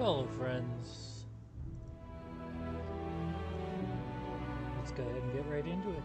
Hello, friends. Let's go ahead and get right into it.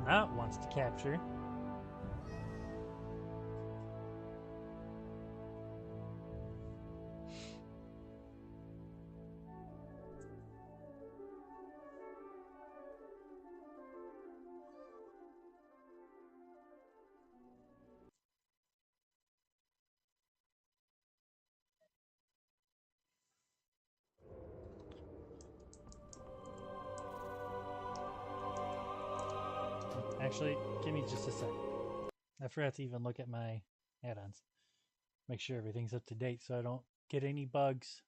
Now it wants to capture. Actually, give me just a sec. I forgot to even look at my add-ons. Make sure everything's up to date so I don't get any bugs.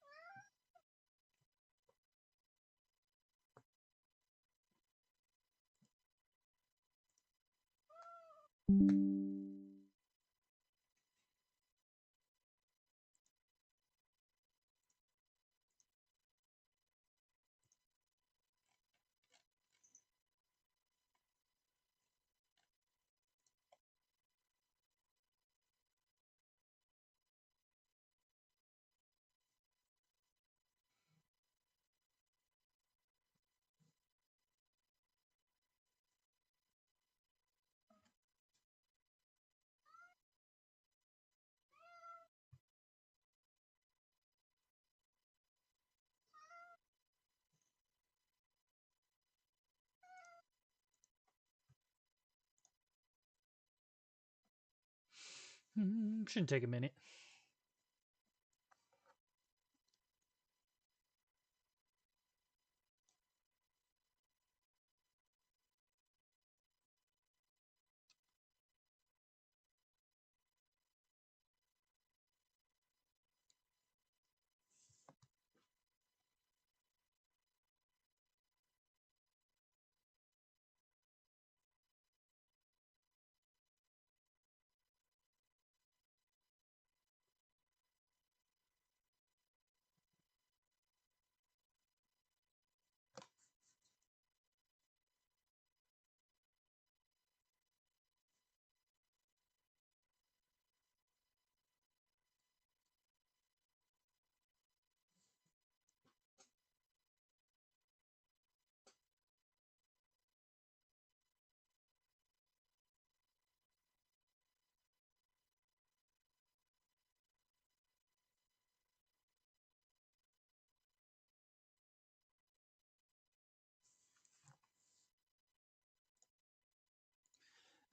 Shouldn't take a minute.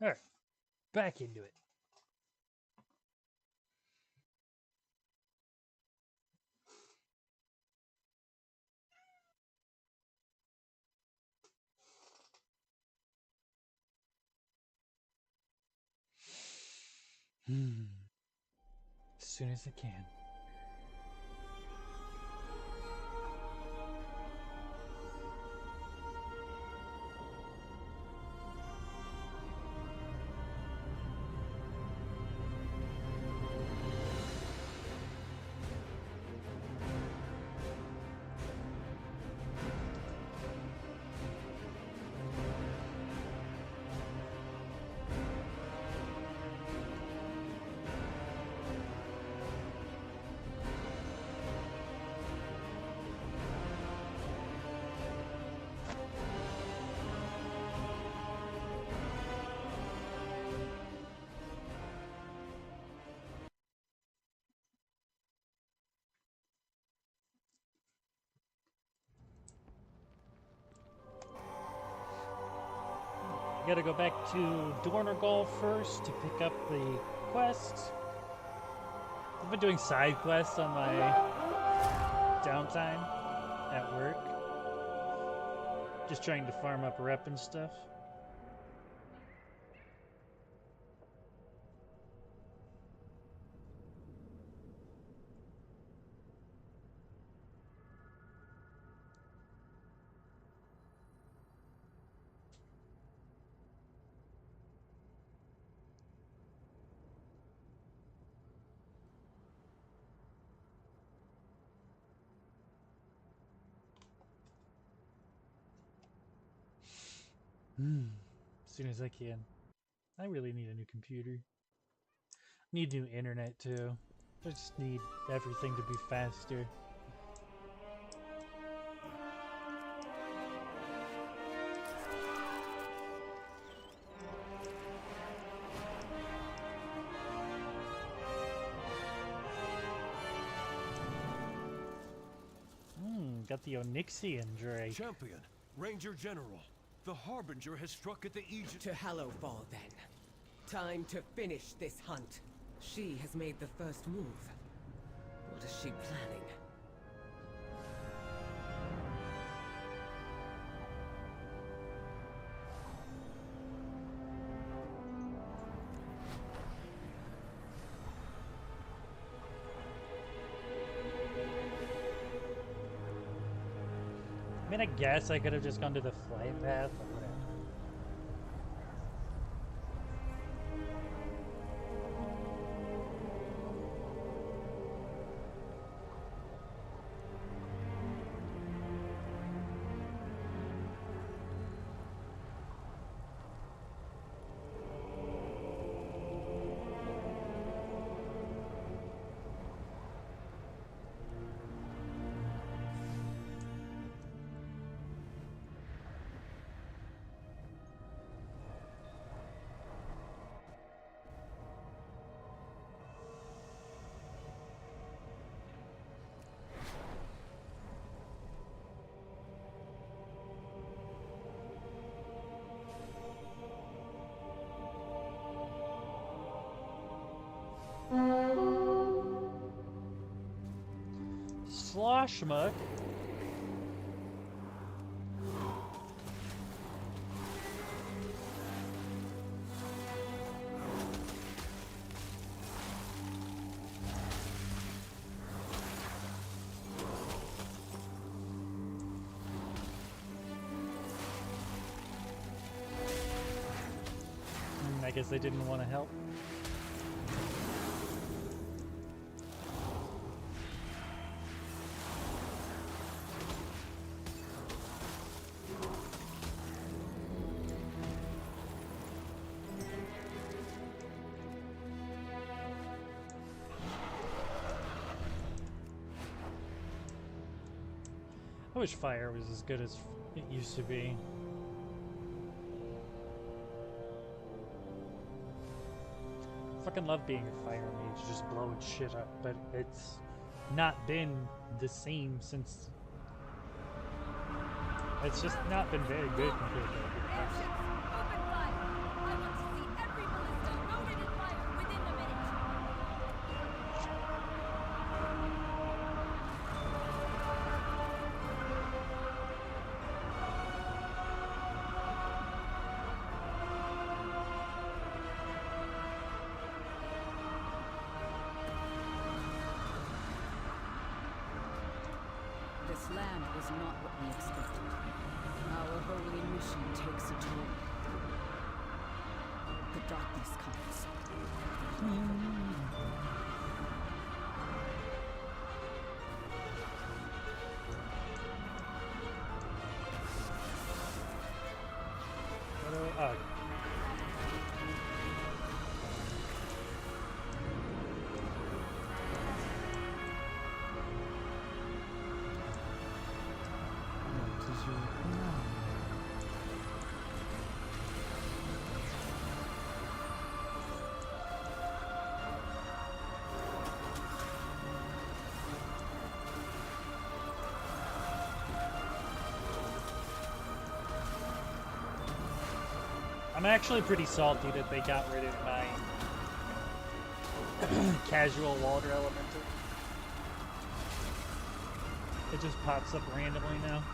All right, back into it. As soon as I can. I gotta go back to Dornergall first to pick up the quest. I've been doing side quests on my downtime at work. Just trying to farm up rep and stuff. As soon as I can. I really need a new computer. Need new internet too. I just need everything to be faster. Got the Onyxian Dre. Champion, Ranger General, the Harbinger has struck at the Aegis. To Hallowfall, then. Time to finish this hunt. She has made the first move. What is she planning? I mean, I guess I could have just gone to the flight path, but whatever. Sloshmuck. I guess they didn't want to help. I wish fire was as good as it used to be. Fucking love being a fire mage, just blowing shit up, but it's not been the same since. It's just not been very good compared to everything else. Open fire! I want to see every ballista loaded and fired within a minute! This land was not what we expected. Our holy mission takes a toll. The darkness comes. Oh. I'm actually pretty salty that they got rid of my casual water elemental. It just pops up randomly now.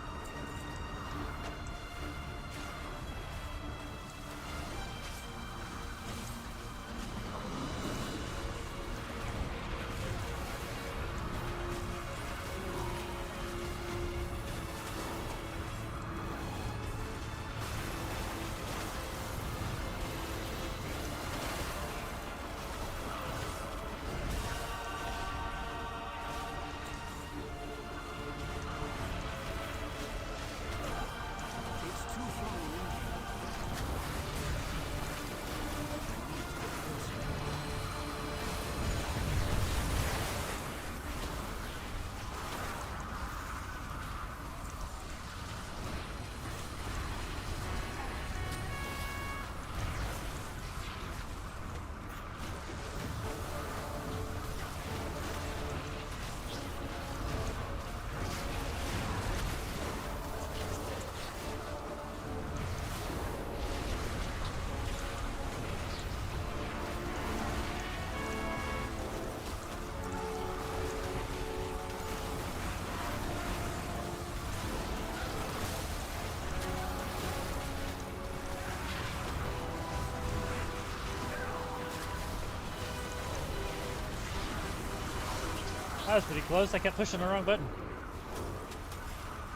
That was pretty close. I kept pushing the wrong button.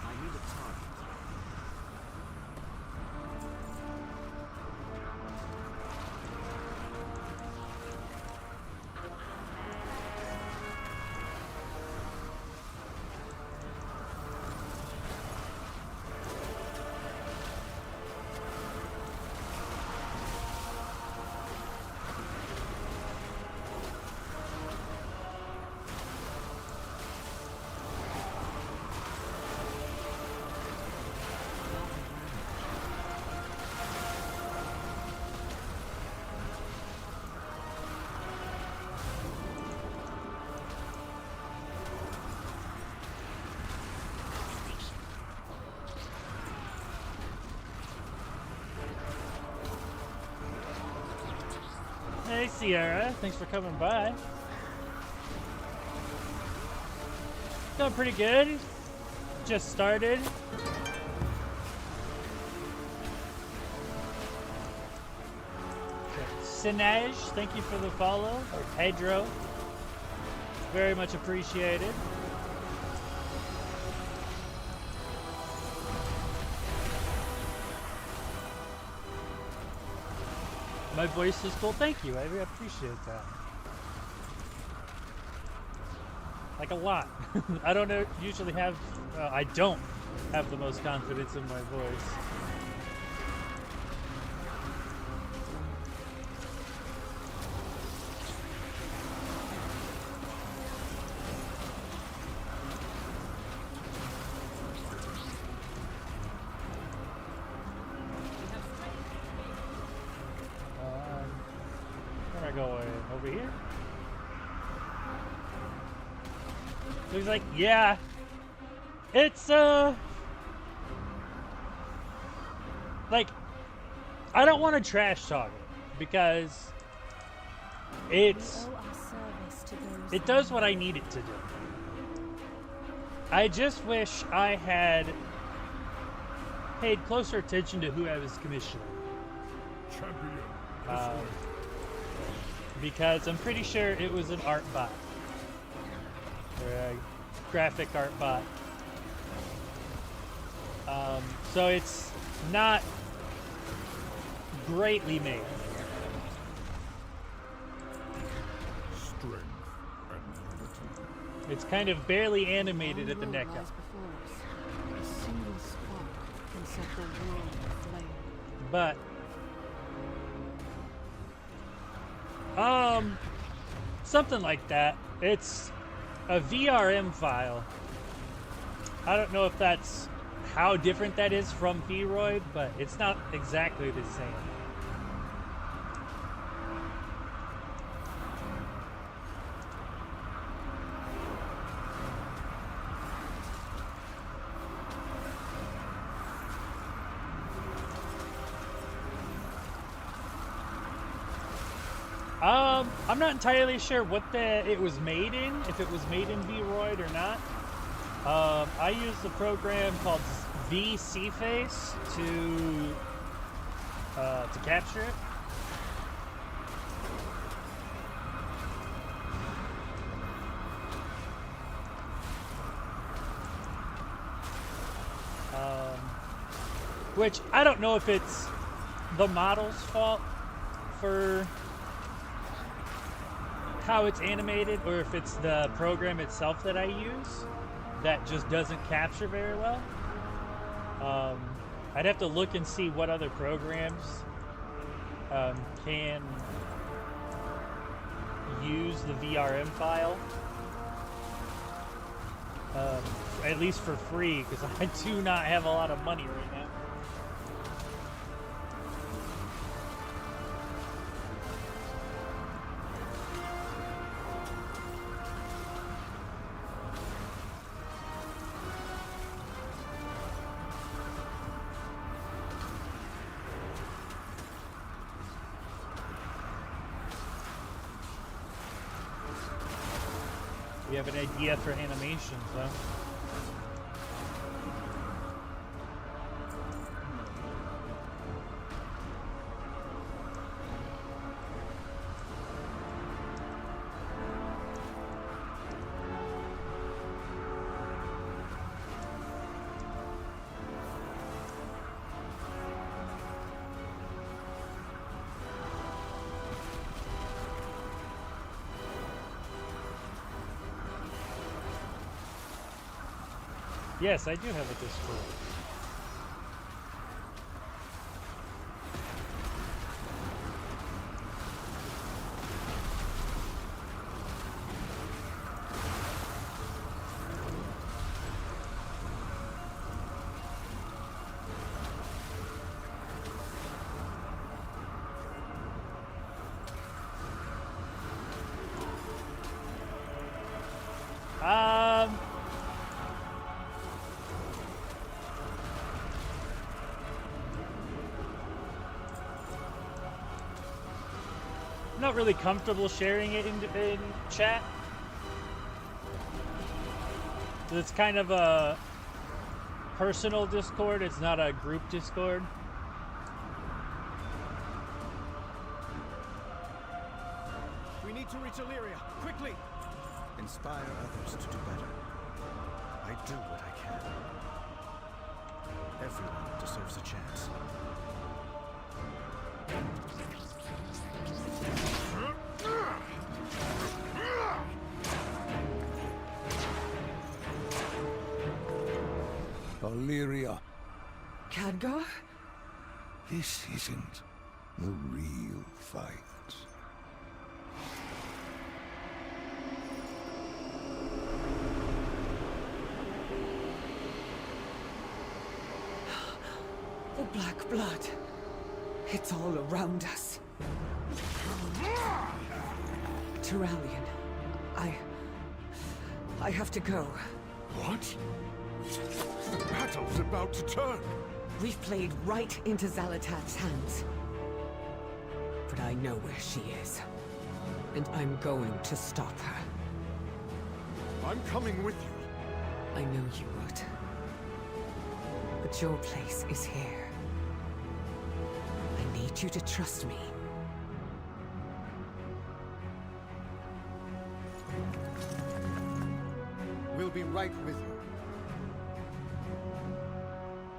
I need a target. Hey Sierra, thanks for coming by. Doing pretty good. Just started. Sinaj, thank you for the follow. Or Pedro. Very much appreciated. My voice is cool. Thank you. I really appreciate that. Like a lot. I don't know. Usually have. I don't have the most confidence in my voice. Where am I going? Over here? Looks like, yeah. It's, like, I don't want to trash talk it because it does what I need it to do. I just wish I had paid closer attention to who I was commissioning. Champion. Because I'm pretty sure it was an art bot. Or a graphic art bot. So it's not greatly made. Strength and unity. It's kind of barely animated at the neck up. A single spark can set the world aflame. But something like that. It's a VRM file. I don't know if that's how different that is from Vroid, but it's not exactly the same. I'm not entirely sure what it was made in, if it was made in Vroid or not. I use the program called VCFace to capture it. Which I don't know if it's the model's fault for how it's animated, or if it's the program itself that I use that just doesn't capture very well. I'd have to look and see what other programs can use the VRM file, at least for free, because I do not have a lot of money right now. You have an idea for animations, though. Yes, I do have a Discord. I'm not really comfortable sharing it in chat. It's kind of a personal Discord. It's not a group Discord. We need to reach Illyria, quickly! Inspire others to do better. I do what I can. Everyone deserves a chance. Illyria, Khadgar? this isn't the real fight. The black blood. It's all around us. Terralion, I have to go. What? The battle's about to turn. We've played right into Zalatat's hands. But I know where she is. And I'm going to stop her. I'm coming with you. I know you would. But your place is here. I need you to trust me. We'll be right with you.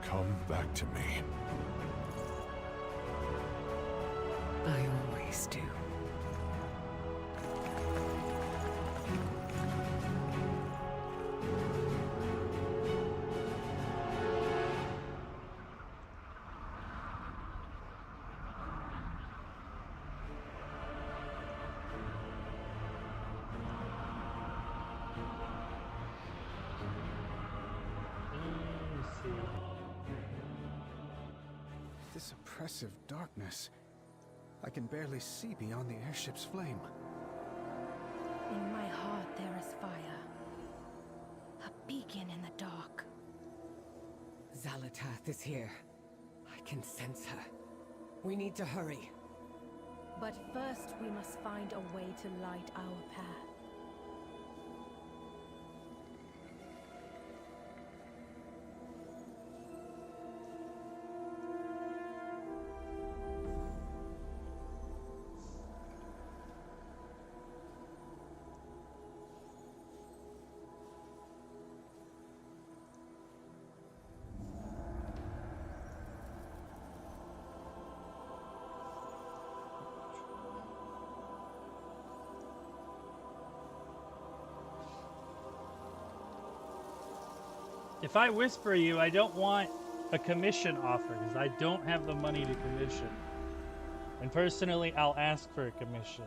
Come back to me. I always do. This oppressive darkness. I can barely see beyond the airship's flame. In my heart there is fire. A beacon in the dark. Zalatath is here. I can sense her. We need to hurry. But first we must find a way to light our path. If I whisper you, I don't want a commission offer because I don't have the money to commission. And personally, I'll ask for a commission.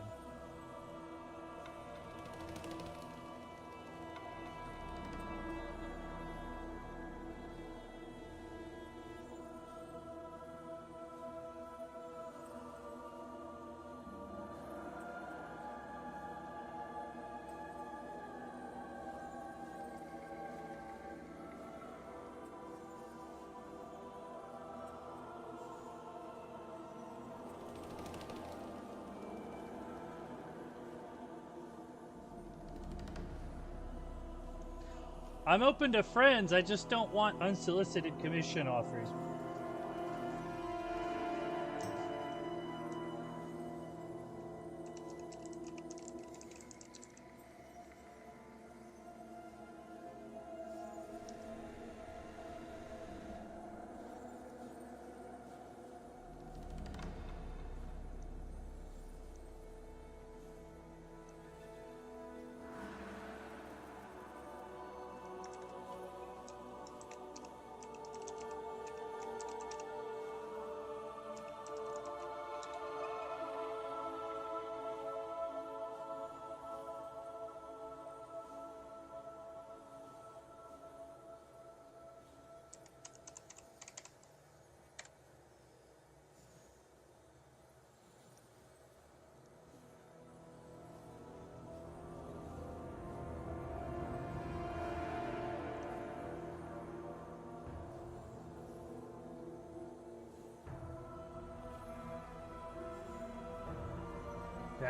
I'm open to friends, I just don't want unsolicited commission offers.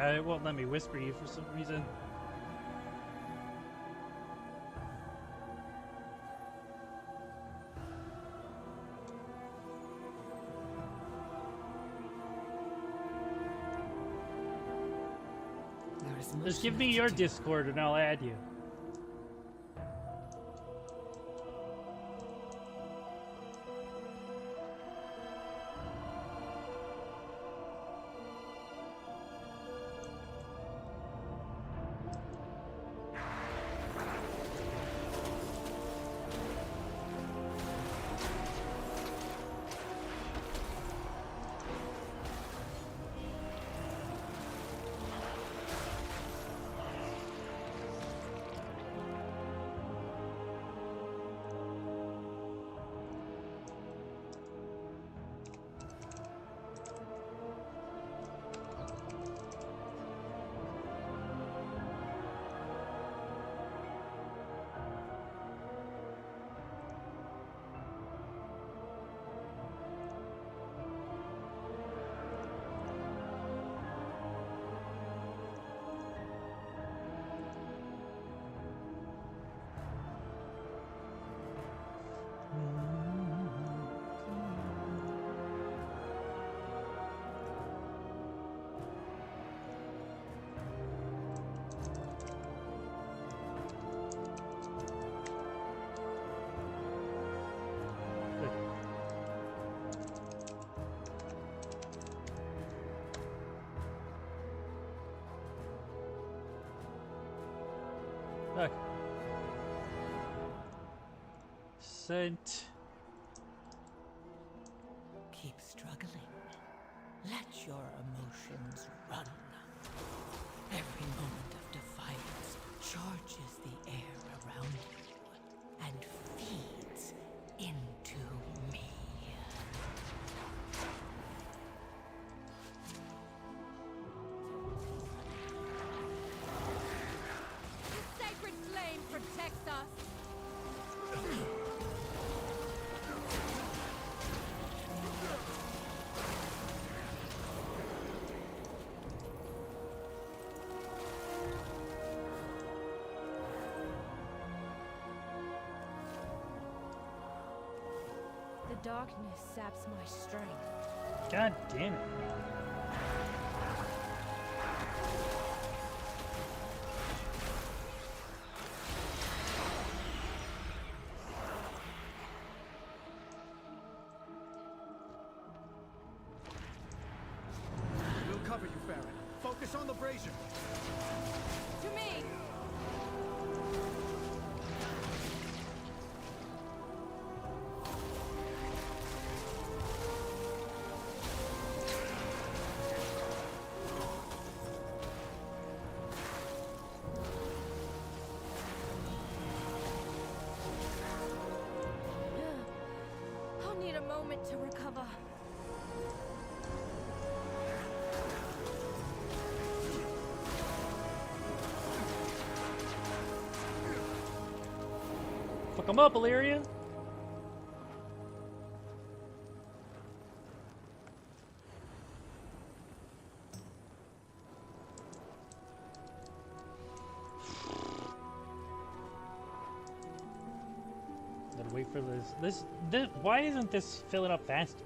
Yeah, it won't let me whisper you for some reason. There is Just give much me left your to do. Discord and I'll add you. Look. Sent. Keep struggling. Let your emotions run. Every moment of defiance charges the air around you and feeds into me. The sacred flame protects us. The darkness saps my strength. God damn it. We'll cover you, Farron. Focus on the brazier. To me! I'll need a moment to recover. Fuck 'em up, Illyria. Gotta wait for this. Why isn't this filling up faster?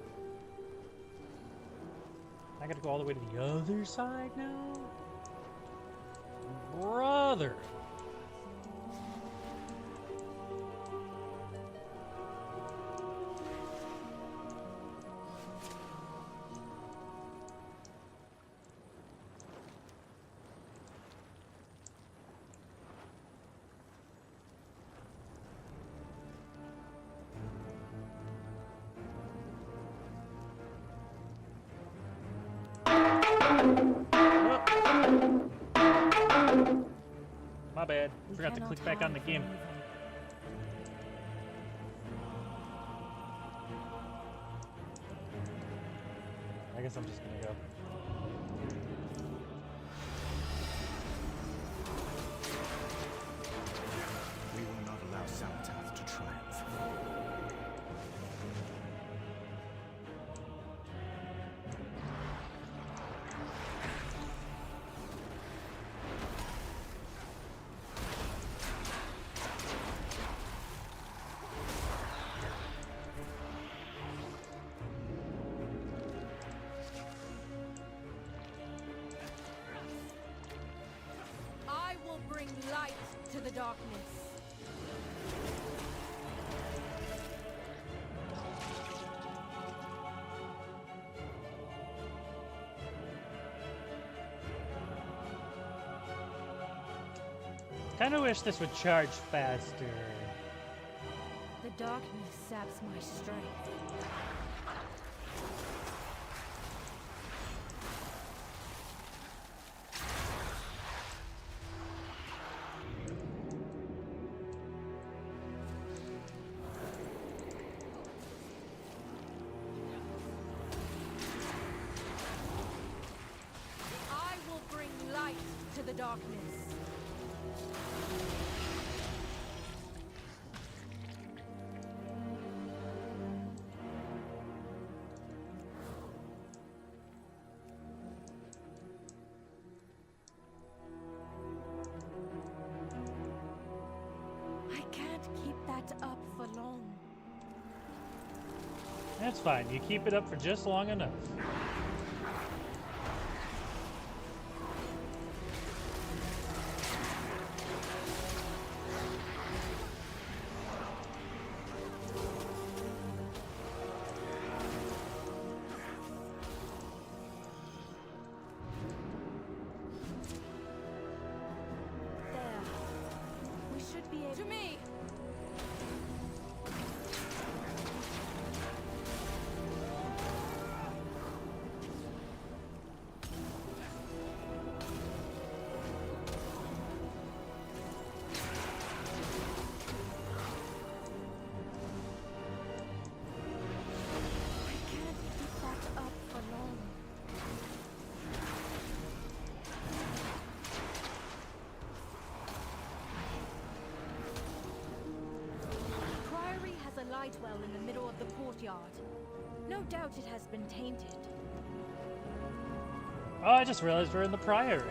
I gotta go all the way to the other side now? Brother. My bad. Forgot to click back on the game. I guess I'm just gonna go. We will not allow Salatath to triumph. to the darkness. Kinda wish this would charge faster. The darkness saps my strength. I will bring light to the darkness. I can't keep that up for long. That's fine. You keep it up for just long enough. There. We should be able to me. I can't keep that up for long. The Priory has a light well in the middle of the courtyard. No doubt it has been tainted. Oh, I just realized we're in the Priory.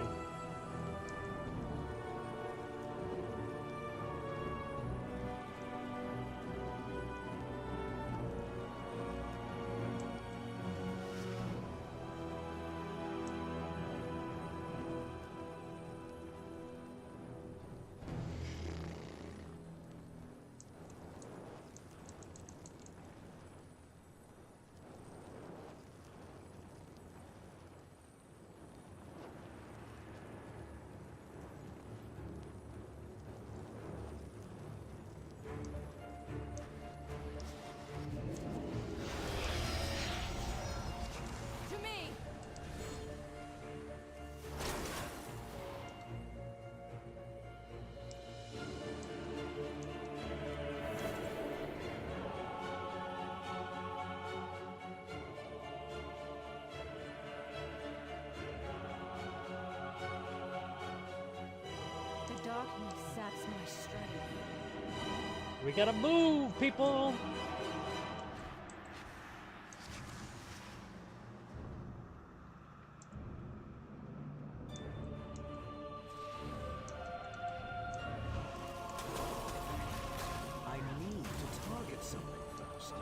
To me! The darkness saps my strength. We gotta move, people! I need to target something first.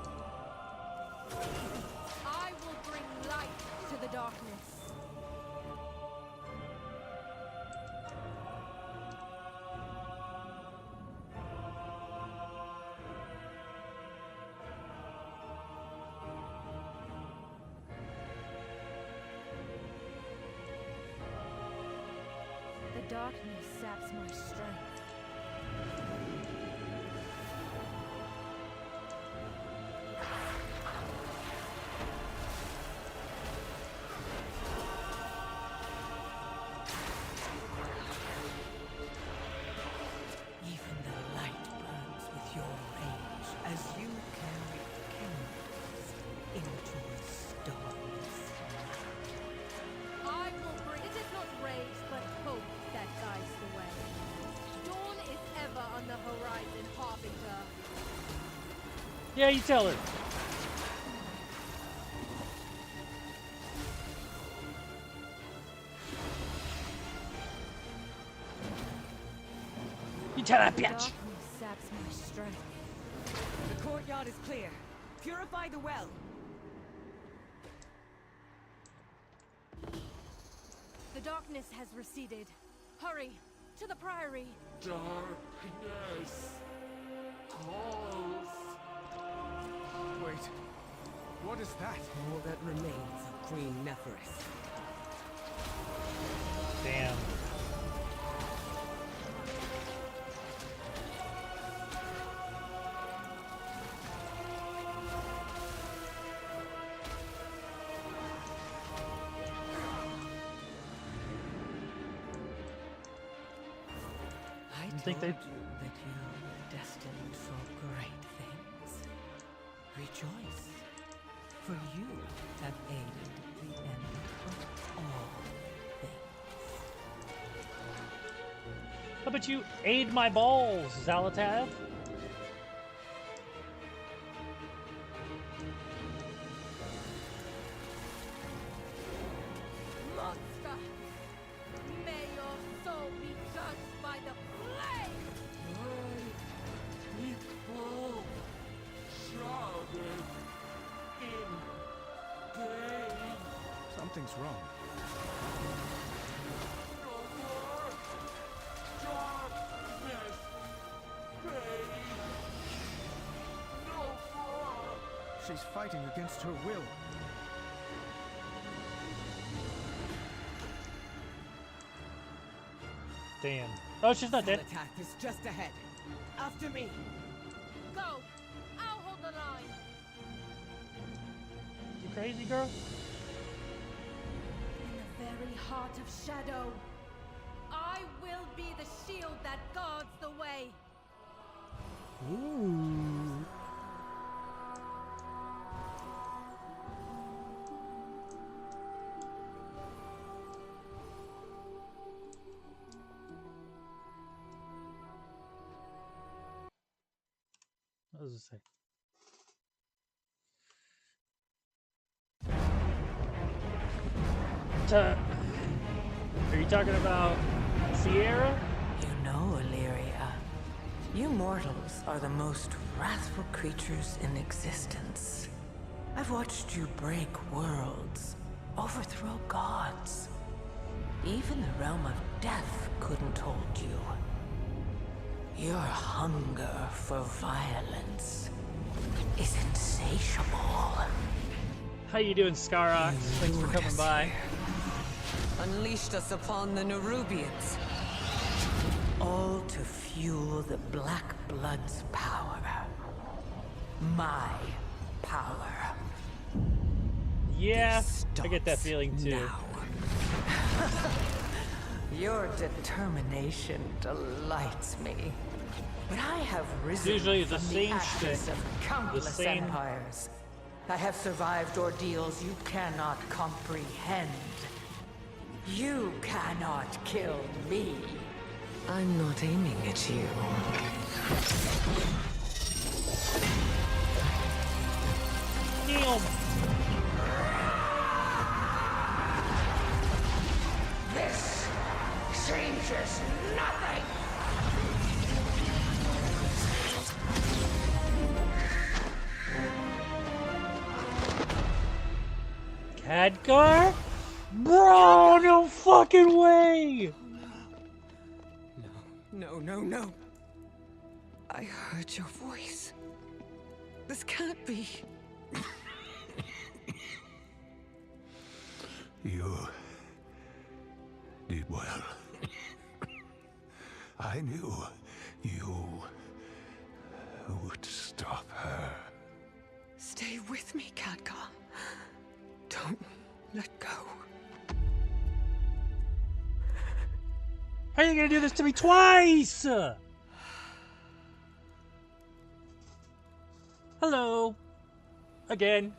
I will bring light to the darkness. The darkness saps my strength. Even the light burns with your rage as you carry candles into a starless night. I will bring. It is not rage, but hope that guides the way. Dawn is ever on the horizon, Harbinger. Yeah, you tell her. You tell that bitch! Darkness saps my strength. The courtyard is clear. Purify the well. The darkness has receded. Hurry! to the Priory. Darkness calls. Wait. What is that? All that remains of Green Neferis. Damn. I think told they- you that you were destined for great things. Rejoice, for you have aided the end of all things. How about you aid my balls, Zalatav? Monster! May your soul be judged by the flame! People shrouded in pain. Something's wrong. No more darkness, pain. No more. She's fighting against her will. Damn. Oh, she's not dead. Zalatath is just ahead. After me. Go! I'll hold the line! You crazy, girl? In the very heart of shadow, I will be the shield that guards the way. Ooh. What does it say? Are you talking about Sierra? You know, Illyria, you mortals are the most wrathful creatures in existence. I've watched you break worlds, overthrow gods. Even the realm of death couldn't hold you. Your hunger for violence is insatiable. How you doing, Scarox? Thanks for coming by. Unleashed us upon the Nerubians. All to fuel the Black Blood's power. My power. Yeah, I get that feeling too. Now. Your determination delights me. But I have risen Usually the from same the ashes shit. of countless The same- empires. I have survived ordeals you cannot comprehend. You cannot kill me. I'm not aiming at you. Damn. This changes nothing. Khadgar? Bro, no fucking way! No, no, no. I heard your voice. This can't be. You did well. I knew you would stop her. Stay with me, Khadgar. Don't let go. How are you gonna do this to me twice? Hello. Again.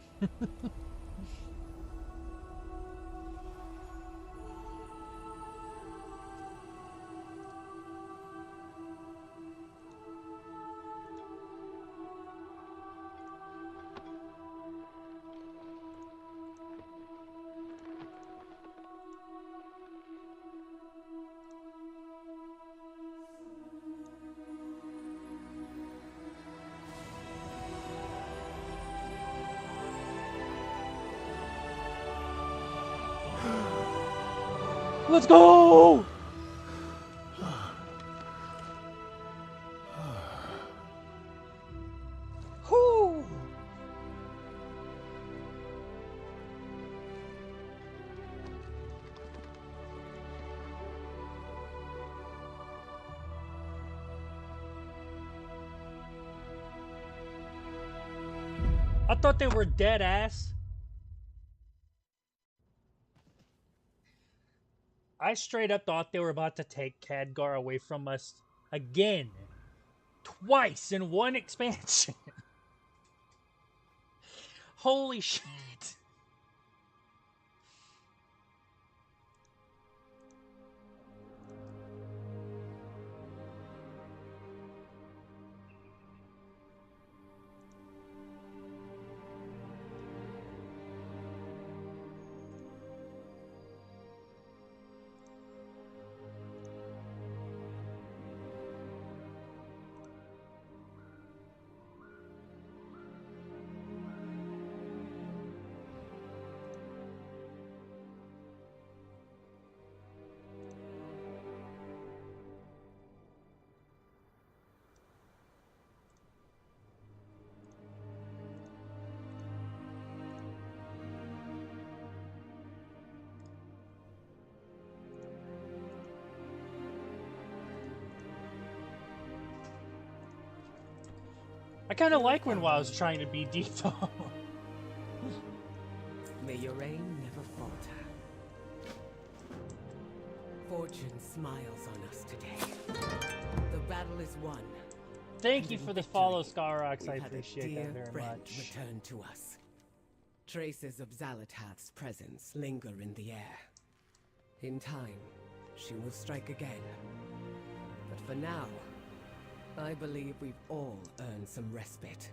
Let's go! I thought they were dead ass. I straight up thought they were about to take Khadgar away from us again. Twice in one expansion. Holy shit. I kind of like when WoW's trying to be default. May your aim never falter. Fortune smiles on us today. The battle is won. Thank And you in for the victory, follow, Skyrox. I we've had a appreciate dear that very friend much. return to us. Traces of Xalatath's presence linger in the air. In time, she will strike again. But for now, I believe we've all earned some respite.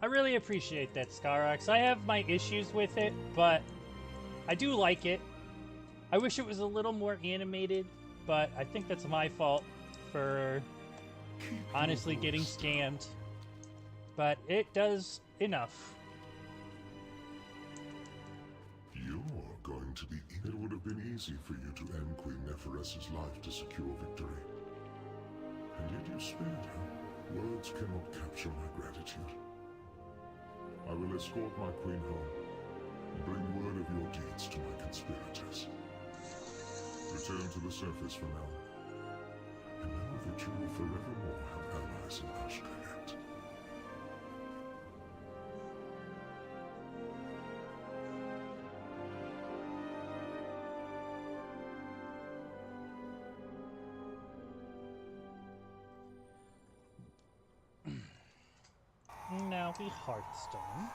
I really appreciate that, Skyrox. I have my issues with it, but I do like it. I wish it was a little more animated, but I think that's my fault for honestly getting scammed. But it does enough. You're going to be... It would have been easy for you to end Queen Neferess's life to secure victory. And yet you spared her. Words cannot capture my gratitude. I will escort my queen home and bring word of your deeds to my conspirators. Return to the surface for now, and know that you will forevermore have allies in Ashkaget. Now we Hearthstone.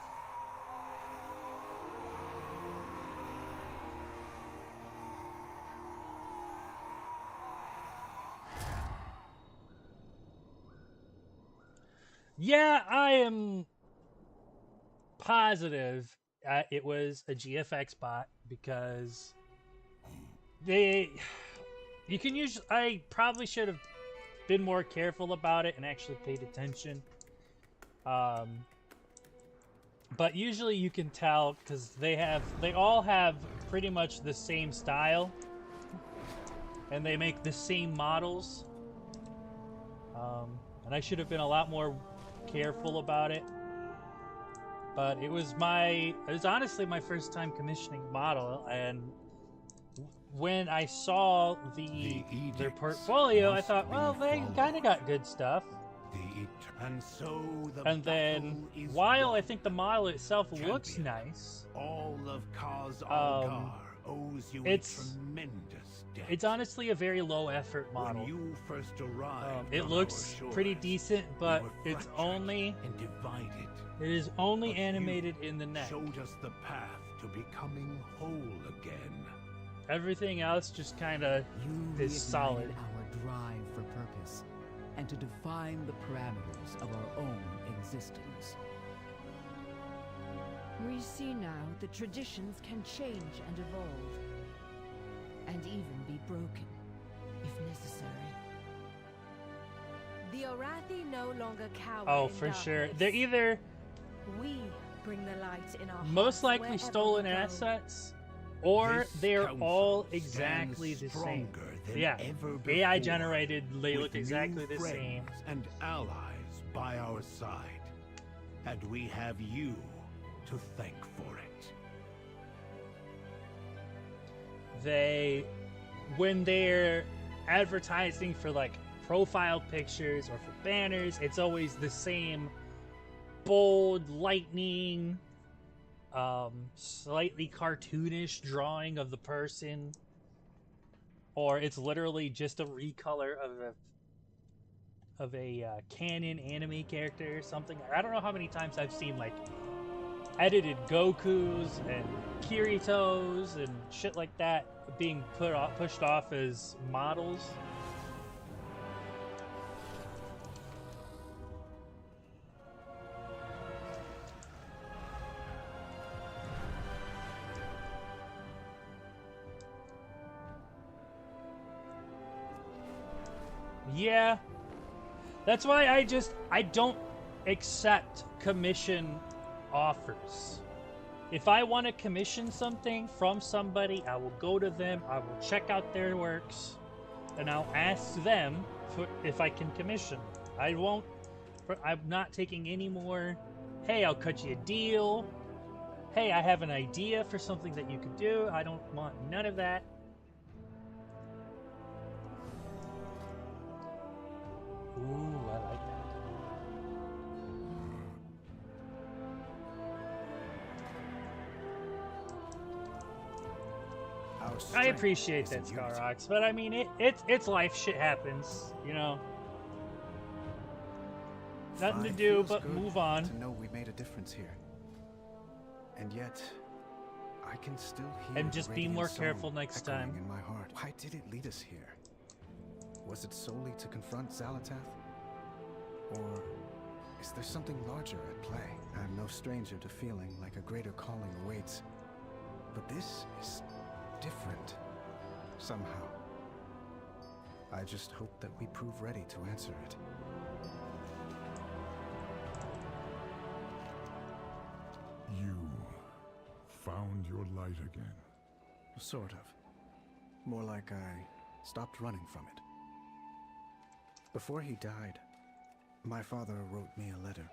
Yeah, I am positive it was a GFX bot because you can usually, I probably should have been more careful about it and actually paid attention. But usually you can tell because they all have pretty much the same style and they make the same models. And I should have been a lot more careful about it. But it was honestly my first time commissioning a model, and when I saw their portfolio, I thought, well, they kind of got good stuff. And then, while I think the model itself looks nice, all of Kaz Algar owes you a tremendous debt. it's honestly a very low effort model. When you first arrived, it looks pretty decent, but it's only and divided. It is only But animated in the neck. Showed us the path to becoming whole again. Everything else just kind of is solid. Our drive for purpose, and to define the parameters of our own existence. We see now that traditions can change and evolve, and even be broken, if necessary. The Arathi no longer cower Oh, in for darkness. sure. They're either We bring the light in our most hearts likely wherever stolen we go. assets, or This they're council all exactly the stands same. stronger than Yeah, ever AI before, generated, they with look exactly new the same. friends and allies by our side, and we have you to thank for it. When they're advertising for like profile pictures or for banners, it's always the same bold, lightning, slightly cartoonish drawing of the person, or it's literally just a recolor of a canon anime character or something. I don't know how many times I've seen like edited Gokus and Kiritos and shit like that being pushed off as models. Yeah, that's why I don't accept commission offers. If I want to commission something from somebody, I will go to them, I will check out their works, and I'll ask them if I can commission. I'm not taking any more, hey, I'll cut you a deal, hey, I have an idea for something that you could do. I don't want none of that. Ooh, I like that. I appreciate that, Scarox, but I mean, it's life. Shit happens, you know. Nothing to do but move on. To know we made a difference here, and yet I can still hear. And just be more careful next time. In my heart, why did it lead us here? Was it solely to confront Zalatath, or is there something larger at play? I'm no stranger to feeling like a greater calling awaits, but this is different somehow. I just hope that we prove ready to answer it. You found your light again. Sort of. More like I stopped running from it. Before he died, my father wrote me a letter.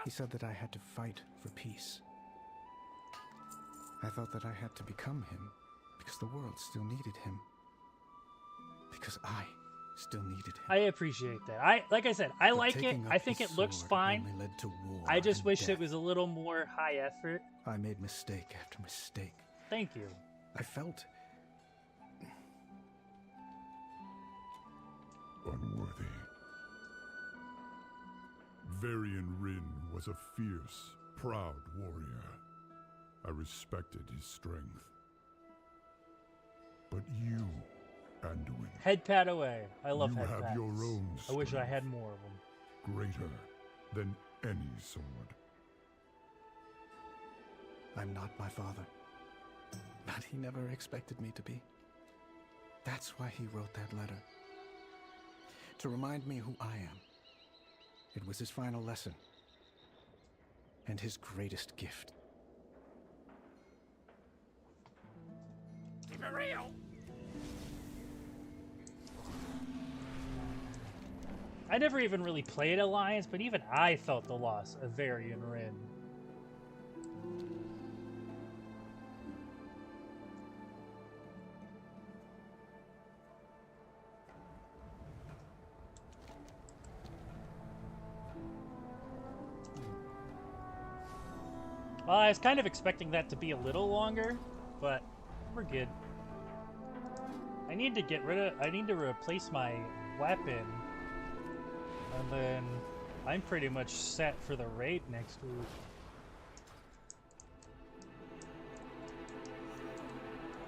He said that I had to fight for peace. I thought that I had to become him because the world still needed him. Because I still needed him. I appreciate that. Like I said, I like it. I think it looks fine. Led to war I just wish death. it was a little more high effort. I made mistake after mistake. Thank you. I felt unworthy. Varian Rin was a fierce, proud warrior. I respected his strength. But you, Anduin, head pat away. I love head pats. You have your own strength, I wish I had more of them. Greater than any sword. I'm not my father. But he never expected me to be. That's why he wrote that letter. To remind me who I am. It was his final lesson. And his greatest gift. Keep it real! I never even really played Alliance, but even I felt the loss of Varian Rin. Well, I was kind of expecting that to be a little longer, but we're good. I need to replace my weapon, and then I'm pretty much set for the raid next week.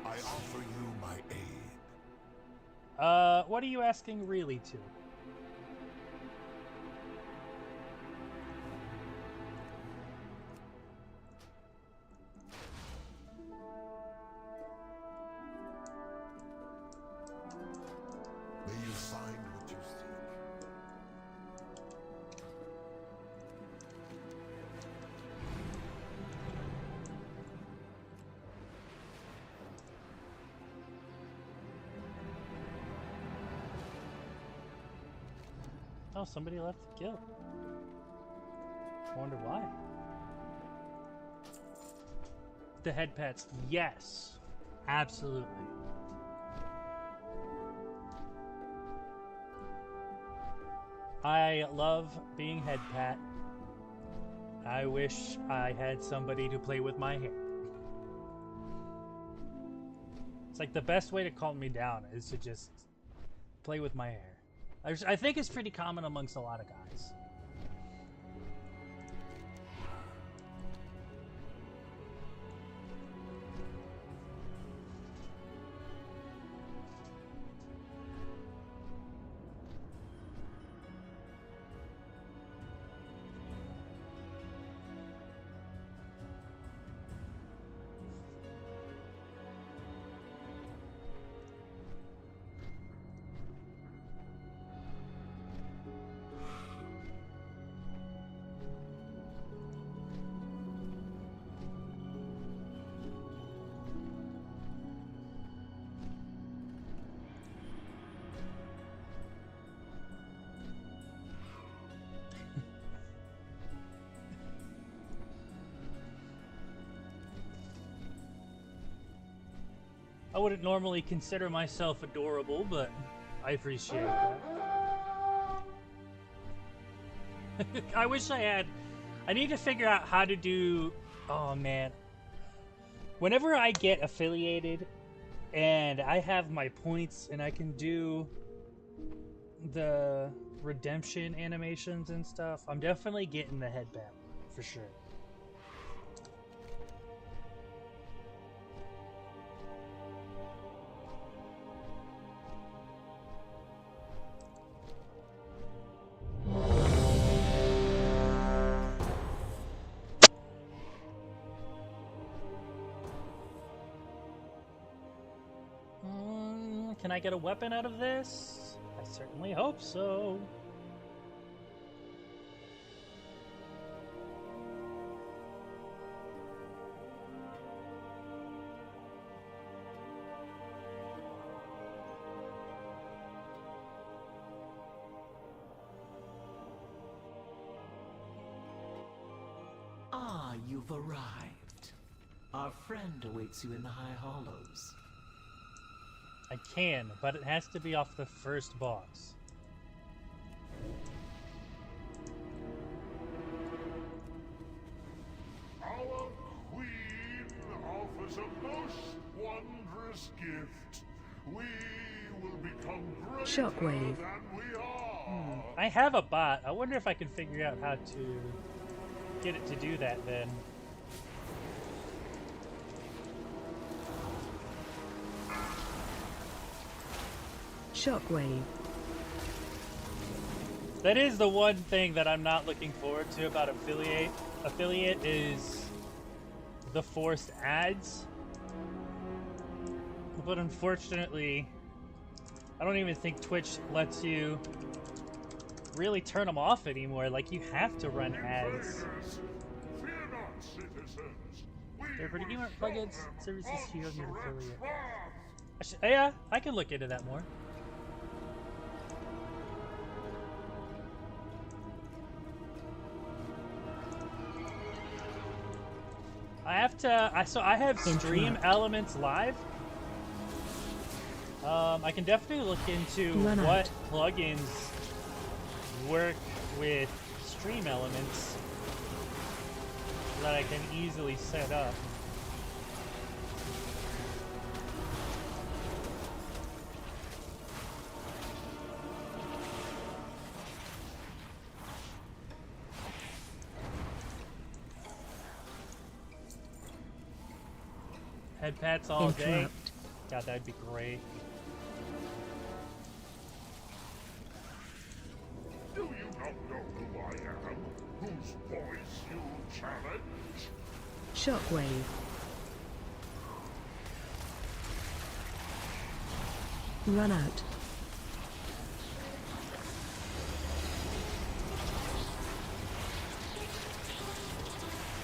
I offer you my aid. What are you asking really to? Oh, somebody left the guild. I wonder why. The head pets, yes. Absolutely. I love being head pat. I wish I had somebody to play with my hair. It's like the best way to calm me down is to just play with my hair. I think it's pretty common amongst a lot of guys. I wouldn't normally consider myself adorable, but I appreciate that. I wish I had... I need to figure out how to do... Oh, man. Whenever I get affiliated and I have my points and I can do the redemption animations and stuff, I'm definitely getting the headband, for sure. Can I get a weapon out of this? I certainly hope so. Ah, you've arrived. Our friend awaits you in the High Hollows. I can, but it has to be off the first boss. Our queen offers a most wondrous gift. We will become greater Shockwave. than we are. I have a bot. I wonder if I can figure out how to get it to do that then. Shockwave. That is the one thing that I'm not looking forward to about affiliate is the forced ads. But unfortunately, I don't even think Twitch lets you really turn them off anymore. Like, you have to run ads. Fear not, citizens. They're pretty gamer plugins, services here on your affiliate. Yeah, I can look into that more. I have to. So I have Stream Elements Live. I can definitely look into what plugins work with Stream Elements that I can easily set up. Head pats all day. God, that'd be great. Do you not know who I am? Whose voice you challenge? Shockwave. Run out.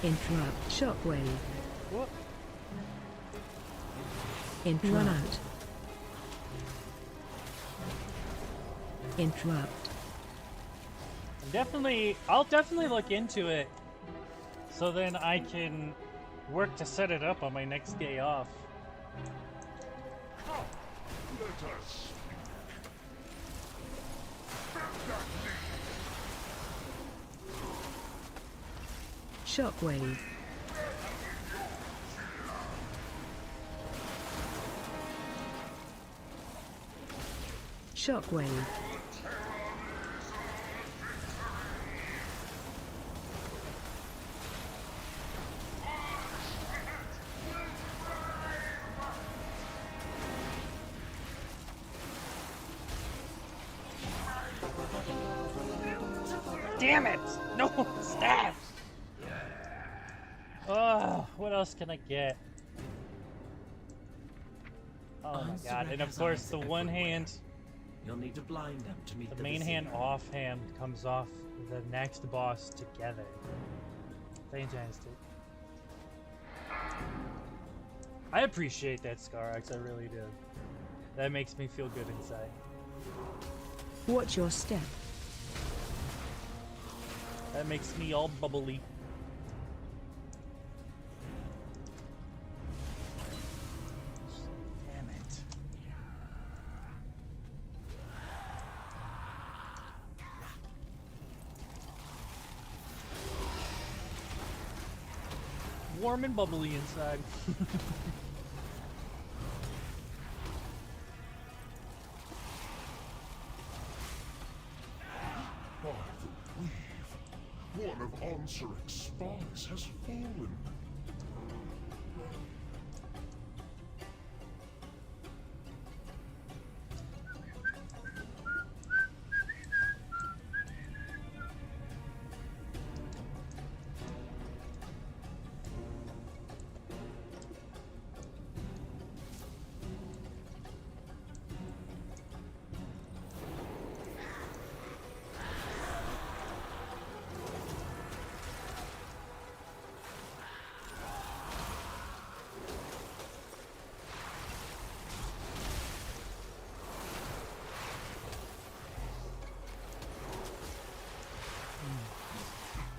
Interrupt. Shockwave. What? Interrupt. Run out. Interrupt. I'll definitely look into it, so then I can work to set it up on my next day off. Come, let us speak. Shockwave. Shockwave. Damn it! No, stab! Oh, what else can I get? Oh my god, and of course the one hand, You'll need to blind them to meet the main hand offhand comes off the next boss together. Fantastic. I appreciate that Scarax, I really do. That makes me feel good inside. Watch your step. That makes me all bubbly. Damn it. Warm and bubbly inside. One of Onsuric's spies has fallen.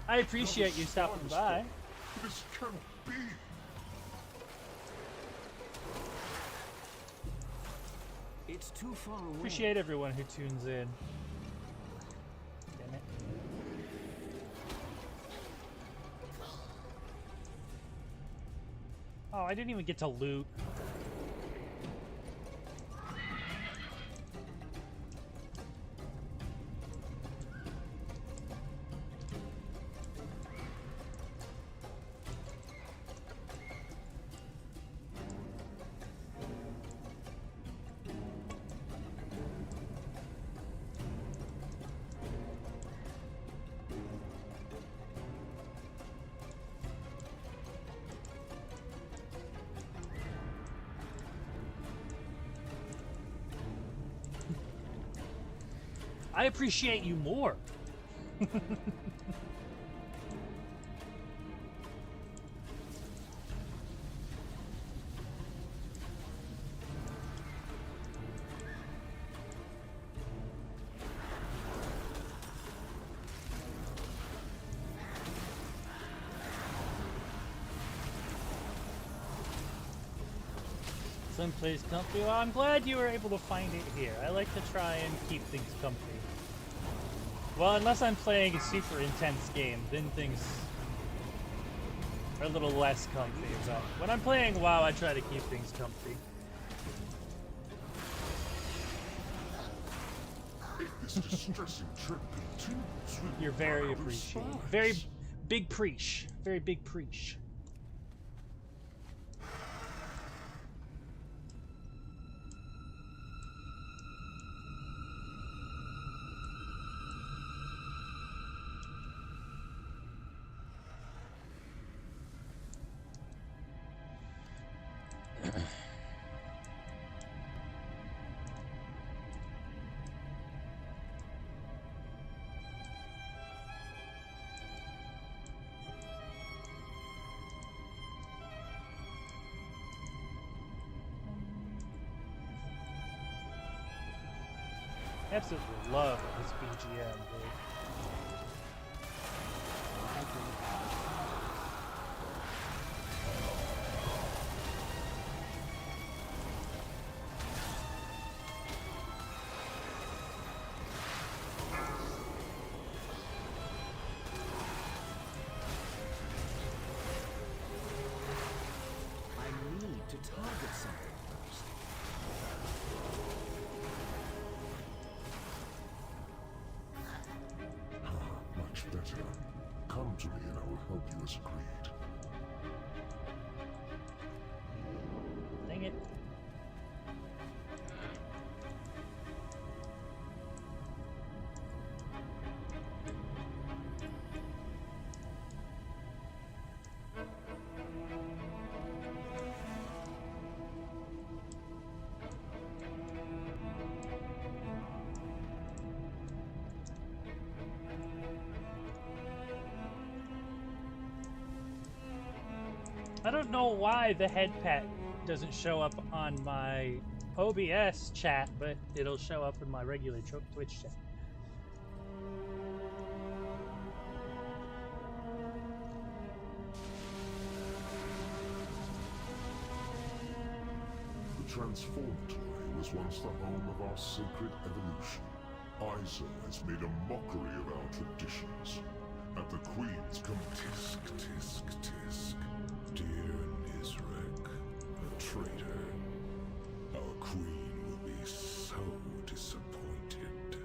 I appreciate you stopping by. This cannot be. It's too far away. Appreciate everyone who tunes in. Damn it. Oh, I didn't even get to loot. I appreciate you more. Someplace comfy. Well, I'm glad you were able to find it here. I like to try and keep things comfy. Well, unless I'm playing a super intense game, then things are a little less comfy. But when I'm playing WoW, I try to keep things comfy. If this distressing trip continues, You're very appreciated. Very big preach. Very big preach. Absolutely love this BGM, dude. as agreed. Dang it. I don't know why the head pat doesn't show up on my OBS chat, but it'll show up in my regular Twitch chat. The Transformatory was once the home of our sacred evolution. Isa has made a mockery of our traditions. At the Queen's tisk, tisk, tisk. Dear Nizrek, a traitor. Our Queen will be so disappointed.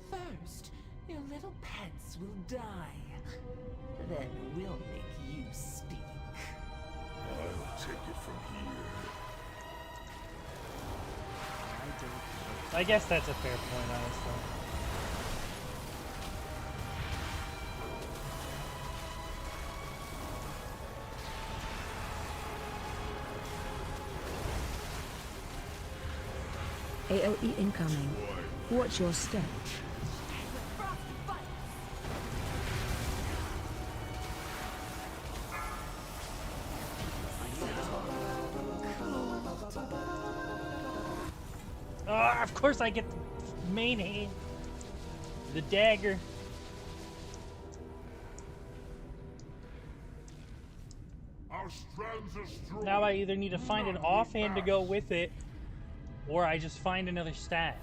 First, your little pets will die. Then we'll make you speak. I'll take it from here. I guess that's a fair point, honestly. AOE incoming. Watch your step. Ah, of course I get the main hand. The dagger. Our strands are strong. Now I either need to find an offhand to go with it, or I just find another stat.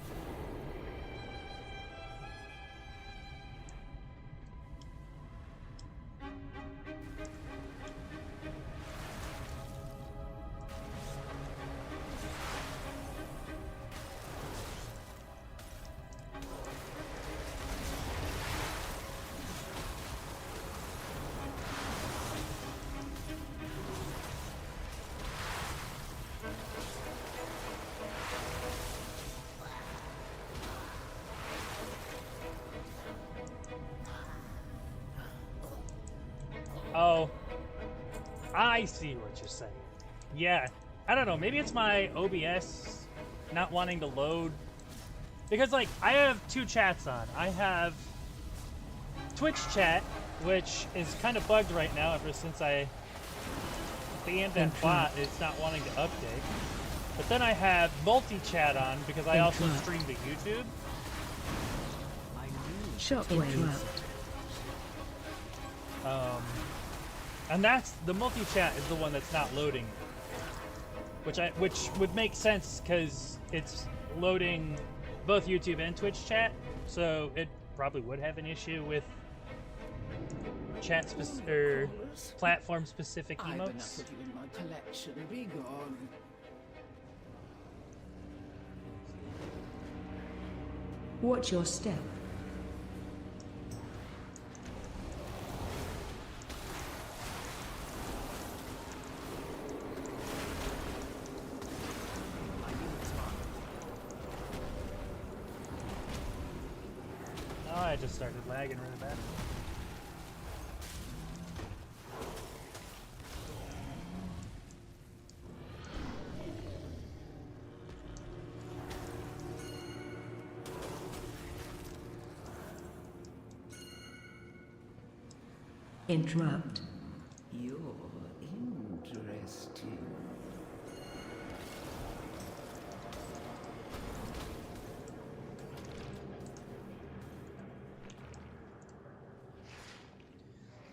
Oh, I see what you're saying. Yeah, I don't know. Maybe it's my OBS not wanting to load. Because, like, I have two chats on. I have Twitch chat, which is kind of bugged right now ever since I banned that bot. It's not wanting to update. But then I have multi-chat on because I also stream to YouTube. Shockwave. And that's the multi-chat is the one that's not loading, which would make sense because it's loading both YouTube and Twitch chat, so it probably would have an issue with chat or platform specific emotes. I've enough of you in my collection. Be gone. Watch your step. I just started lagging really bad. Interrupt. You're interesting.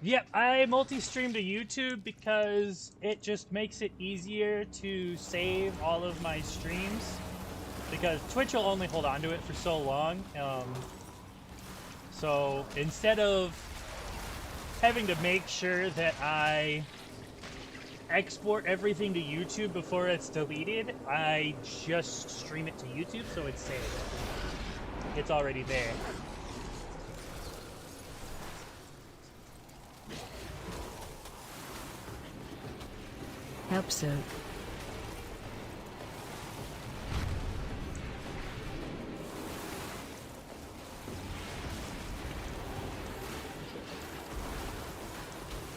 Yep, I multi-stream to YouTube because it just makes it easier to save all of my streams. Because Twitch will only hold on to it for so long. So instead of having to make sure that I export everything to YouTube before it's deleted, I just stream it to YouTube so it's saved. It's already there. Help so.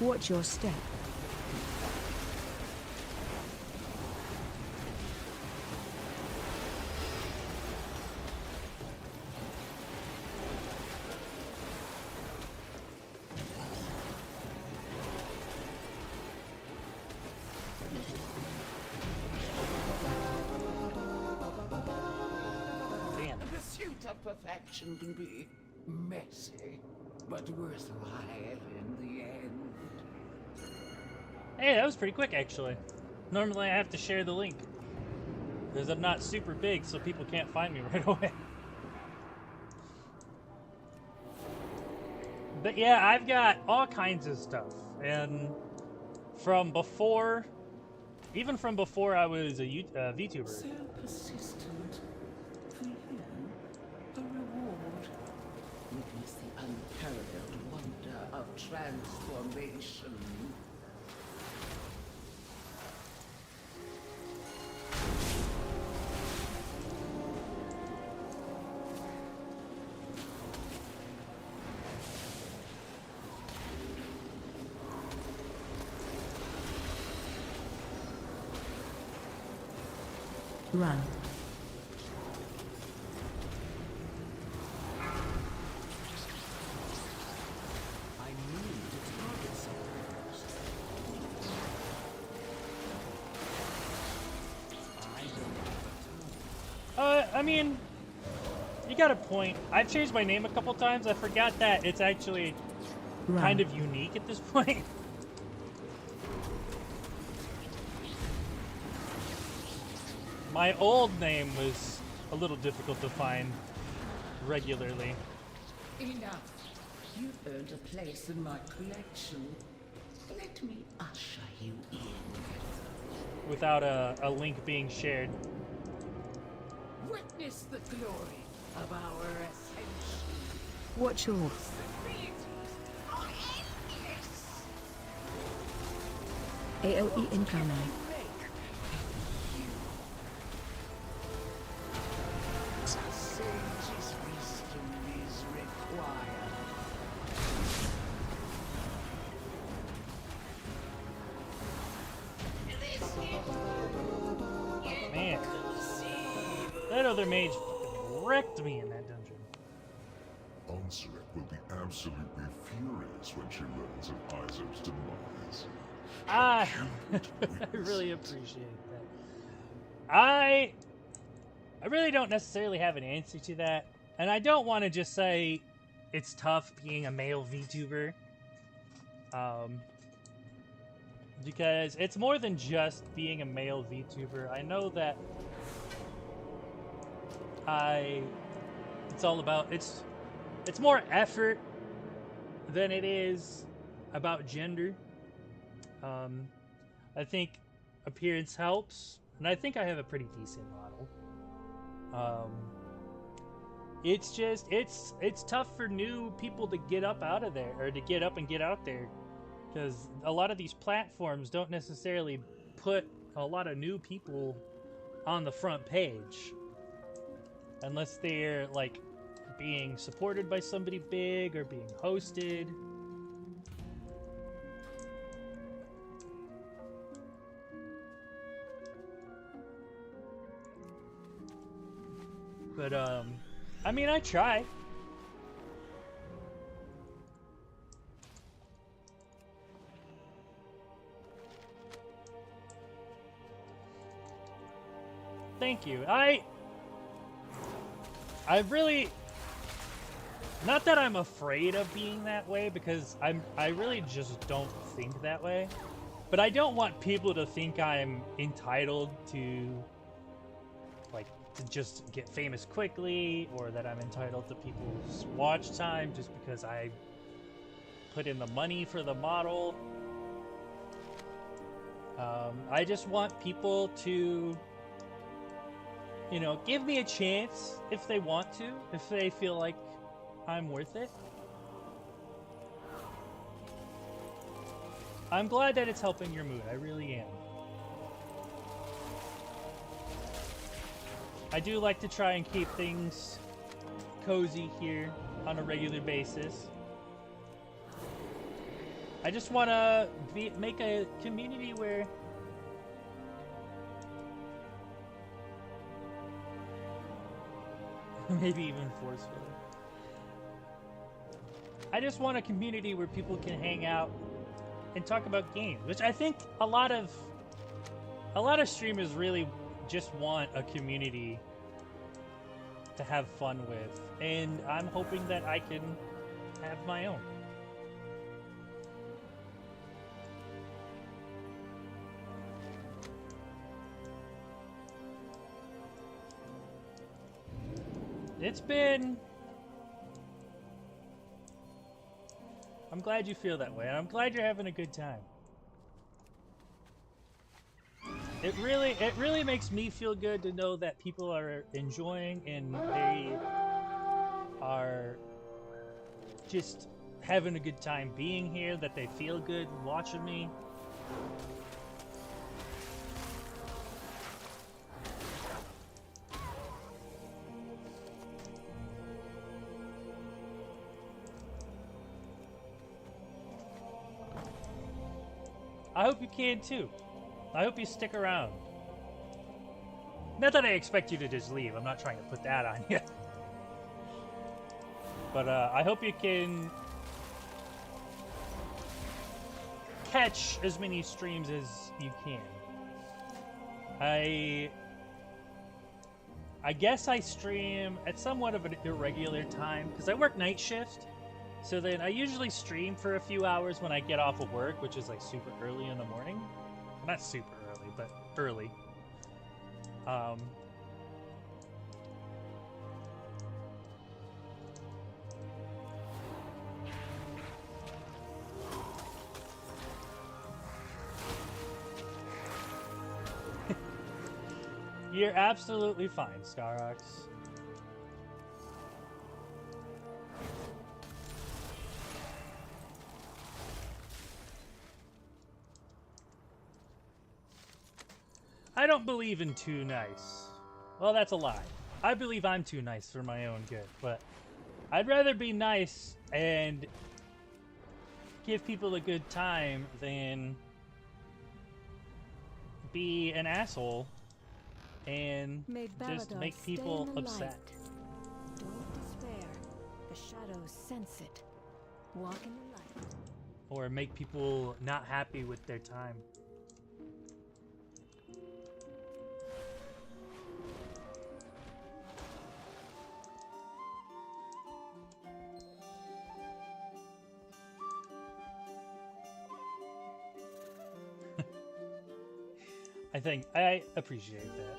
Watch your step. Damn. The pursuit of perfection can be messy, but worthwhile in the end. Hey, that was pretty quick, actually. Normally I have to share the link. Because I'm not super big, so people can't find me right away. But yeah, I've got all kinds of stuff. And from before, even from before I was a VTuber. So persistent. For you, a reward. Witness the unparalleled wonder of transformation. Run. I need to target I mean, you got a point. I've changed my name a couple times. I forgot that it's actually kind of unique at this point. My old name was a little difficult to find regularly. Enough. You've earned a place in my collection. Let me usher you in. Without a link being shared. Witness the glory of our ascension. Watch your. AOE incoming. Sage's wisdom is required. Man. That other mage fucking wrecked me in that dungeon. Onsurek will be absolutely furious when she learns of Isaac's demise. I really appreciate that. I really don't necessarily have an answer to that. And I don't want to just say it's tough being a male VTuber. Because it's more than just being a male VTuber. I know that it's all about, it's more effort than it is about gender. I think appearance helps, and I think I have a pretty decent model. It's just, it's tough for new people to get up out of there, or to get up and get out there, because a lot of these platforms don't necessarily put a lot of new people on the front page, unless they're like being supported by somebody big or being hosted. But I mean, I try. Thank you. I really, not that I'm afraid of being that way, because I really just don't think that way. But I don't want people to think I'm entitled to, like, to just get famous quickly, or that I'm entitled to people's watch time just because I put in the money for the model. I just want people to, you know, give me a chance if they want to, if they feel like I'm worth it. I'm glad that it's helping your mood. I really am. I do like to try and keep things cozy here on a regular basis. I just want to make a community where maybe even forcefully. I just want a community where people can hang out and talk about games, which I think a lot of streamers really just want a community to have fun with, and I'm hoping that I can have my own. It's been... I'm glad you feel that way, and I'm glad you're having a good time. It really makes me feel good to know that people are enjoying and they are just having a good time being here, that they feel good watching me. I hope you can too. I hope you stick around. Not that I expect you to just leave. I'm not trying to put that on you. But I hope you can catch as many streams as you can. I guess I stream at somewhat of an irregular time because I work night shift. So then I usually stream for a few hours when I get off of work, which is like super early in the morning. Not super early, but early. You're absolutely fine, Scarox. I don't believe in too nice. Well, that's a lie. I believe I'm too nice for my own good, but I'd rather be nice and give people a good time than be an asshole and just make people upset. Don't despair. The shadows sense it. Walk in the light. Or make people not happy with their time. I appreciate that.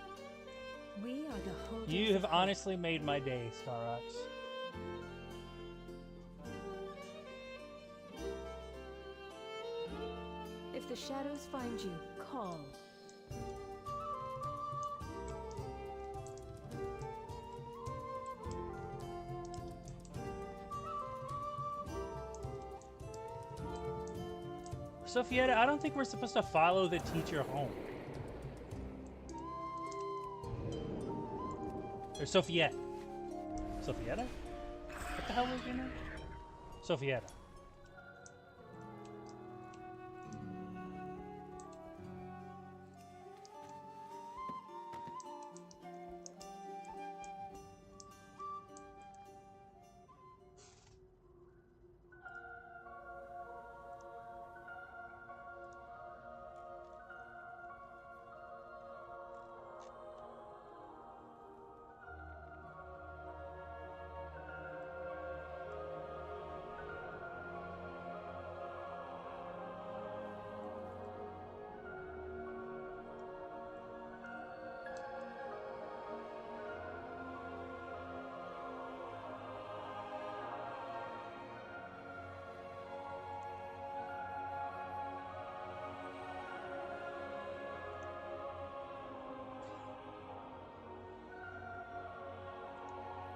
We are the holders. You have honestly made my day, Scarox. If the shadows find you, call. Sophietta, I don't think we're supposed to follow the teacher home. Or Sophiette. Sophietta? What the hell was your name? Sophietta.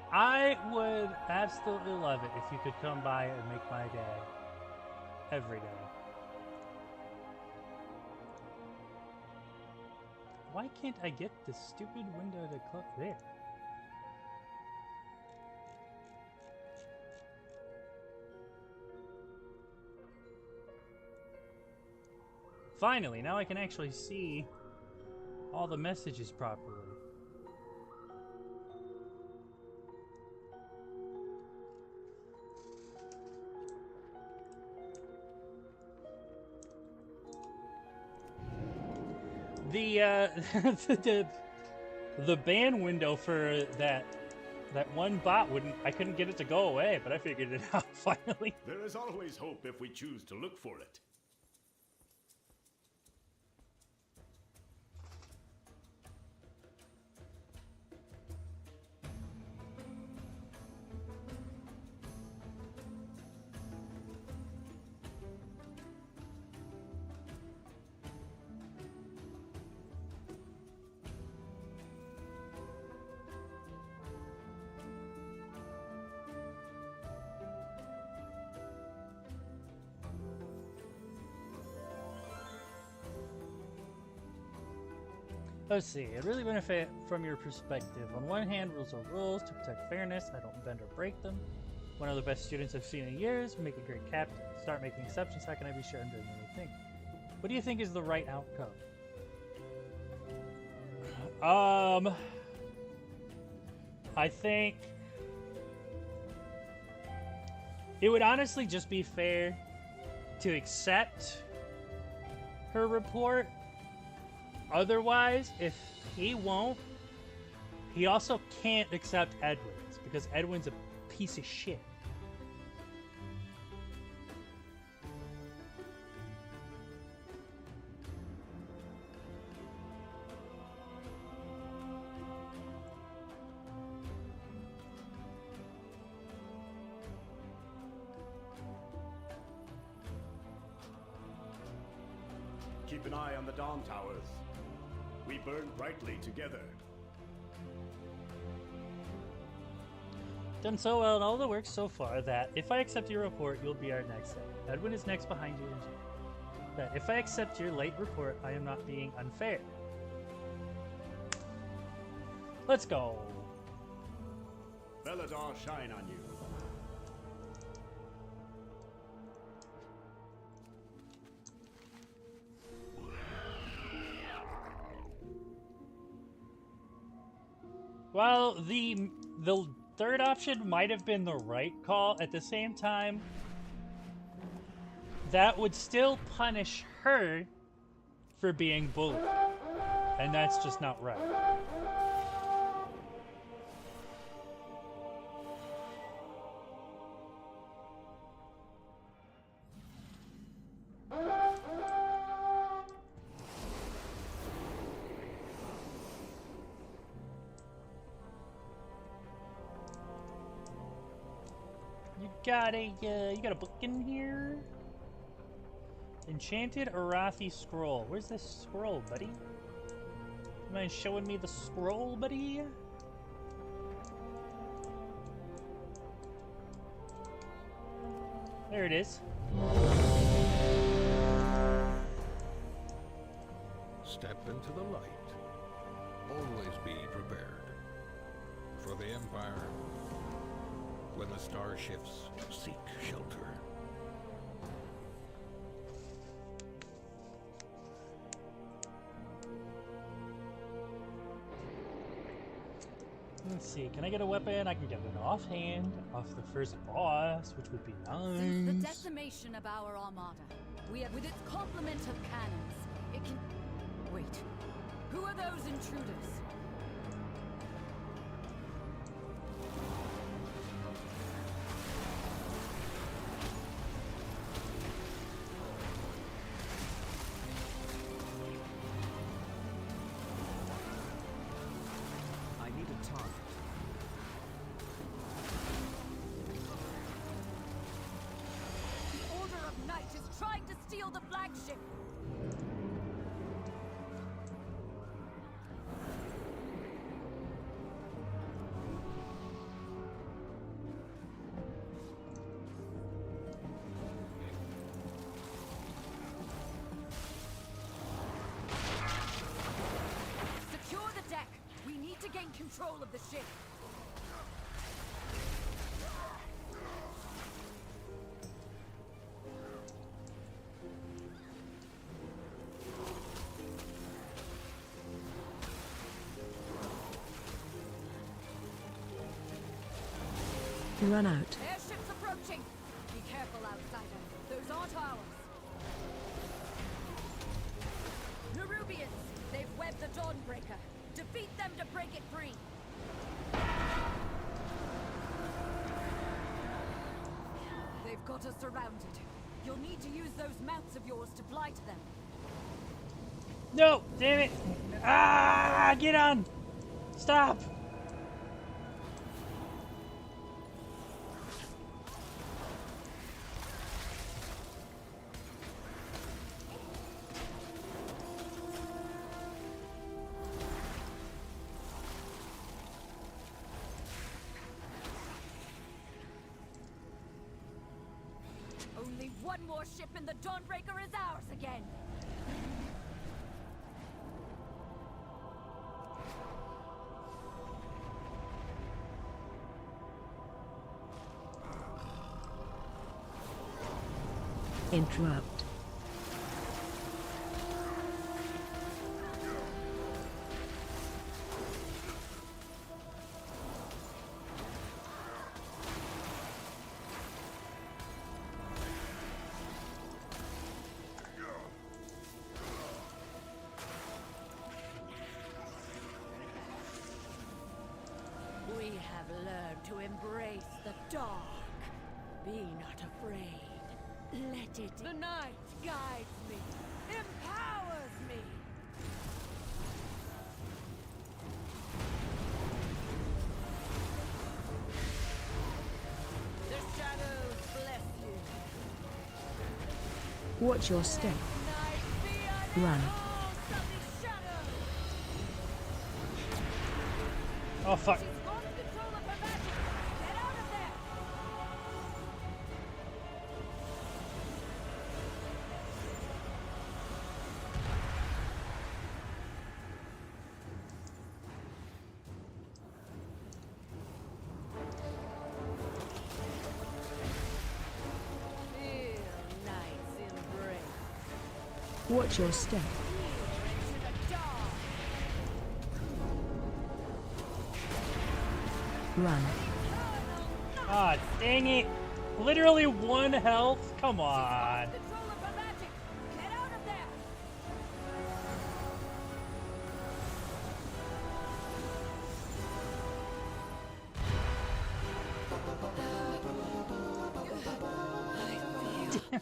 I would absolutely love it if you could come by and make my day. Every day. Why can't I get this stupid window to close? There. Finally, now I can actually see all the messages properly. The the ban window for that one bot I couldn't get it to go away, but I figured it out finally. There is always hope if we choose to look for it. Let's see, it really benefit from your perspective. On one hand, rules are rules to protect fairness. I don't bend or break them. One of the best students I've seen in years. Make a great captain. Start making exceptions. How can I be sure I'm doing the right thing? What do you think is the right outcome? I think it would honestly just be fair to accept her report. Otherwise, if he won't, he also can't accept Edwin's, because Edwin's a piece of shit. Keep an eye on the Dawn Towers. We burn brightly together. Done so well in all the work so far that if I accept your report, you'll be our next set. Edwin is next behind you. That if I accept your late report, I am not being unfair. Let's go. Belladon shine on you. Well, the third option might have been the right call. At the same time, that would still punish her for being bullied. And that's just not right. You got a book in here? Enchanted Arathi scroll. Where's this scroll, buddy? You mind showing me the scroll, buddy? There it is. Step into the light. Always be prepared. For the Empire, when the star shifts, seek shelter. Let's see, can I get a weapon? I can get an offhand off the first boss, which would be nice. Since the decimation of our armada, we have, with its complement of cannons, it can... Wait, who are those intruders? The flagship. control of the ship. Run out. Airship's approaching. Be careful, outsider. Those aren't ours. Nerubians, they've webbed the Dawnbreaker. Defeat them to break it free. They've got us surrounded. You'll need to use those mounts of yours to fly to them. No! Damn it! Ah! Get on! Stop! Only one more ship and the Dawnbreaker is ours again. Interrupt. We have learned to embrace the dark. Be not afraid. Let it. The night guides me, empowers me. The shadows bless you. Watch your step. Run. Oh fuck. Watch your step. Run. Ah, dang it. Literally 1 health? Come on.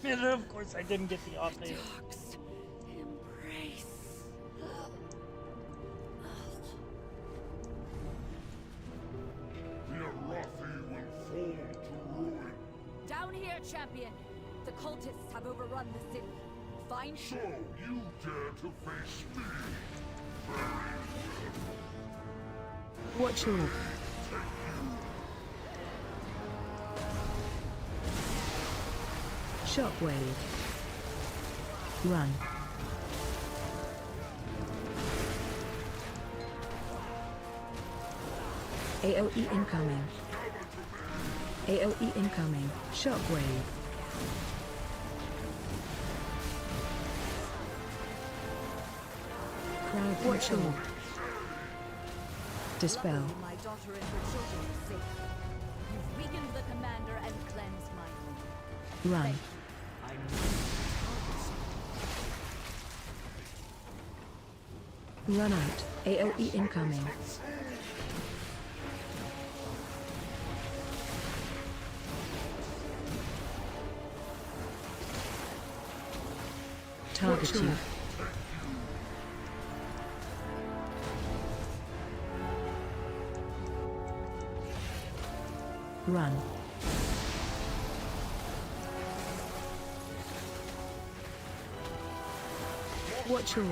Damn it, of course I didn't get the off hit. Down here, champion. The cultists have overrun the city. Find. So you dare to face me? Watch your. Shockwave. Run. AOE incoming. AOE incoming. Shockwave. Crowd control. Dispel. My daughter and her children are safe. You've weakened the commander and cleansed my home. Run. Run out. AOE incoming. Target you. Run. Watch your.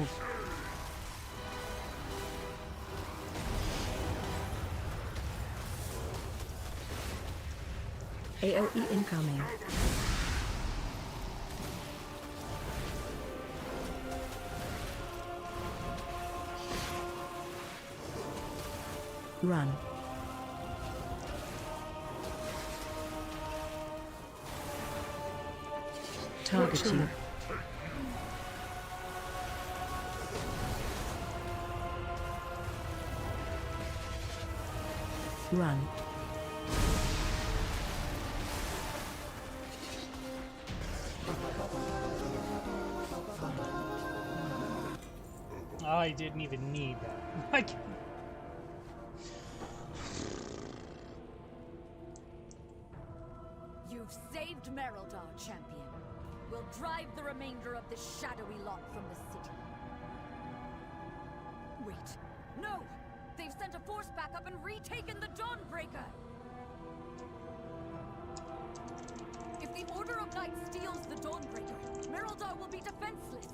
AOE incoming. Run. Target you. Run. Oh, I didn't even need that. You've saved Merildar, champion. We'll drive the remainder of this shadowy lot from the city. Wait. No! They've sent a force backup and retaken the Dawnbreaker! If the Order of Knights steals the Dawnbreaker, Merildar will be defenseless!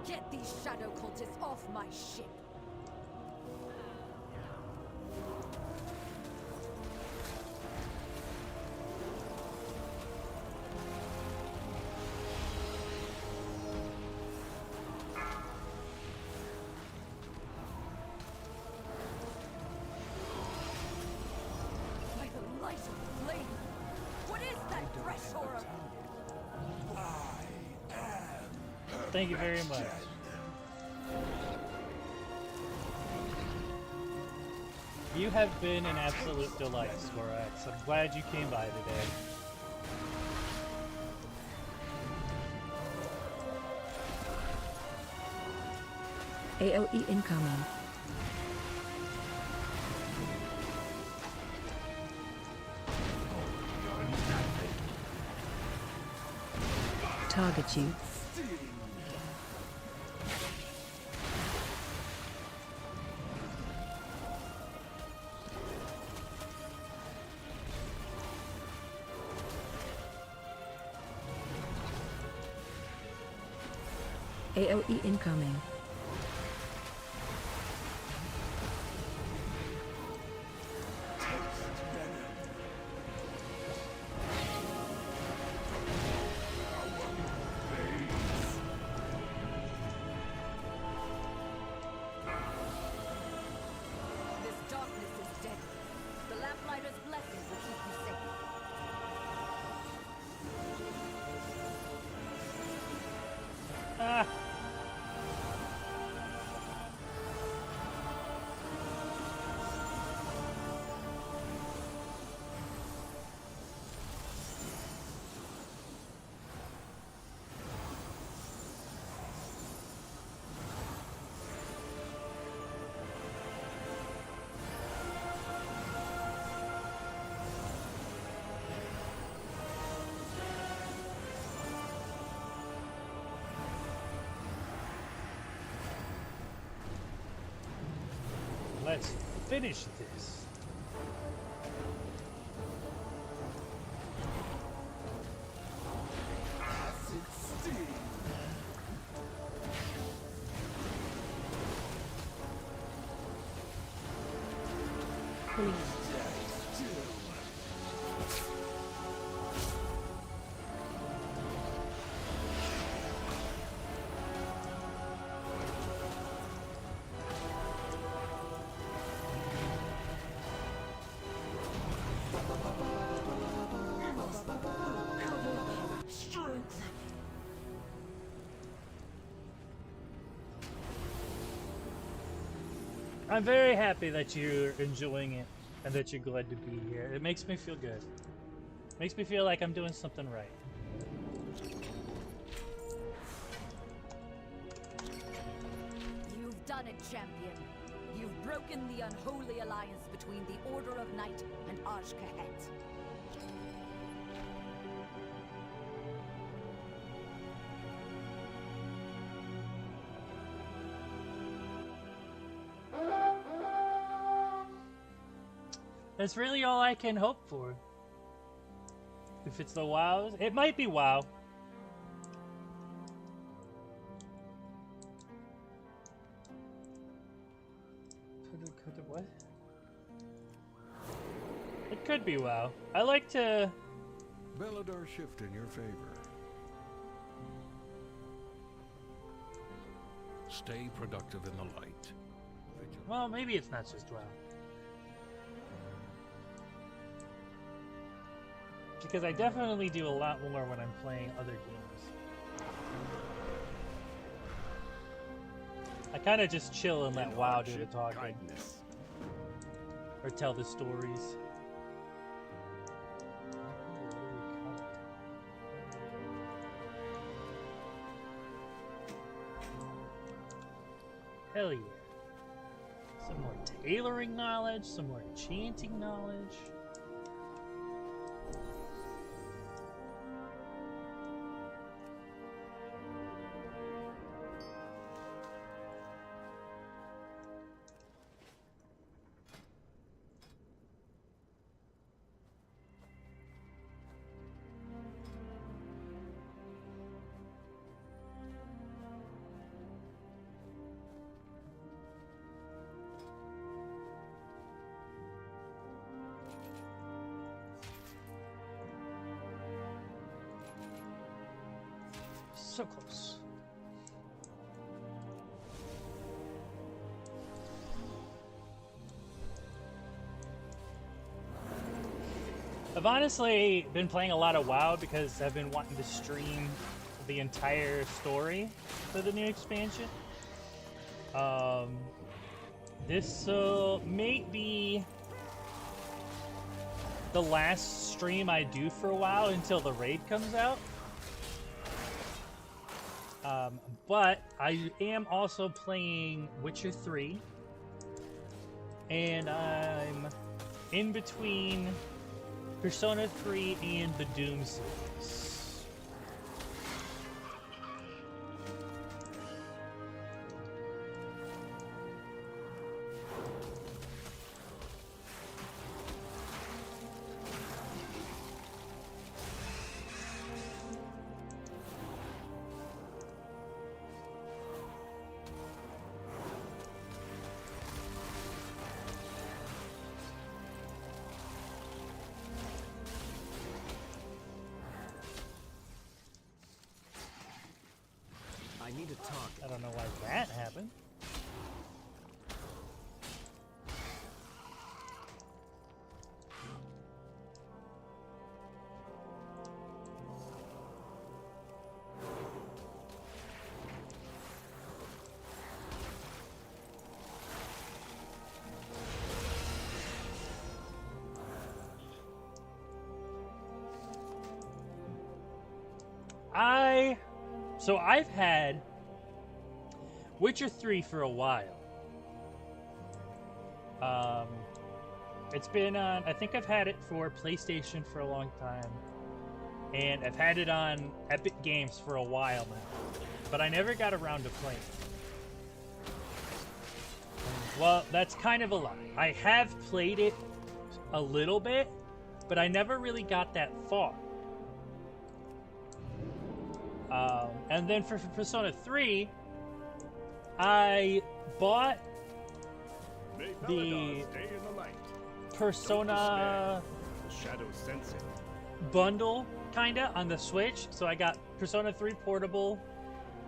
Get these shadow cultists off my ship! By the light of the flame! What is that fresh horror? Thank you very much. You have been an absolute delight, Skorax. I'm glad you came by today. AOE incoming. Target you. AOE incoming. This darkness is deadly. The Lamplighter's blessing will keep you safe. Ah! Let's finish this. I'm very happy that you're enjoying it and that you're glad to be here. It makes me feel good. Makes me feel like I'm doing something right. You've done it, champion. You've broken the unholy alliance between the Order of Night and Ajkahet. That's really all I can hope for. If it's the WoWs, it might be WoW. What? It could be WoW. I like to... Belladar shift in your favor. Stay productive in the light. Well, maybe it's not just WoW. Because I definitely do a lot more when I'm playing other games. I kind of just chill and let WoW do the talking. Or tell the stories. Hell yeah. Some more tailoring knowledge, some more enchanting knowledge. So close. I've honestly been playing a lot of WoW because I've been wanting to stream the entire story for the new expansion. This may be the last stream I do for WoW until the raid comes out. But I am also playing Witcher 3, and I'm in between Persona 3 and the Doom series. I need to talk. I don't know why that happened. So I've had Witcher 3 for a while. It's been on, I think I've had it for PlayStation for a long time. And I've had it on Epic Games for a while now. But I never got around to playing it. Well, that's kind of a lie. I have played it a little bit, but I never really got that far. And then for Persona 3, I bought the Persona bundle, kinda, on the Switch. So I got Persona 3 Portable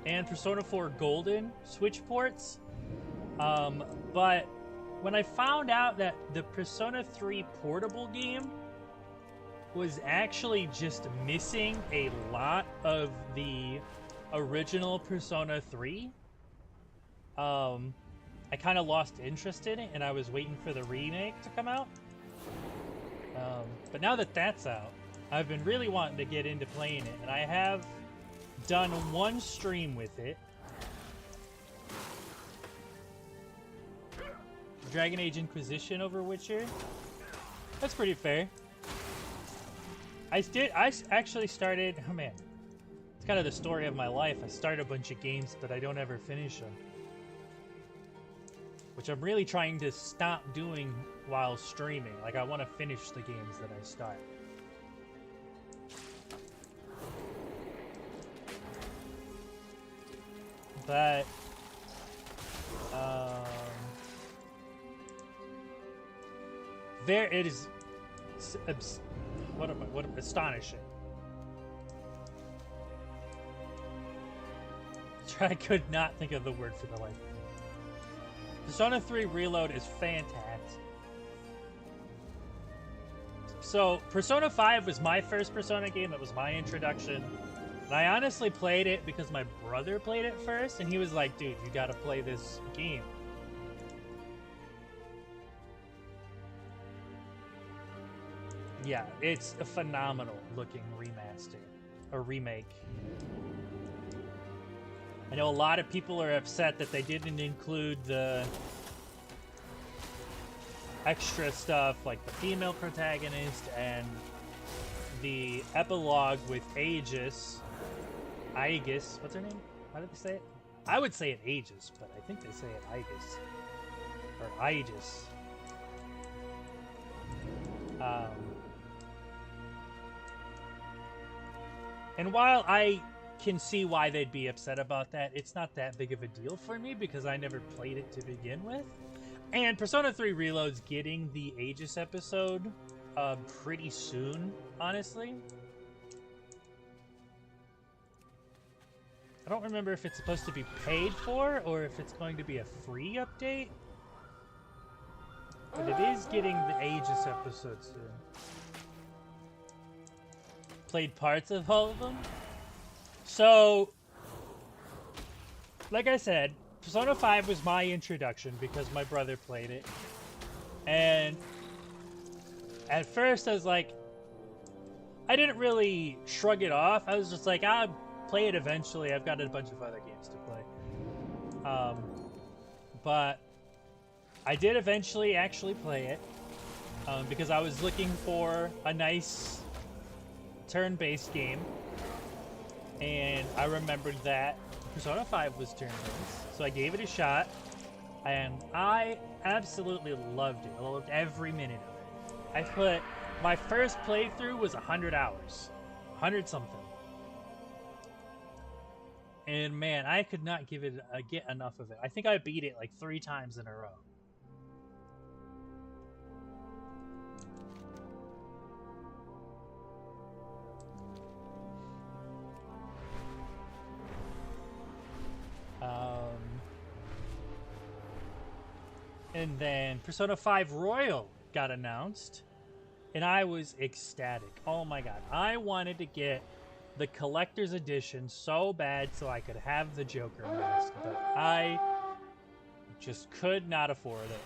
and Persona 4 Golden Switch ports. But when I found out that the Persona 3 Portable game was actually just missing a lot of the original Persona 3, I kind of lost interest in it, and I was waiting for the remake to come out. But now that that's out, I've been really wanting to get into playing it, and I have done one stream with it. Dragon Age Inquisition over Witcher. That's pretty fair. I actually started, oh man, it's kind of the story of my life. I start a bunch of games, but I don't ever finish them. Which I'm really trying to stop doing while streaming. Like, I want to finish the games that I start. But, It is astonishing. I could not think of the word for the life. Persona 3 Reload is fantastic. So, Persona 5 was my first Persona game. That was my introduction. And I honestly played it because my brother played it first, and he was like, dude, you gotta play this game. Yeah, it's a phenomenal looking remaster. Or remake. I know a lot of people are upset that they didn't include the extra stuff like the female protagonist and the epilogue with Aegis. What's her name? How did they say it? I would say it Aegis, but I think they say it Aegis. Or Aegis. And while I can see why they'd be upset about that, it's not that big of a deal for me because I never played it to begin with. And Persona 3 Reload's getting the Aegis episode pretty soon, honestly. I don't remember if it's supposed to be paid for or if it's going to be a free update. But it is getting the Aegis episode soon. Played parts of all of them. So, like I said, Persona 5 was my introduction because my brother played it. And at first I was like, I didn't really shrug it off. I was just like, I'll play it eventually. I've got a bunch of other games to play. But I did eventually actually play it because I was looking for a nice turn-based game. And I remembered that Persona 5 was turn-based, so I gave it a shot, and I absolutely loved it. I loved every minute of it. My first playthrough was 100 hours. 100-something. And man, I could not get enough of it. I think I beat it like 3 times in a row. And then Persona 5 Royal got announced, and I was ecstatic. Oh my god. I wanted to get the collector's edition so bad so I could have the Joker mask, but I just could not afford it.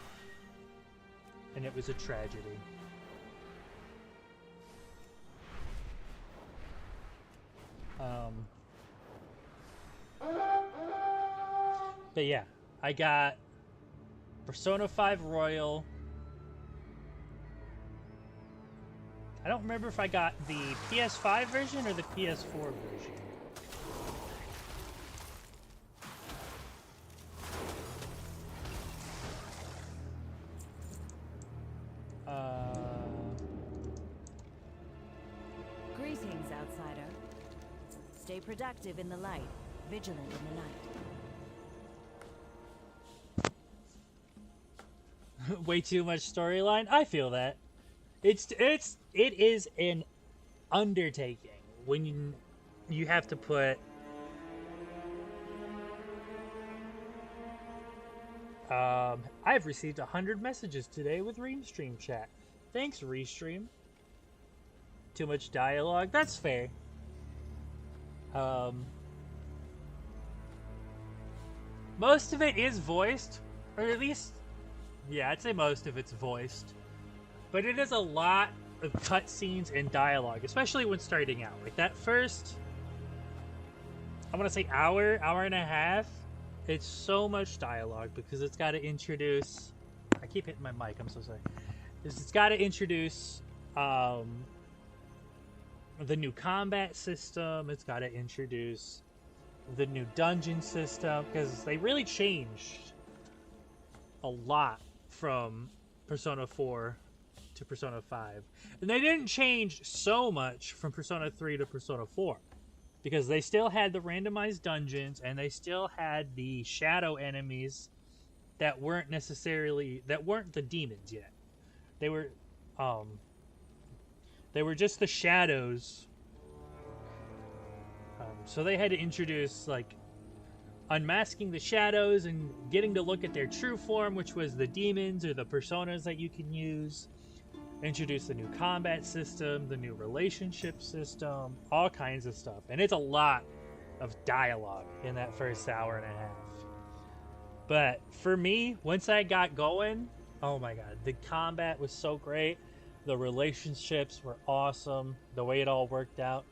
And it was a tragedy. But yeah, I got Persona 5 Royal. I don't remember if I got the PS5 version or the PS4 version. Greetings, outsider. Stay productive in the light, vigilant in the night. Way too much storyline. I feel that. It is an undertaking when you have to put I've received 100 messages today with Restream chat. Thanks, Restream. Too much dialogue. That's fair. Most of it is voiced, or at least, yeah, I'd say most of it's voiced. But it is a lot of cutscenes and dialogue, especially when starting out. Like that first, I want to say hour and a half, it's so much dialogue because it's got to introduce, I keep hitting my mic, I'm so sorry. It's got to introduce the new combat system, it's got to introduce the new dungeon system, because they really changed a lot from Persona 4 to Persona 5. And they didn't change so much from Persona 3 to Persona 4. Because they still had the randomized dungeons, and they still had the shadow enemies that weren't the demons yet. They were They were just the shadows. So they had to introduce, like, unmasking the shadows and getting to look at their true form, which was the demons or the personas that you can use. Introduce the new combat system, the new relationship system, all kinds of stuff. And it's a lot of dialogue in that first hour and a half. But for me, once I got going, oh my god, the combat was so great. The relationships were awesome. The way it all worked out.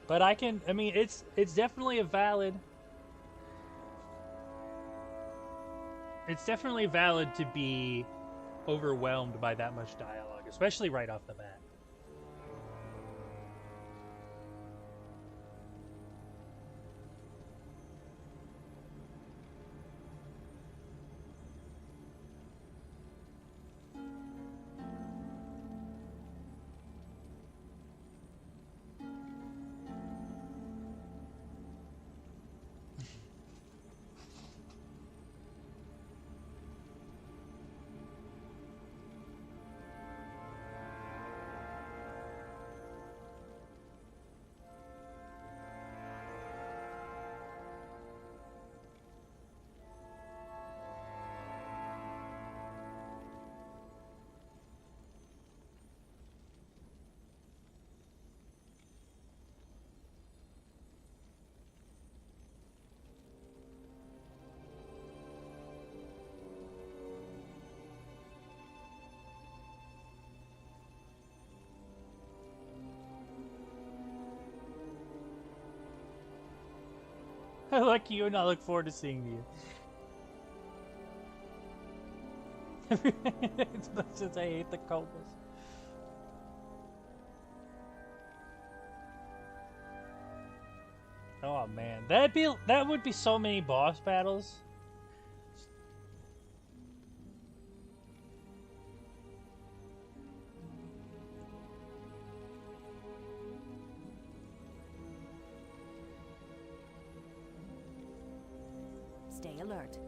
But I mean, it's definitely a valid. It's definitely valid to be overwhelmed by that much dialogue, especially right off the bat. I like you and I look forward to seeing you. As much as I hate the coldness. Oh man, that would be so many boss battles. Stay alert.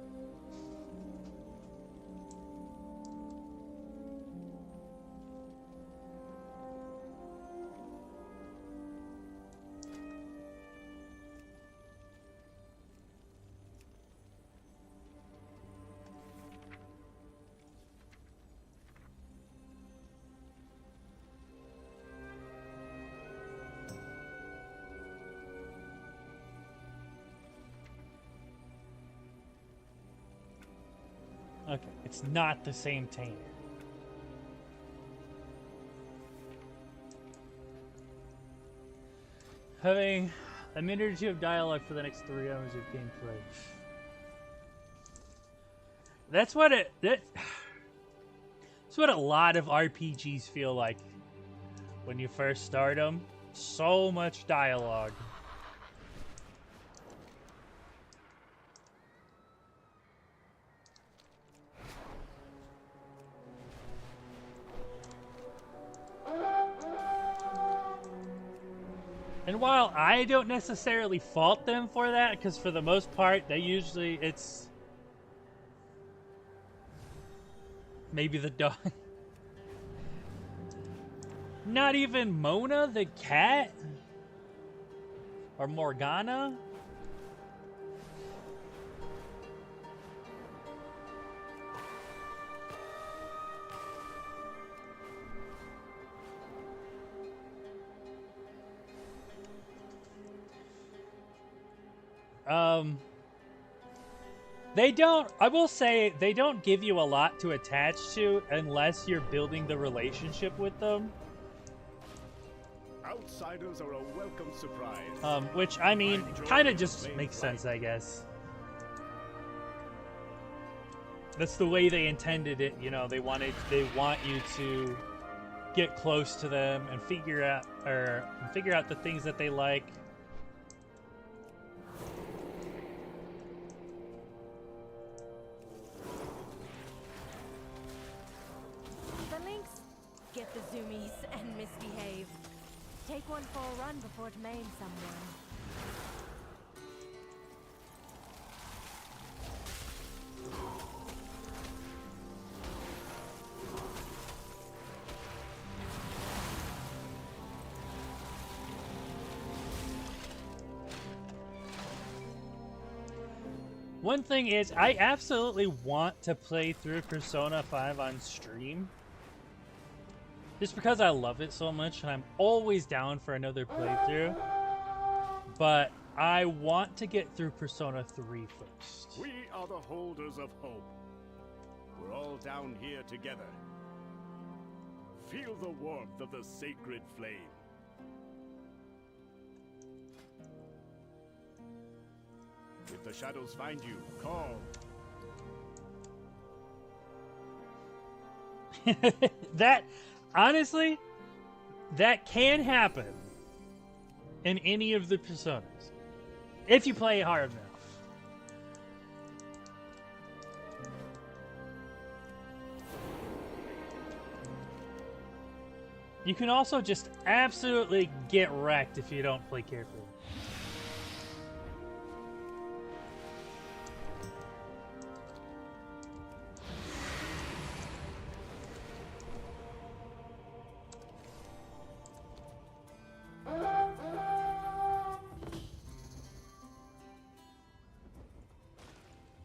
Okay, it's not the same tainer. Having a minute or two of dialogue for the next 3 hours of gameplay. That's what that's what a lot of RPGs feel like when you first start them. So much dialogue. And while I don't necessarily fault them for that, because for the most part, it's maybe the dog. Not even Mona the cat? Or Morgana? I will say, they don't give you a lot to attach to unless you're building the relationship with them. Outsiders are a welcome surprise. Which, I mean, kind of just makes sense, I guess. That's the way they intended it, you know, they want you to get close to them and figure out the things that they like. peace and misbehave. Take one for a run before it maims someone. One thing is, I absolutely want to play through Persona 5 on stream. Just because I love it so much, and I'm always down for another playthrough. But I want to get through Persona 3 first. We are the holders of hope. We're all down here together. Feel the warmth of the sacred flame. If the shadows find you, call. That, honestly, that can happen in any of the Personas. If you play hard enough. You can also just absolutely get wrecked if you don't play carefully.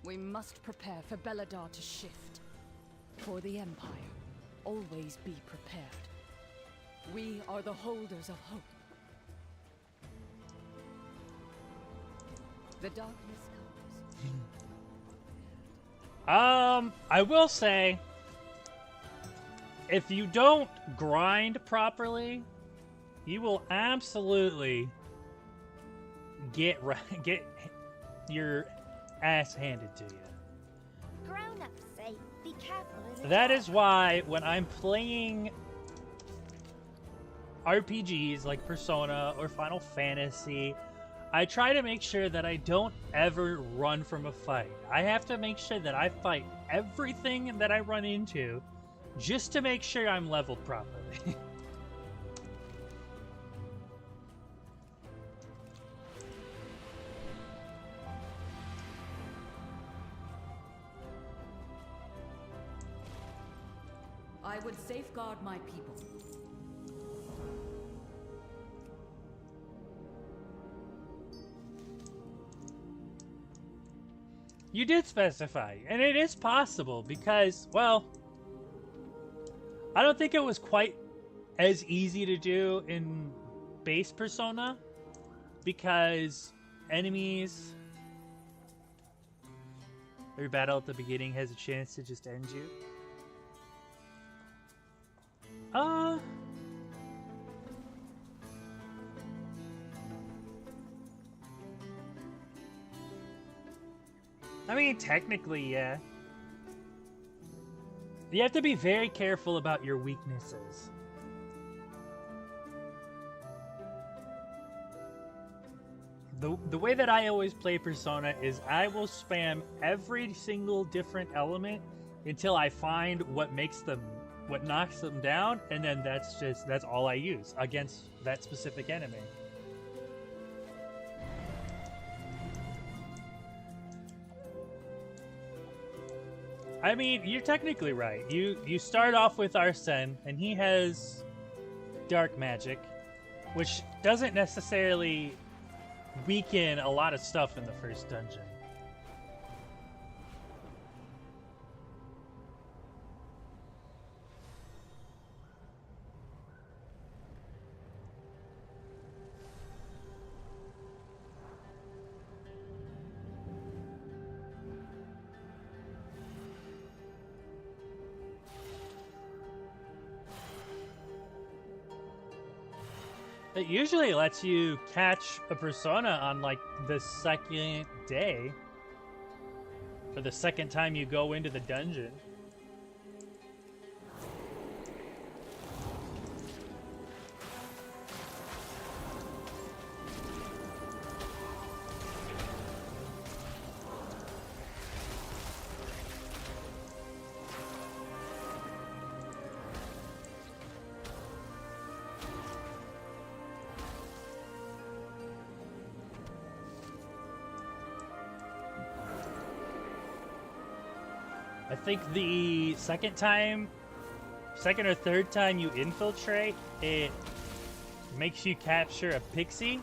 We must prepare for Belladar to shift. For the Empire, always be prepared. We are the holders of hope. The darkness comes. I will say, if you don't grind properly, you will absolutely get your ass handed to you. Grown-ups say, be careful in the That dark. is why when I'm playing RPGs like Persona or Final Fantasy, I try to make sure that I don't ever run from a fight. I have to make sure that I fight everything that I run into just to make sure I'm leveled properly. I would safeguard my people. You did specify, and it is possible because, well, I don't think it was quite as easy to do in base Persona because enemies, every battle at the beginning has a chance to just end you. I mean, technically, yeah. You have to be very careful about your weaknesses. The way that I always play Persona is I will spam every single different element until I find what knocks them down, and then that's all I use against that specific enemy. I mean, you're technically right. You start off with Arsene, and he has dark magic, which doesn't necessarily weaken a lot of stuff in the first dungeon. It usually lets you catch a Persona on, like, the second day. Or the second time you go into the dungeon. I think the second or third time you infiltrate, it makes you capture a pixie.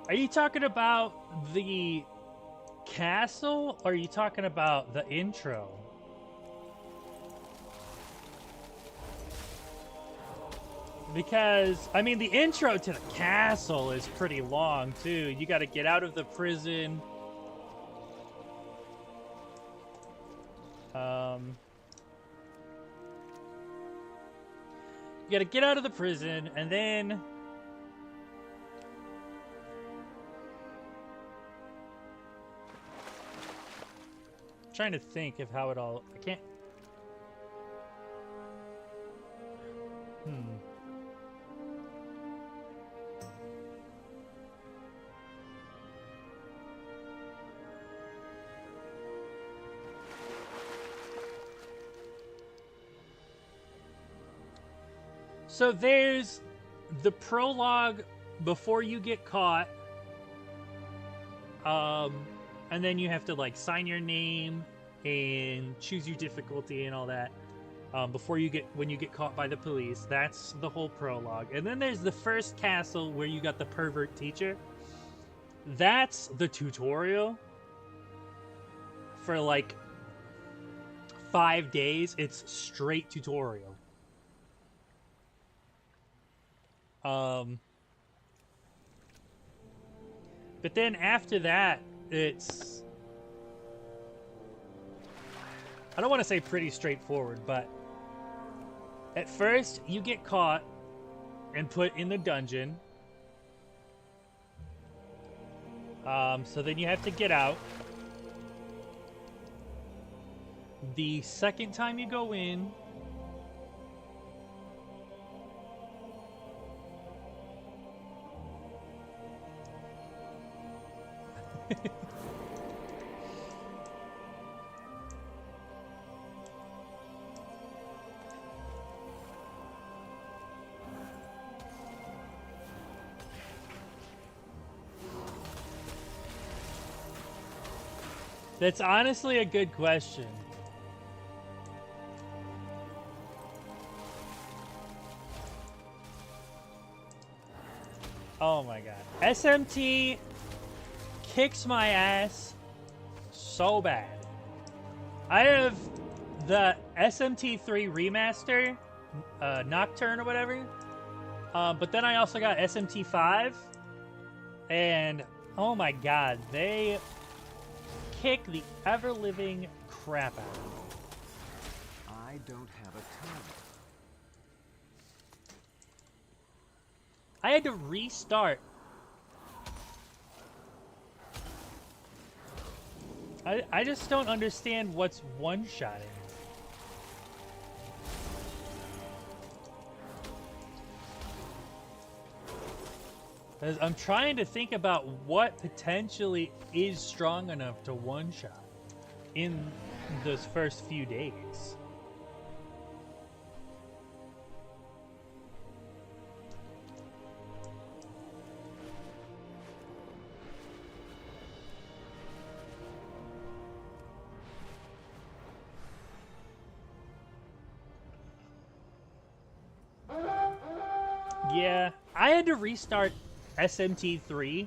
Are you talking about the castle, or are you talking about the intro? Because, I mean, the intro to the castle is pretty long, too. You gotta get out of the prison. You gotta get out of the prison, and then... I'm trying to think of how it all... I can't... So there's the prologue before you get caught. And then you have to like sign your name and choose your difficulty and all that. When you get caught by the police. That's the whole prologue. And then there's the first castle where you got the pervert teacher. That's the tutorial. For like 5 days, it's straight tutorial. But then after that, it's... I don't want to say pretty straightforward, but at first you get caught and put in the dungeon. So then you have to get out. The second time you go in, that's honestly a good question. Oh my god. SMT kicks my ass so bad. I have the SMT3 remaster, Nocturne or whatever. But then I also got SMT5. And oh my god, they kick the ever-living crap out of me. I don't have a time. I had to restart. I just don't understand what's one-shotting. I'm trying to think about what potentially is strong enough to one-shot in those first few days. Yeah, I had to restart SMT3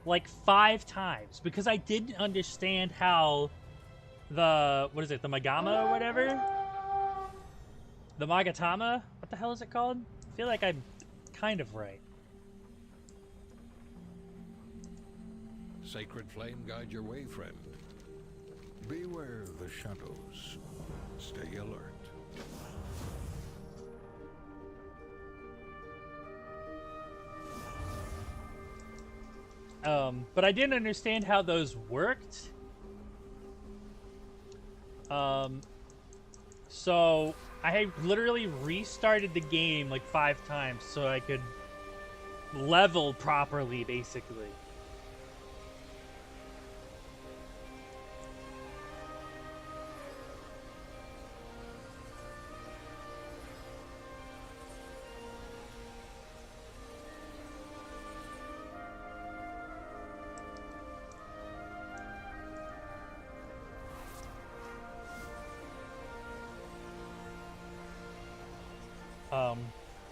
like 5 times because I didn't understand how the, what is it, the Magama or whatever? The Magatama? What the hell is it called? I feel like I'm kind of right. Sacred flame guide your way, friend. Beware the shadows. Stay alert. But I didn't understand how those worked. So I had literally restarted the game like 5 times so I could level properly, basically.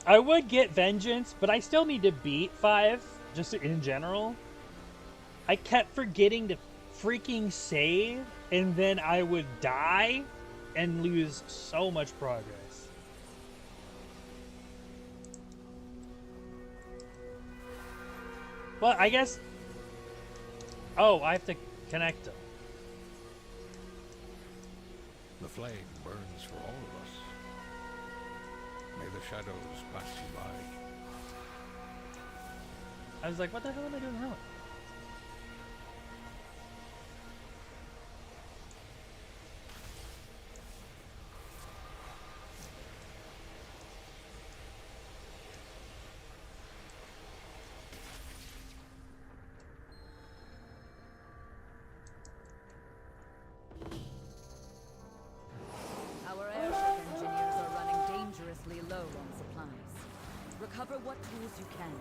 I would get Vengeance, but I still need to beat 5, just in general. I kept forgetting to freaking save, and then I would die and lose so much progress. But I guess... Oh, I have to connect them. The flame burns for all of us. May the shadows pass you by. I was like, what the hell am I doing wrong? Our airship engineers are running dangerously low on supplies. Recover what tools you can.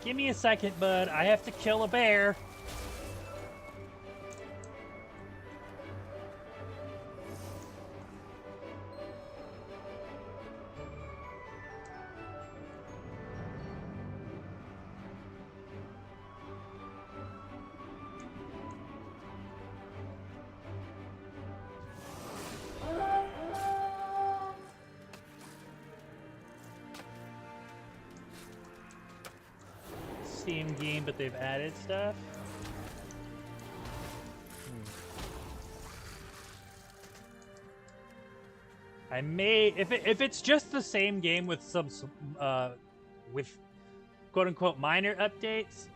Give me a second, bud. I have to kill a bear. Same game, but they've added stuff. I may, if it's just the same game with some with quote unquote minor updates.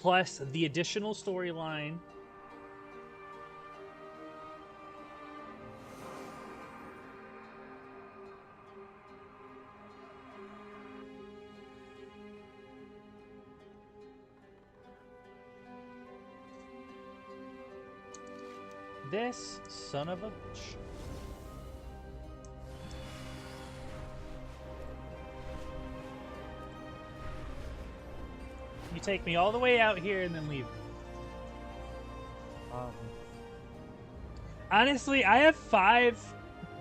Plus the additional storyline. This son of a bitch. You take me all the way out here and then leave me. Honestly, I have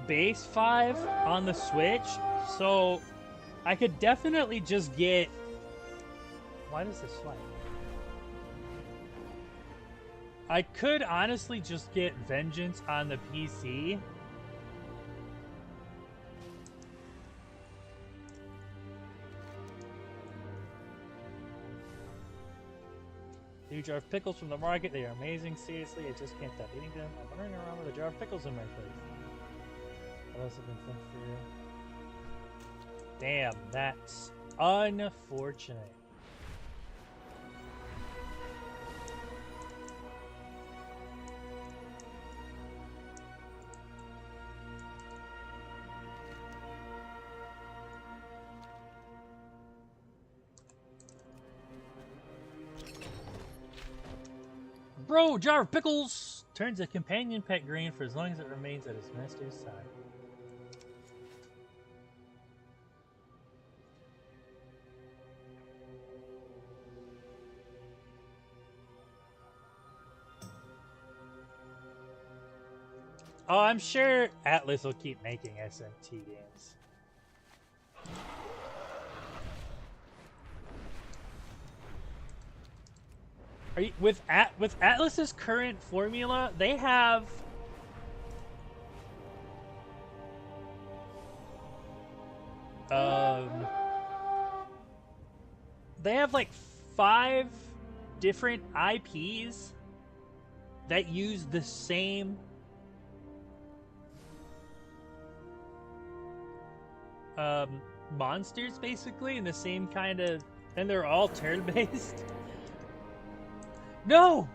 base 5 on the Switch, so I could definitely just get... Why does this swipe? I could honestly just get Vengeance on the PC. New jar of pickles from the market. They are amazing. Seriously, I just can't stop eating them. I'm running around with a jar of pickles in my face. That must have been fun for you. Damn, that's unfortunate. Bro, jar of pickles turns a companion pet green for as long as it remains at its master's side. Oh, I'm sure Atlas will keep making SMT games. Are you, with Atlas's current formula, they have like 5 different IPs that use the same monsters, basically, in the same kind of, and they're all turn-based. No!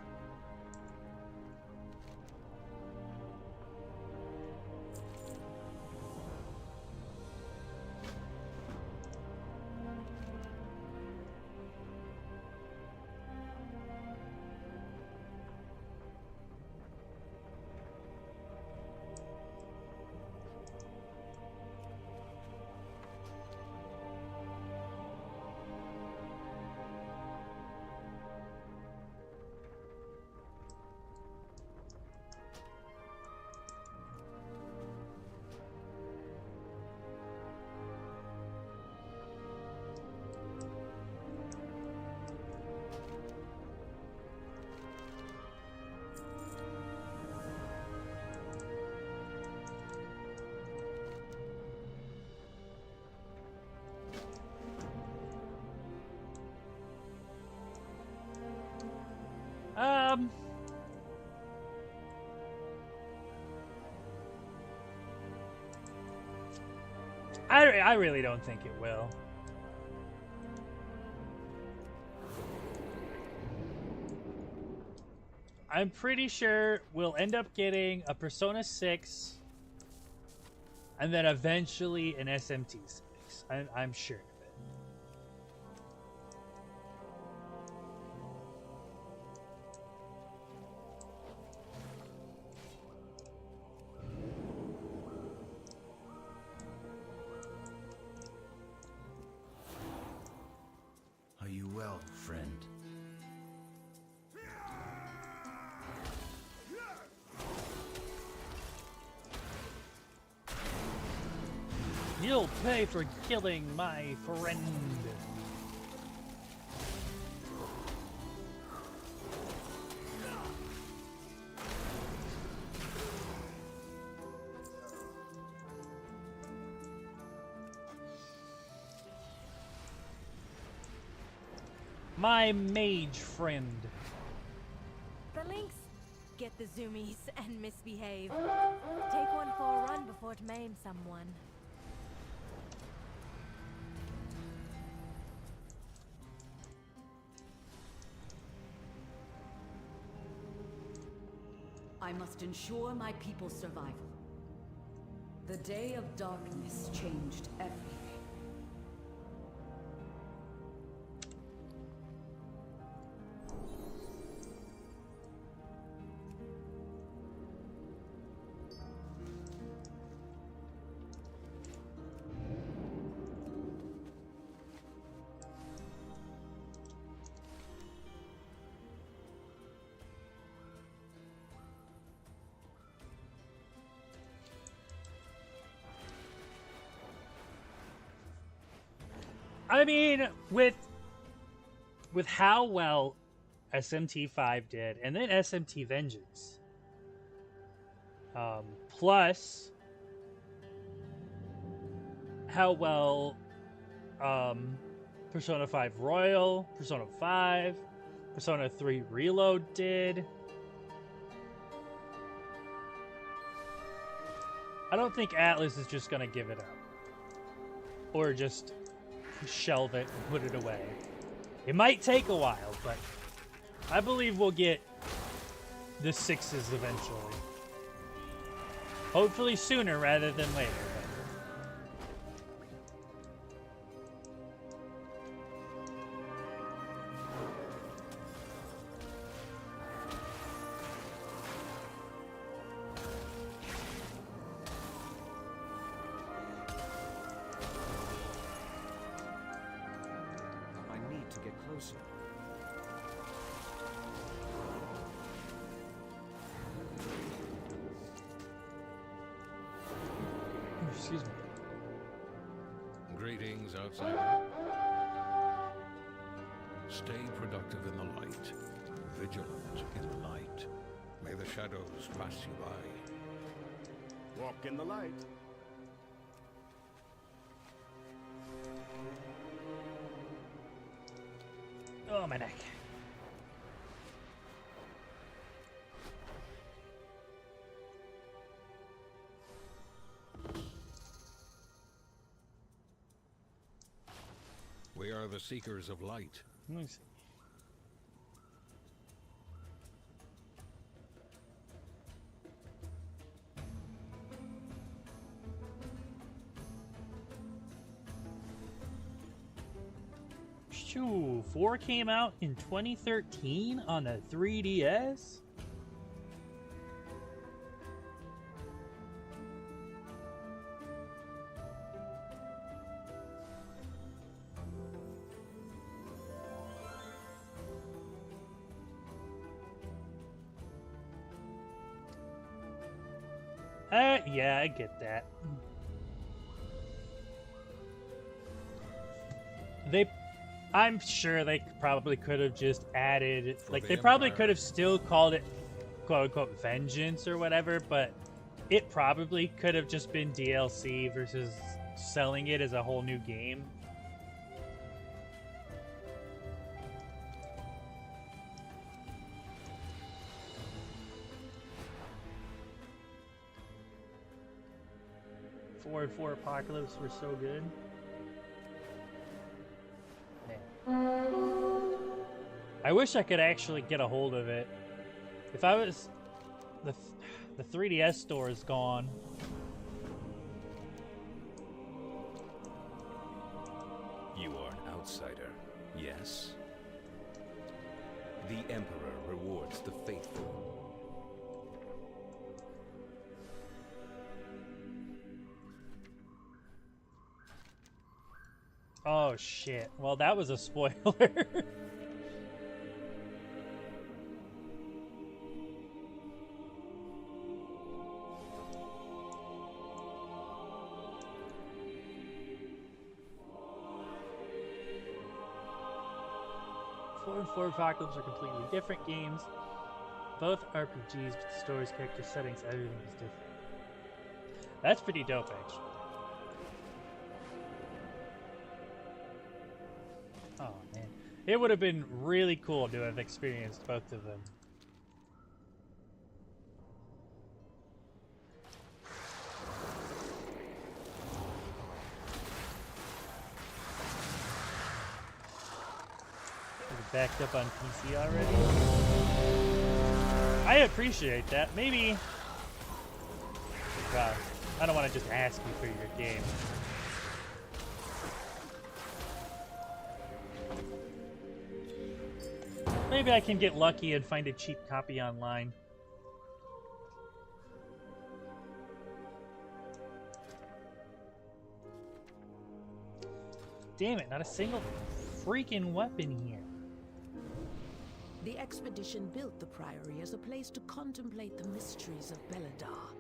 I really don't think it will. I'm pretty sure we'll end up getting a Persona 6 and then eventually an SMT 6. I'm sure of it. Are you well, friend? You'll pay for killing my friend. My mage friend. The Lynx get the zoomies and misbehave. Take one for a run before it maims someone. I must ensure my people's survival. The day of darkness changed everything. I mean, with how well SMT5 did, and then SMT Vengeance, plus how well Persona 5 Royal, Persona 5, Persona 3 Reload did, I don't think Atlas is just gonna give it up, or just shelve it and put it away. It might take a while, but I believe we'll get the 6s eventually. Hopefully sooner rather than later. Closer. Excuse me. Greetings, outsider. Stay productive in the light. vigilant in the light. May the shadows pass you by. Walk in the light. Oh, my neck. We are the seekers of light. Let me see. Shoo, 4 came out in 2013 on a 3DS? Yeah, I get that. I'm sure they probably could have just added, like, they probably could have still called it quote-unquote vengeance or whatever, but it probably could have just been DLC versus selling it as a whole new game. Four and 4 Apocalypse were so good. I wish I could actually get a hold of it. If I was... The 3DS store is gone. You are an outsider, yes? The Emperor rewards the faithful. Oh shit. Well, that was a spoiler. Four and 4 Apocalypse are completely different games. Both RPGs, but the stories, character settings, everything is different. That's pretty dope, actually. Oh man, it would have been really cool to have experienced both of them. Backed up on PC already. I appreciate that. Maybe. God, I don't want to just ask you for your game. Maybe I can get lucky and find a cheap copy online. Damn it, not a single freaking weapon here. The expedition built the Priory as a place to contemplate the mysteries of Belladar.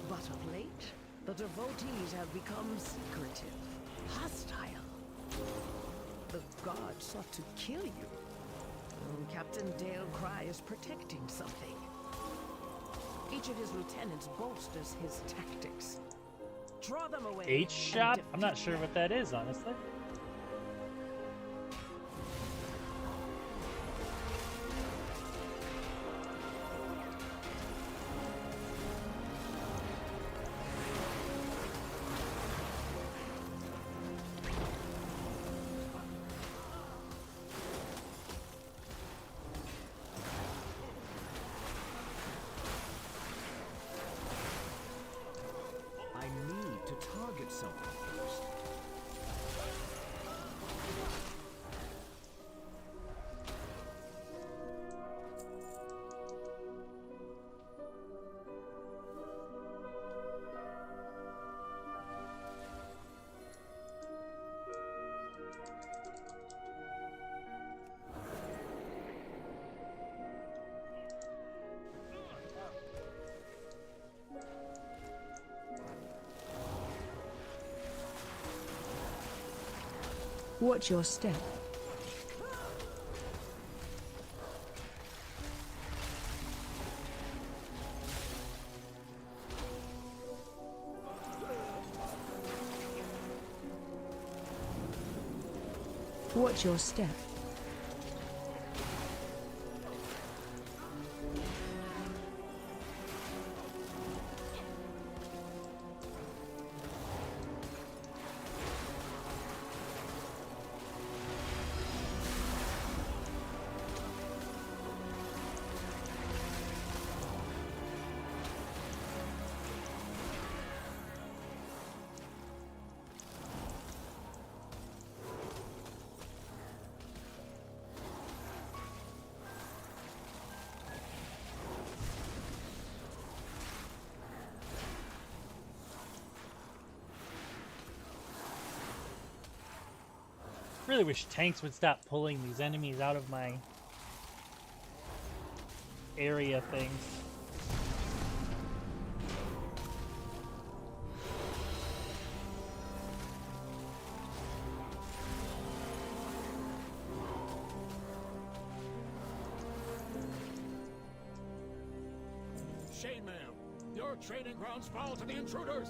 But of late, the devotees have become secretive, hostile. The guard sought to kill you. Captain Dale Cry is protecting something. Each of his lieutenants bolsters his tactics. Draw them away. H-Shop? I'm not sure what that is, honestly. Watch your step. Watch your step. Really wish tanks would stop pulling these enemies out of my area things. Chainmail, your training grounds fall to the intruders.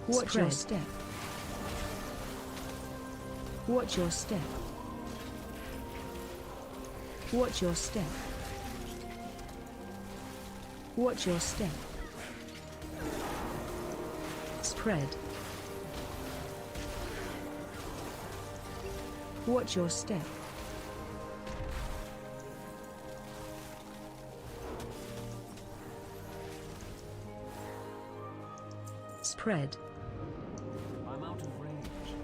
Watch your step. Watch your step. Watch your step. Watch your step. Spread. Watch your step. Spread. I'm out of range.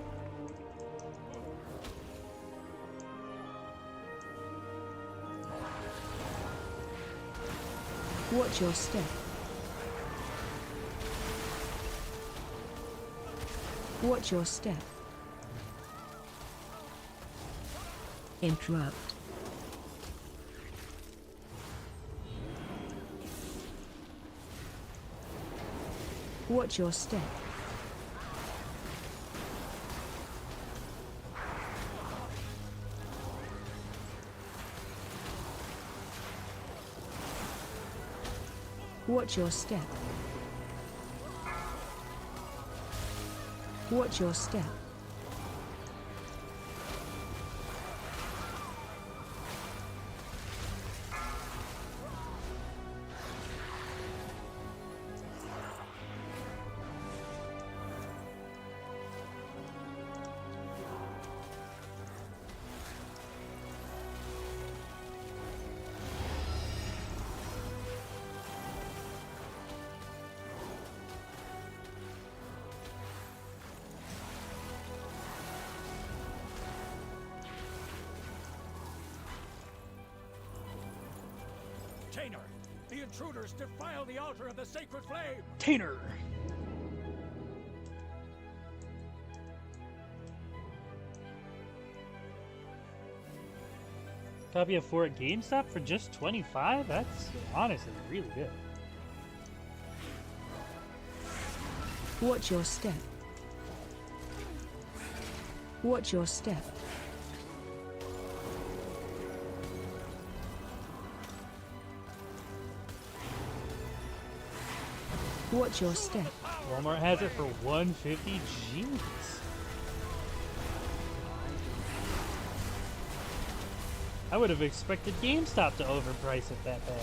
Watch your step. Watch your step. Interrupt. Watch your step. Watch your step. Watch your step. Tainer, the intruders defile the altar of the sacred flame. Tainer. Copy of 4 at GameStop for just $25? That's honestly really good. Watch your step. Watch your step. Watch your step. Walmart has it for $150. Jeez. I would have expected GameStop to overprice it that bad.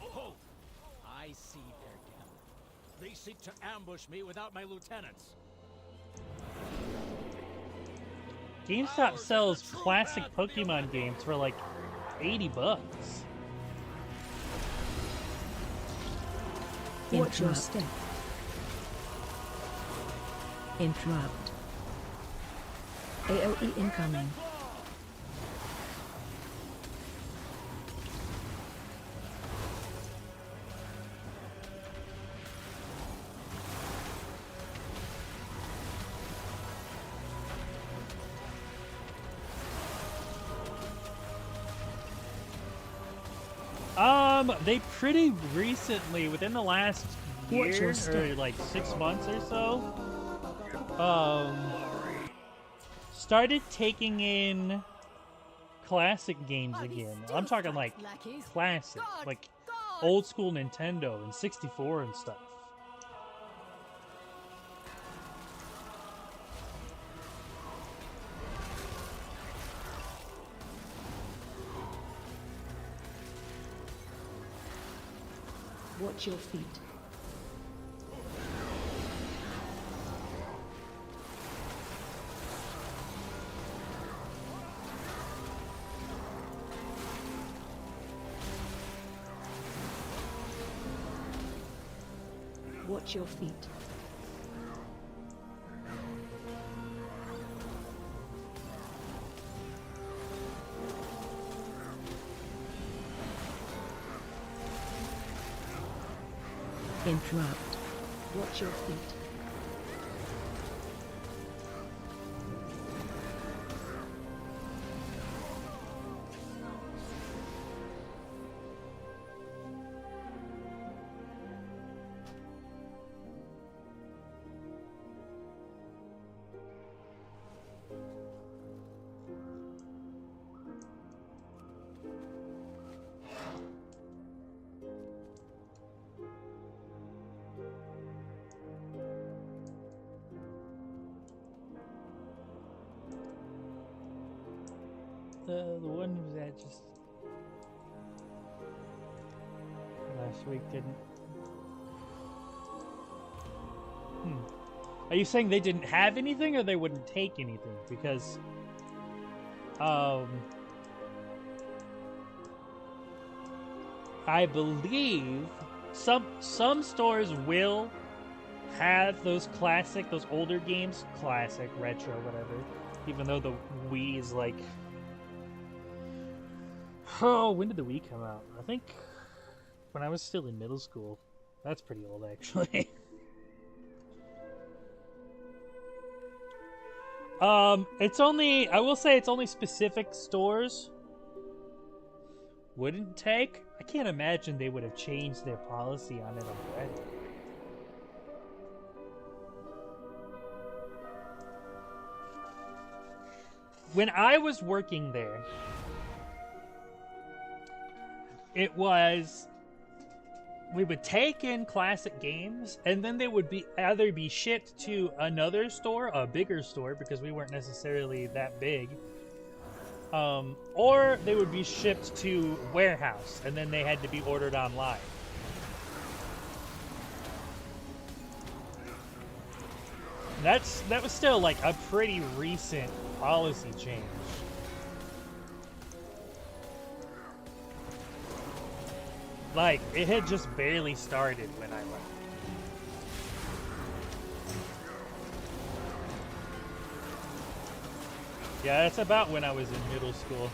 Oh, I see their game. They seek to ambush me without my lieutenants. GameStop sells classic Pokemon games for like $80. Watch your step. Interrupt. AOE incoming. They pretty recently, within the last year or like 6 months or so, started taking in classic games again. I'm talking like classic, like old school Nintendo and 64 and stuff. Watch your feet. Watch your feet. Interrupt. Watch your feet. The one that just last week didn't. Are you saying they didn't have anything, or they wouldn't take anything? Because, I believe some stores will have those older games, classic, retro, whatever. Even though the Wii is like. Oh, when did the Wii come out? I think when I was still in middle school. That's pretty old, actually. I will say it's only specific stores wouldn't take. I can't imagine they would have changed their policy on it already. When I was working there, we would take in classic games, and then they would either be shipped to another store, a bigger store, because we weren't necessarily that big, or they would be shipped to warehouse, and then they had to be ordered online. That was still like a pretty recent policy change. Like, it had just barely started when I left. Yeah, that's about when I was in middle school.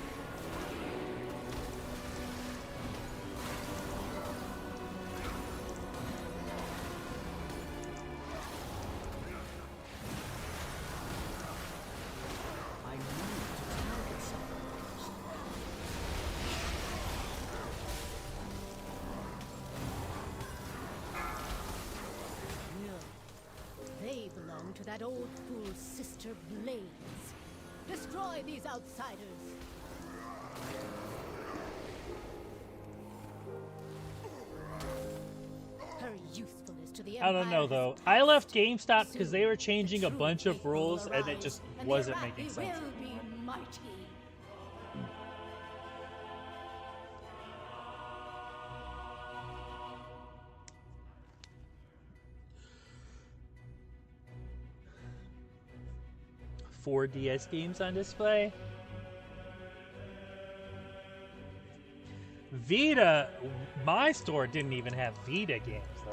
They belong to that old fool's sister Blaze. Destroy these outsiders. Her usefulness to the I don't know, though. I left GameStop because they were changing a bunch of rules, and it just wasn't making sense. Will be mighty. Four DS games on display. Vita, my store didn't even have Vita games, though.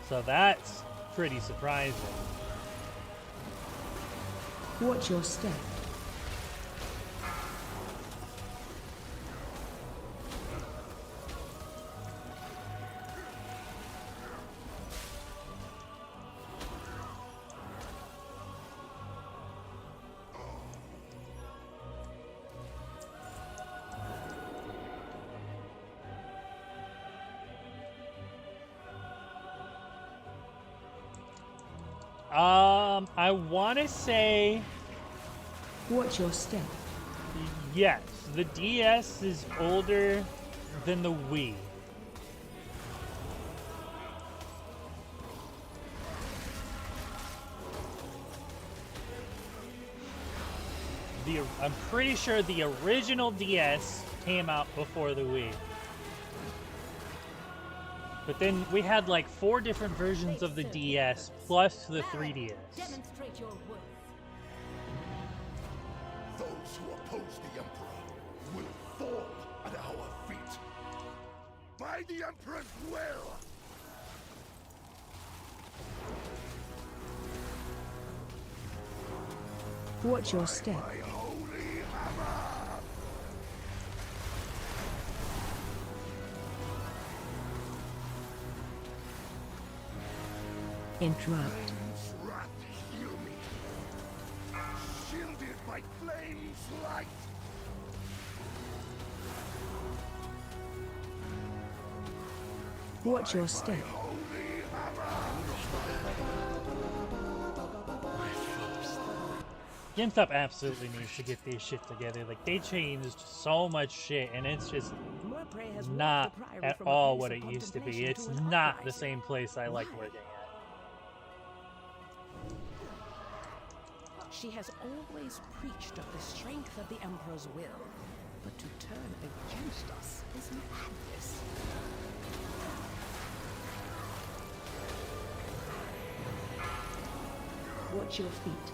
So that's pretty surprising. Watch your step. I want to say Watch your step. yes. The DS is older than the Wii. I'm pretty sure the original DS came out before the Wii. But then we had like 4 different versions of the DS plus the 3DS. Demonstrate your worth. Those who oppose the Emperor will fall at our feet. By the Emperor's will! Watch your step. Interrupt. Shielded by flames light. Watch your step. GameStop absolutely needs to get this shit together. Like, they changed so much shit, and it's just not at all what it used to be. It's not the same place I like working at. She has always preached of the strength of the Emperor's will, but to turn against us is madness. Watch your feet.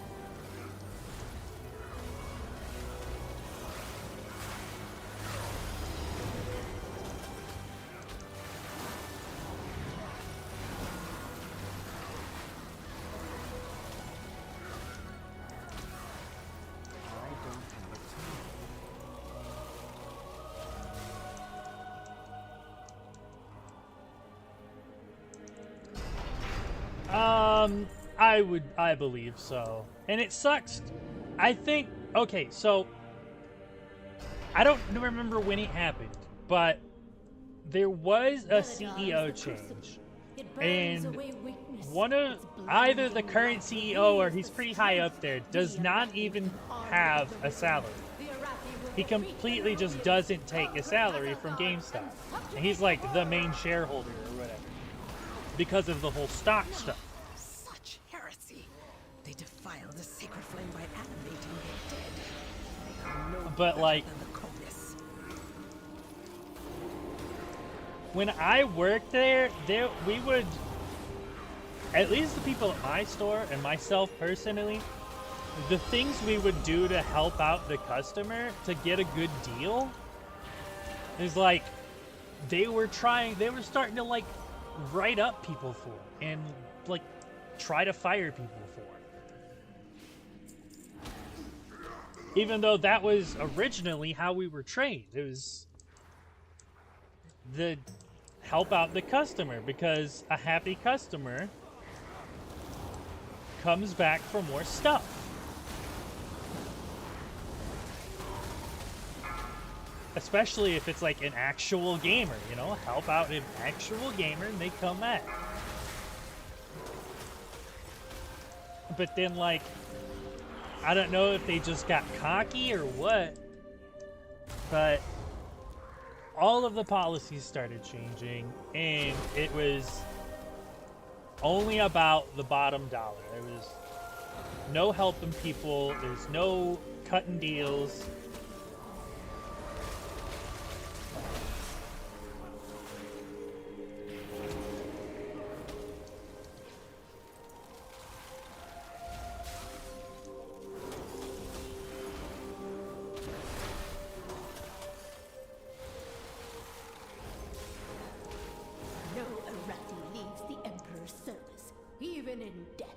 I believe so. And it sucks. I think, okay, so I don't remember when it happened, but there was a CEO change. And one of either the current CEO or he's pretty high up there does not even have a salary. He completely just doesn't take a salary from GameStop. And he's like the main shareholder or whatever because of the whole stock stuff. Such heresy! They defile the sacred flame by animating their dead. They are no But like, better than the Copious. when I worked there, we would, at least the people at my store and myself personally, the things we would do to help out the customer to get a good deal is like, they were starting to like write up people for it and like try to fire people for it. Even though that was originally how we were trained. It was the help out the customer, because a happy customer comes back for more stuff. Especially if it's like an actual gamer, you know, help out an actual gamer and they come back. But then like, I don't know if they just got cocky or what, but all of the policies started changing and it was only about the bottom dollar. There was no helping people, there's no cutting deals. No Arathi leaves the Emperor's service, even in death.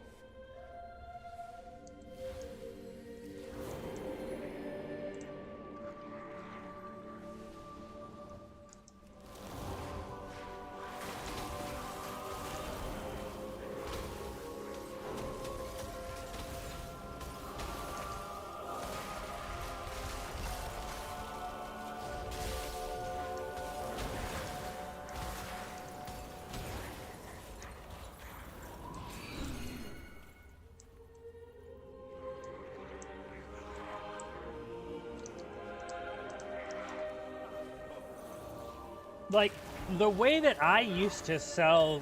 like, the way that I used to sell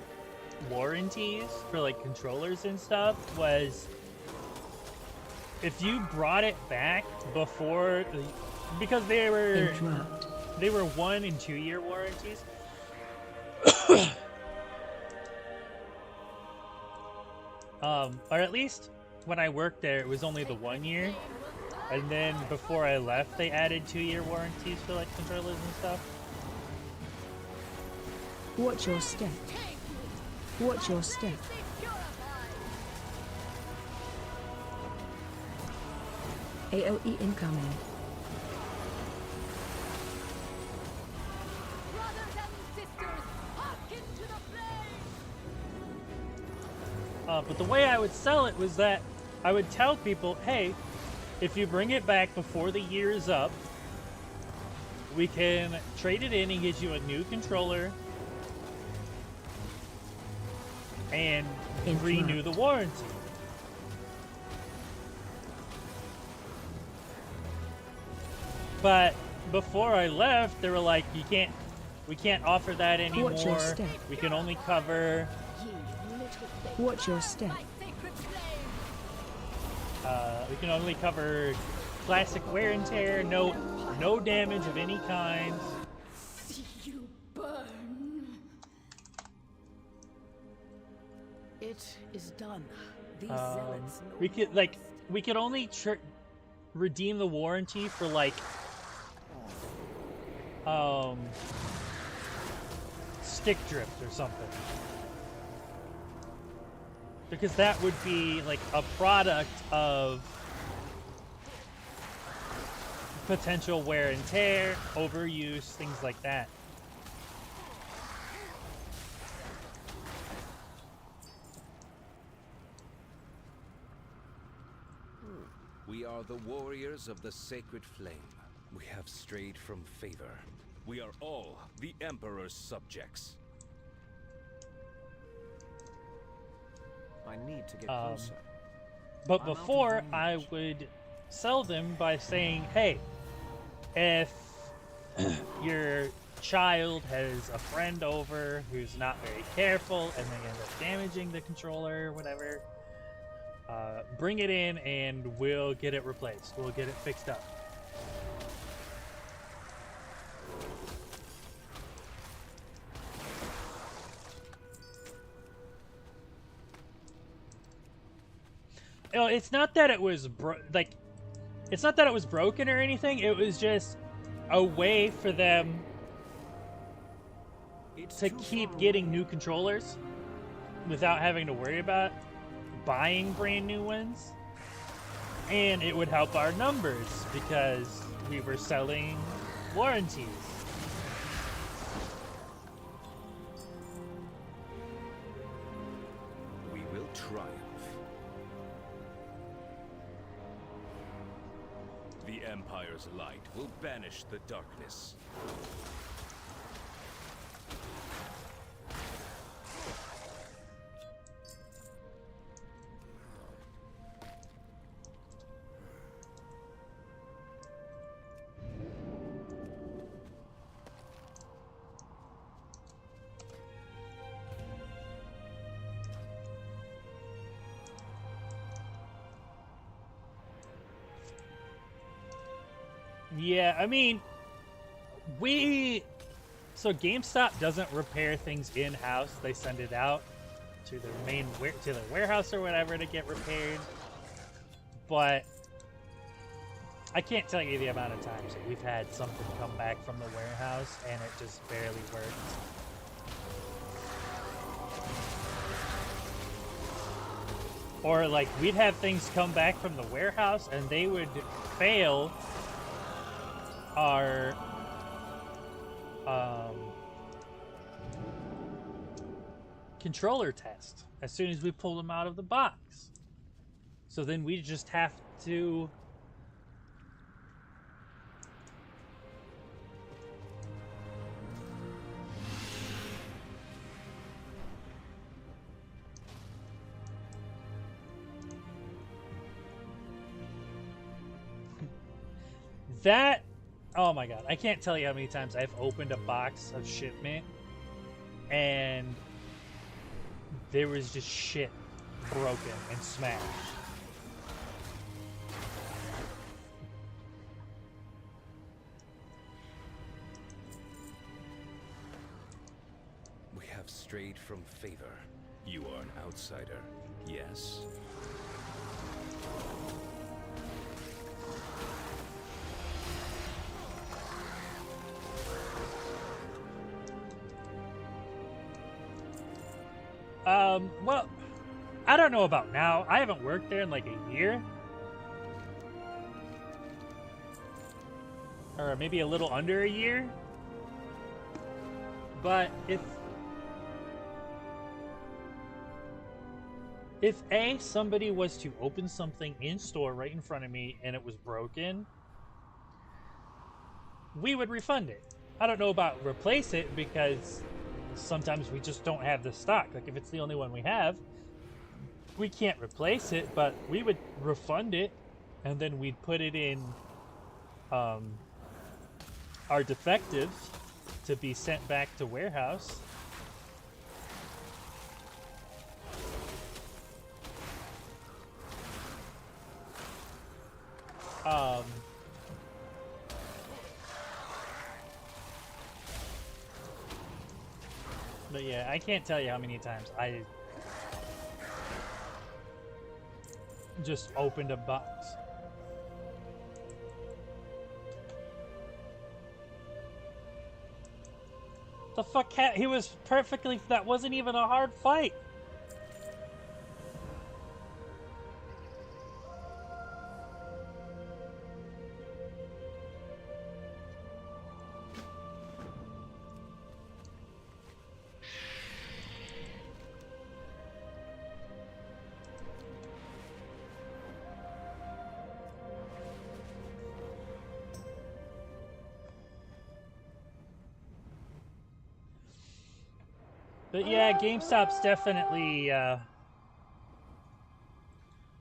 warranties for, like, controllers and stuff was if you brought it back before, because they were 1 and 2 year warranties. Or at least when I worked there, it was only the 1 year. And then before I left, they added 2 year warranties for, like, controllers and stuff. Watch your step. Watch your step. AOE incoming. But the way I would sell it was that I would tell people, hey, if you bring it back before the year is up, we can trade it in and get you a new controller and renew the warranty. But before I left, they were like, we can't offer that anymore. Watch your step. We can only cover... Watch your step. We can only cover classic wear and tear, no damage of any kind. See you burn. It is done. These zealots know we could only redeem the warranty for, like, stick drift or something. Because that would be, like, a product of potential wear and tear, overuse, things like that. We are the warriors of the sacred flame. We have strayed from favor. We are all the Emperor's subjects. I need to get closer. But before, I would sell them by saying, hey, if your child has a friend over who's not very careful and they end up damaging the controller or whatever, bring it in and we'll get it replaced. We'll get it fixed up. You know, it's not that it was it's not that it was broken or anything. It was just a way for them to keep getting new controllers without having to worry about buying brand new ones. And it would help our numbers because we were selling warranties. We will triumph. The Empire's light will banish the darkness. Yeah, I mean, so GameStop doesn't repair things in-house. They send it out to their warehouse or whatever to get repaired. But I can't tell you the amount of times that we've had something come back from the warehouse and it just barely worked. Or, like, we'd have things come back from the warehouse and they would fail our controller test as soon as we pull them out of the box. So then we just have to that Oh my god, I can't tell you how many times I've opened a box of shipment and there was just shit broken and smashed. We have strayed from favor. You are an outsider, yes? Well, I don't know about now. I haven't worked there in like a year. Or maybe a little under a year. But if somebody was to open something in store right in front of me and it was broken, we would refund it. I don't know about replace it because sometimes we just don't have the stock. Like if it's the only one we have, we can't replace it, but we would refund it and then we'd put it in our defective to be sent back to warehouse. But yeah, I can't tell you how many times I just opened a box. The fuck, he was perfectly, that wasn't even a hard fight. But yeah, GameStop's definitely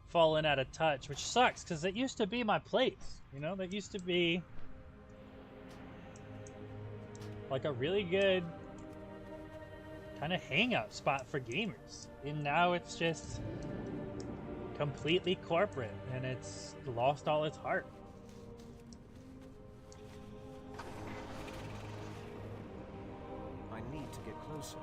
fallen out of touch, which sucks because it used to be my place. You know, that used to be like a really good kind of hangout spot for gamers. And now it's just completely corporate and it's lost all its heart. I need to get closer.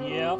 Yep.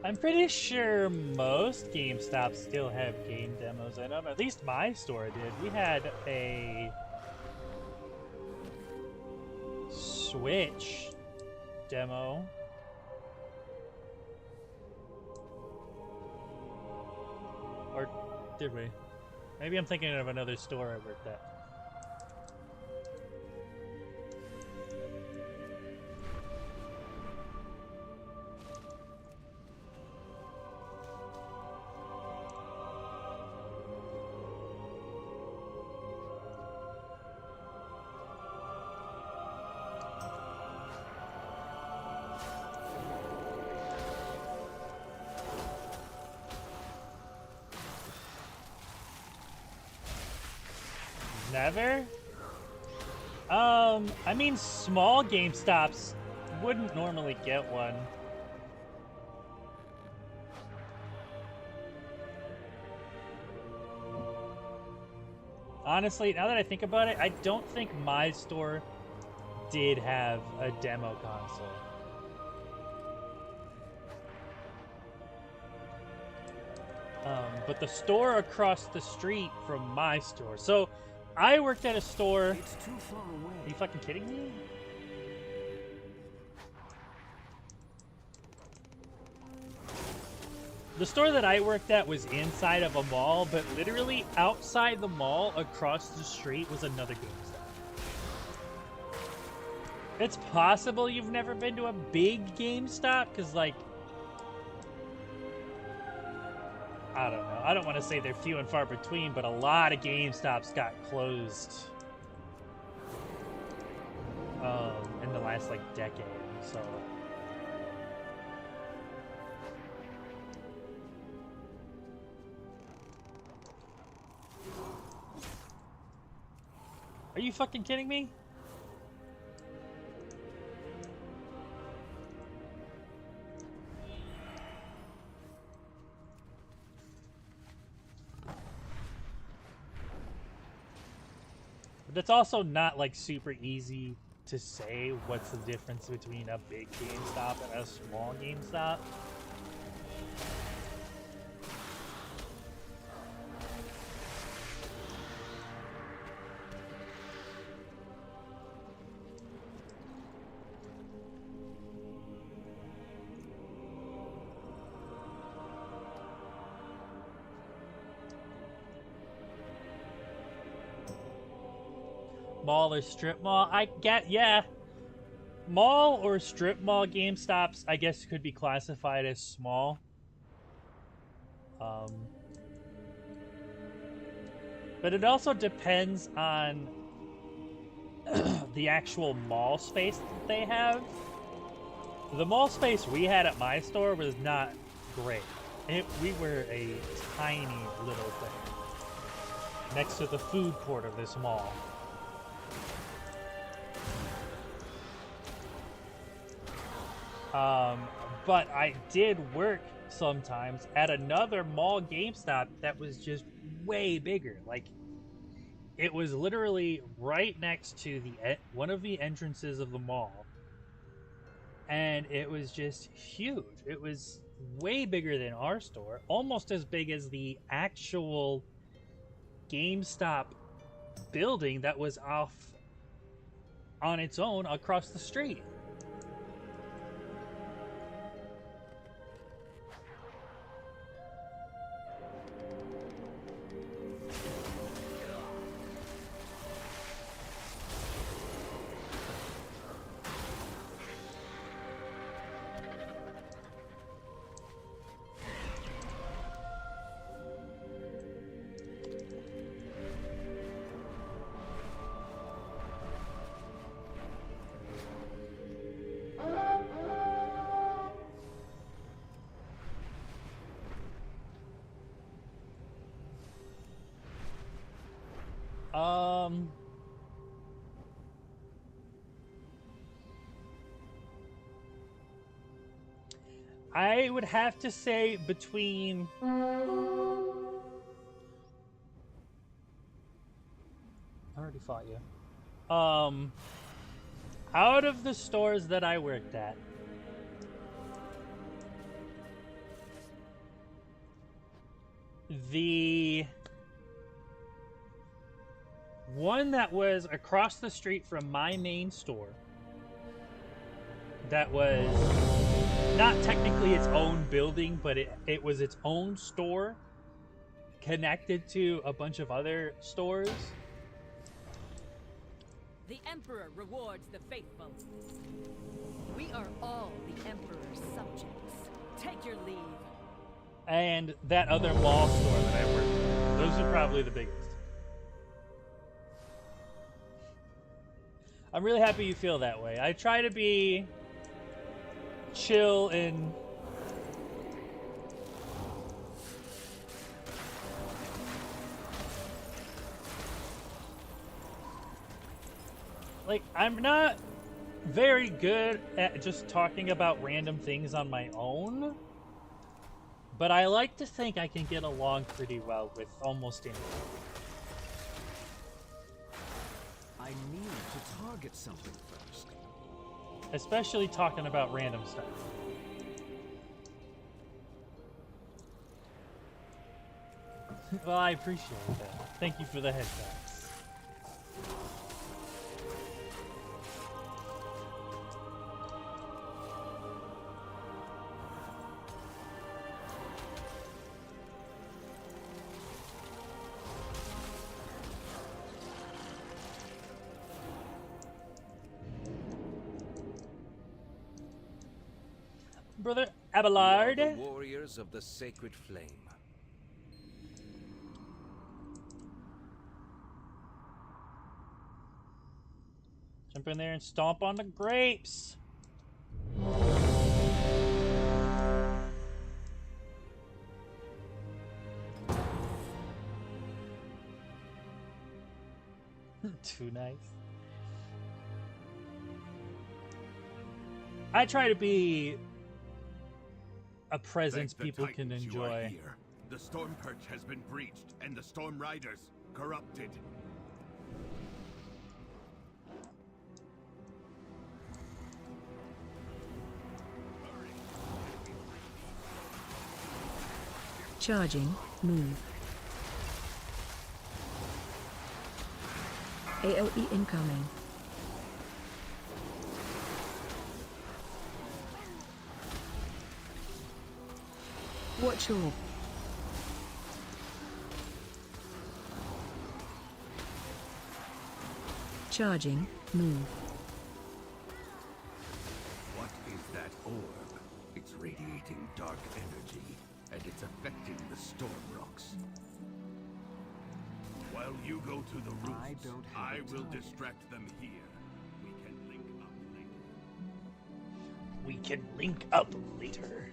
I'm pretty sure most GameStops still have game demos in them. At least my store did. We had a Switch demo. Or did we? Maybe I'm thinking of another store I worked at. Never? I mean, small GameStops wouldn't normally get one. Honestly, now that I think about it, I don't think my store did have a demo console. But the store across the street from my store. So, I worked at a store. It's too far away. Are you fucking kidding me? The store that I worked at was inside of a mall, but literally outside the mall, across the street, was another GameStop. It's possible you've never been to a big GameStop, because, like, I don't know. I don't want to say they're few and far between, but a lot of GameStops got closed in the last, like, decade, so... Are you fucking kidding me? But it's also not like super easy to say what's the difference between a big GameStop and a small GameStop. Mall or strip mall? I get, yeah. Mall or strip mall GameStops, I guess, could be classified as small. But it also depends on the actual mall space that they have. The mall space we had at my store was not great. We were a tiny little thing next to the food court of this mall. But I did work sometimes at another mall GameStop that was just way bigger. Like, it was literally right next to one of the entrances of the mall. And it was just huge. It was way bigger than our store. Almost as big as the actual GameStop building that was off on its own across the street. I would have to say between... I already fought you. Out of the stores that I worked at, the one that was across the street from my main store, that was not technically its own building, but it was its own store connected to a bunch of other stores. The Emperor rewards the faithful. We are all the Emperor's subjects. Take your leave. And that other mall store that I worked at. Those are probably the biggest. I'm really happy you feel that way. I try to be chill and like, I'm not very good at just talking about random things on my own, but I like to think I can get along pretty well with almost anyone. I need to target something first. Especially talking about random stuff. Well, I appreciate that. Thank you for the heads up. Brother Abelard. We are the warriors of the sacred flame. Jump in there and stomp on the grapes. Too nice. I try to be a presence people can enjoy. The storm perch has been breached, and the storm riders corrupted. Charging. Move. AOE incoming. Watch your... Charging. Move. What is that orb? It's radiating dark energy, and it's affecting the storm rocks. While you go to the roots, I will distract them here. We can link up later. We can link up later.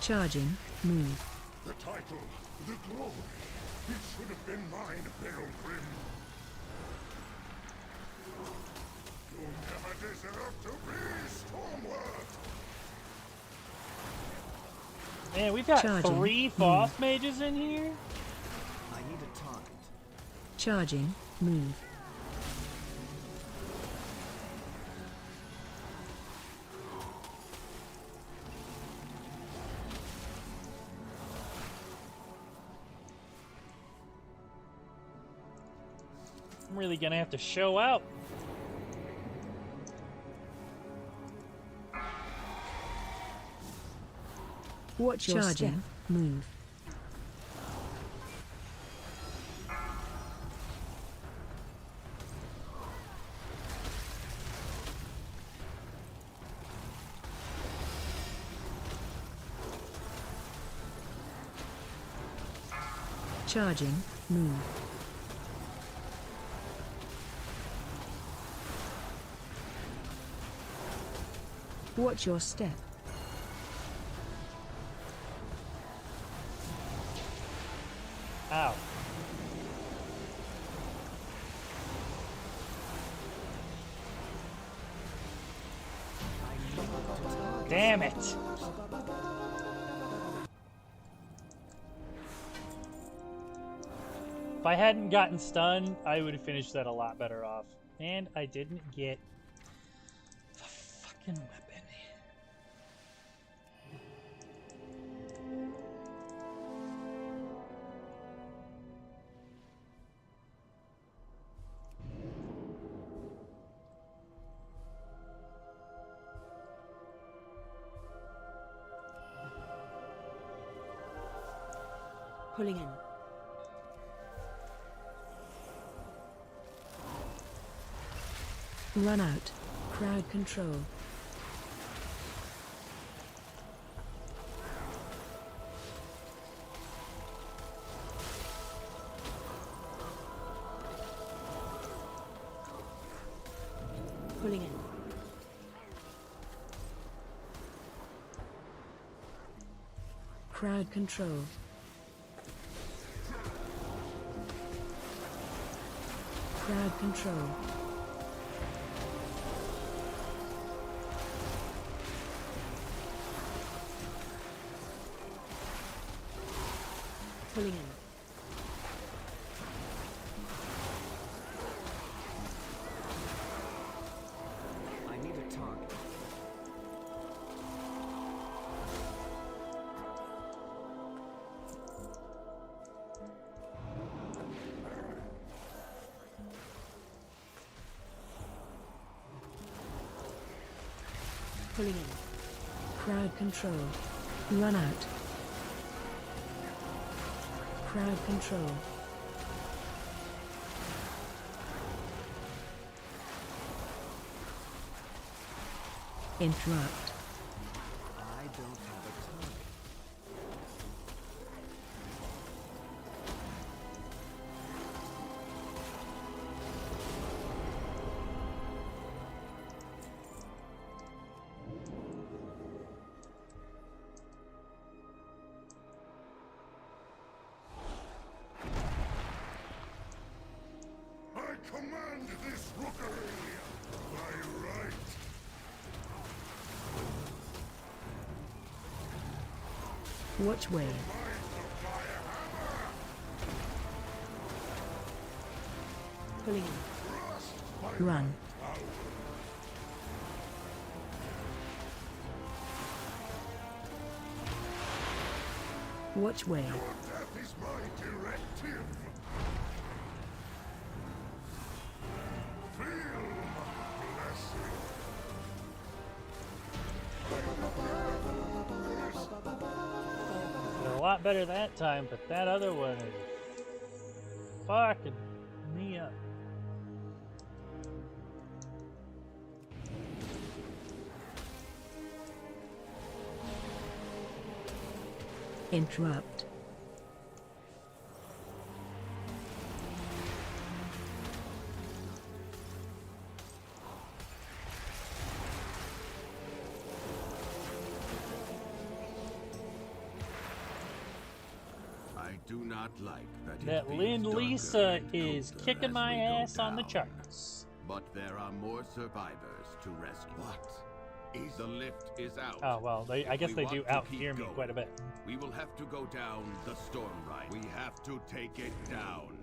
Charging. Move. The title, the glory, it should have been mine, Pilgrim. You never deserve to be Stormward. Man, we've got Charging. 3 Foss mages in here? I need a target. Charging. Move. I'm really gonna have to show out. Watch your step. Move. Charging. Move. Watch your step. Ow. Damn it. If I hadn't gotten stunned, I would have finished that a lot better off. And I didn't get the fucking weapon. Pulling in. Run out. Crowd control. Pulling in. Crowd control. Crowd control. Pulling in. I need a target. Pulling in. Crowd control. Run out. Crowd control. Interrupt. I don't have a target. I command this rookery by right. Watch wave. Pulling in. Run. Watch wave. Death is my directive. Feel my blessing. A lot better that time, but that other one is fucking me up. Interrupt. I do not like that. That Lynn Lisa is kicking my ass on the charts. But there are more survivors to rescue. What? The lift is out. Oh well, I guess they do out hear me quite a bit. We will have to go down the storm ride. We have to take it down.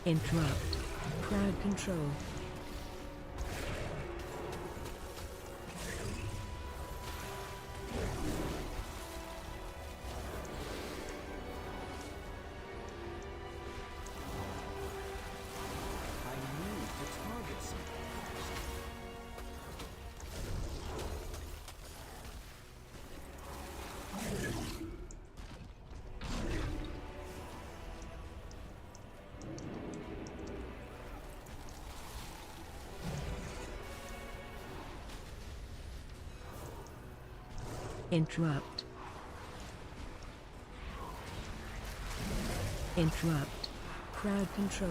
Interrupt. Crowd control. I need to target something. Interrupt. Interrupt. Crowd control.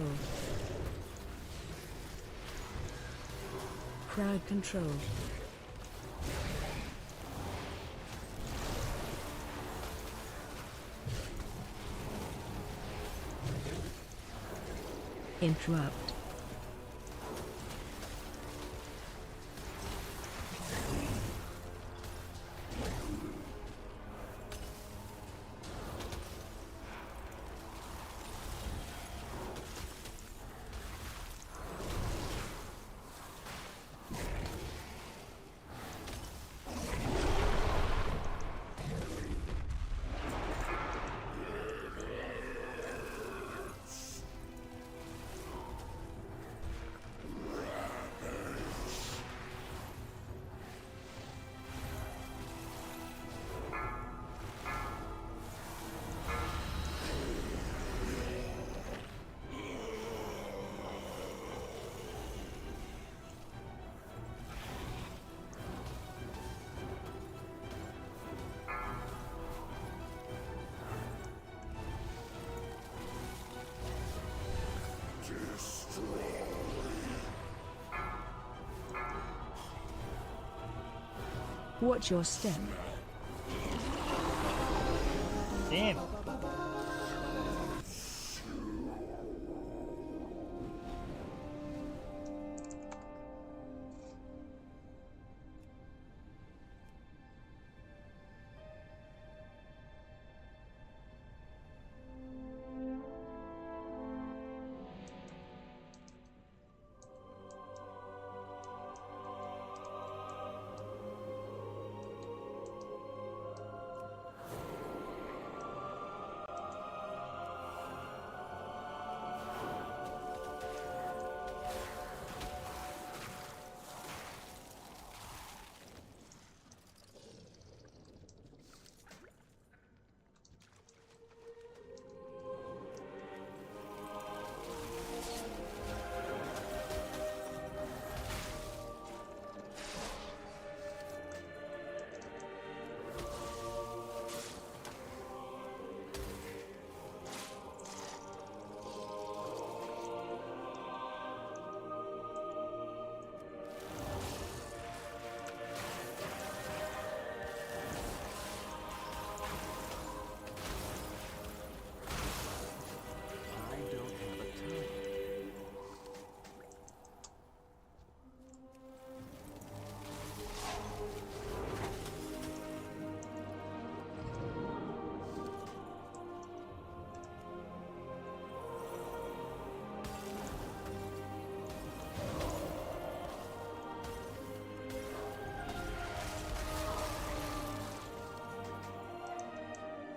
Crowd control. Interrupt. Watch your step. Damn.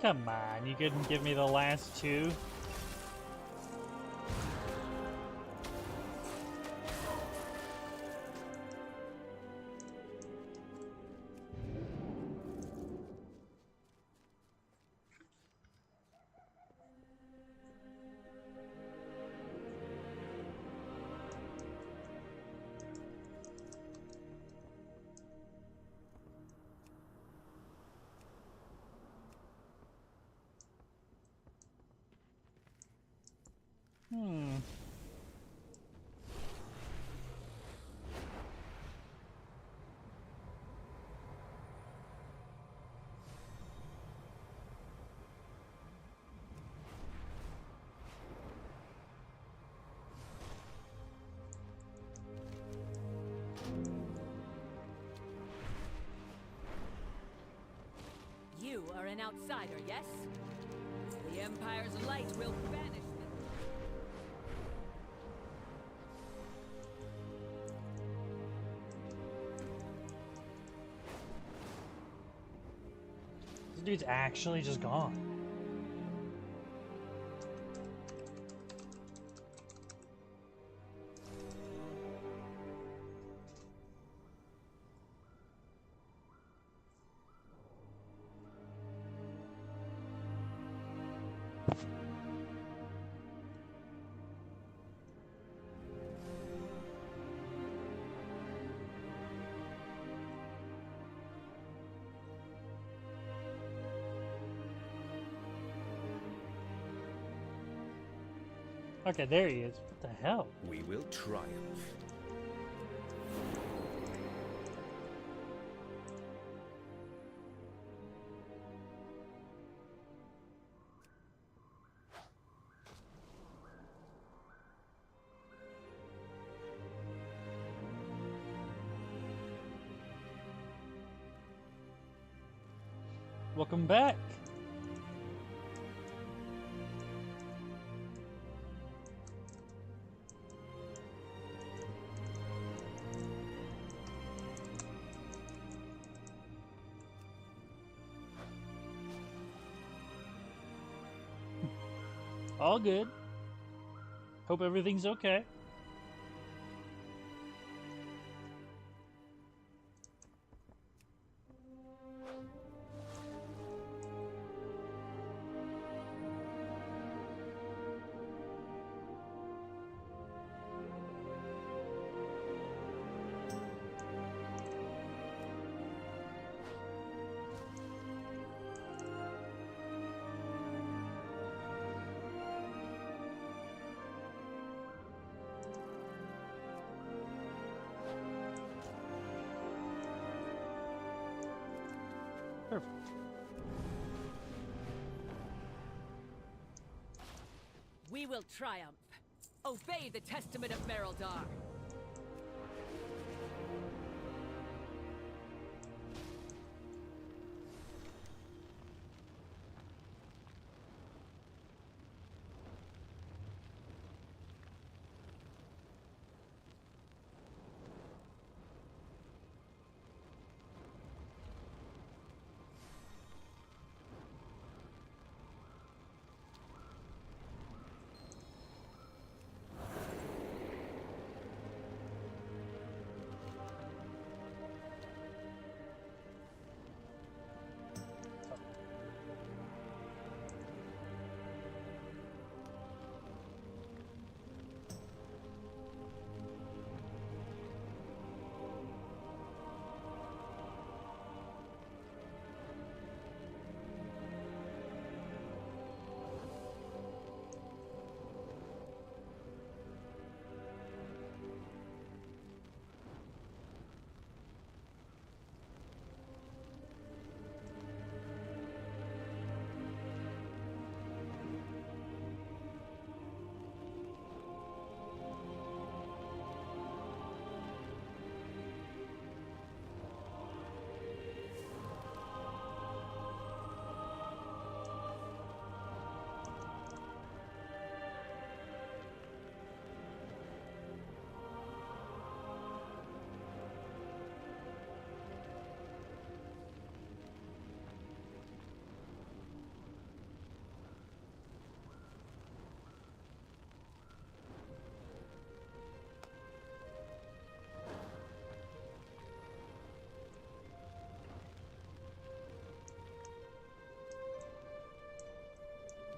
Come on, you couldn't give me the last two? You are an outsider, yes? The Empire's light will banish them. This dude's actually just gone. Okay, there he is. What the hell? We will triumph. Welcome back. All good. Hope everything's okay. Perfect. We will triumph. Obey the testament of Merildar.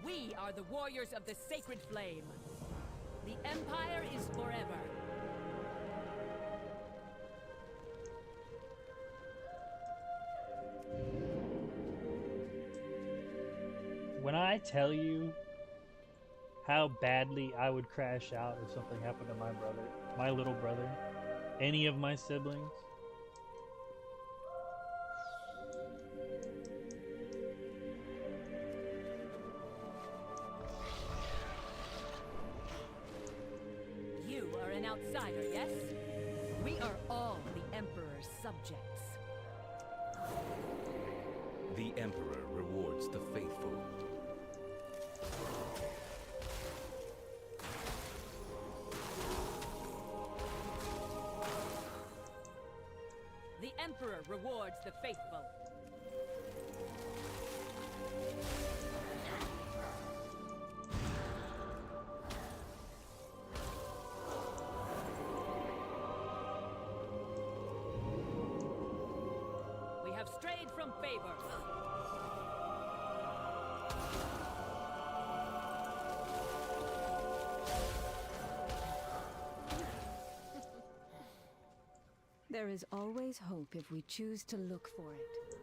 We are the warriors of the sacred flame. The Empire is forever. When I tell you how badly I would crash out if something happened to my brother, my little brother, any of my siblings. You are an outsider, yes? We are all the Emperor's subjects. The Emperor rewards the faithful. The Emperor rewards the faithful. We have strayed from favor. There is always hope if we choose to look for it.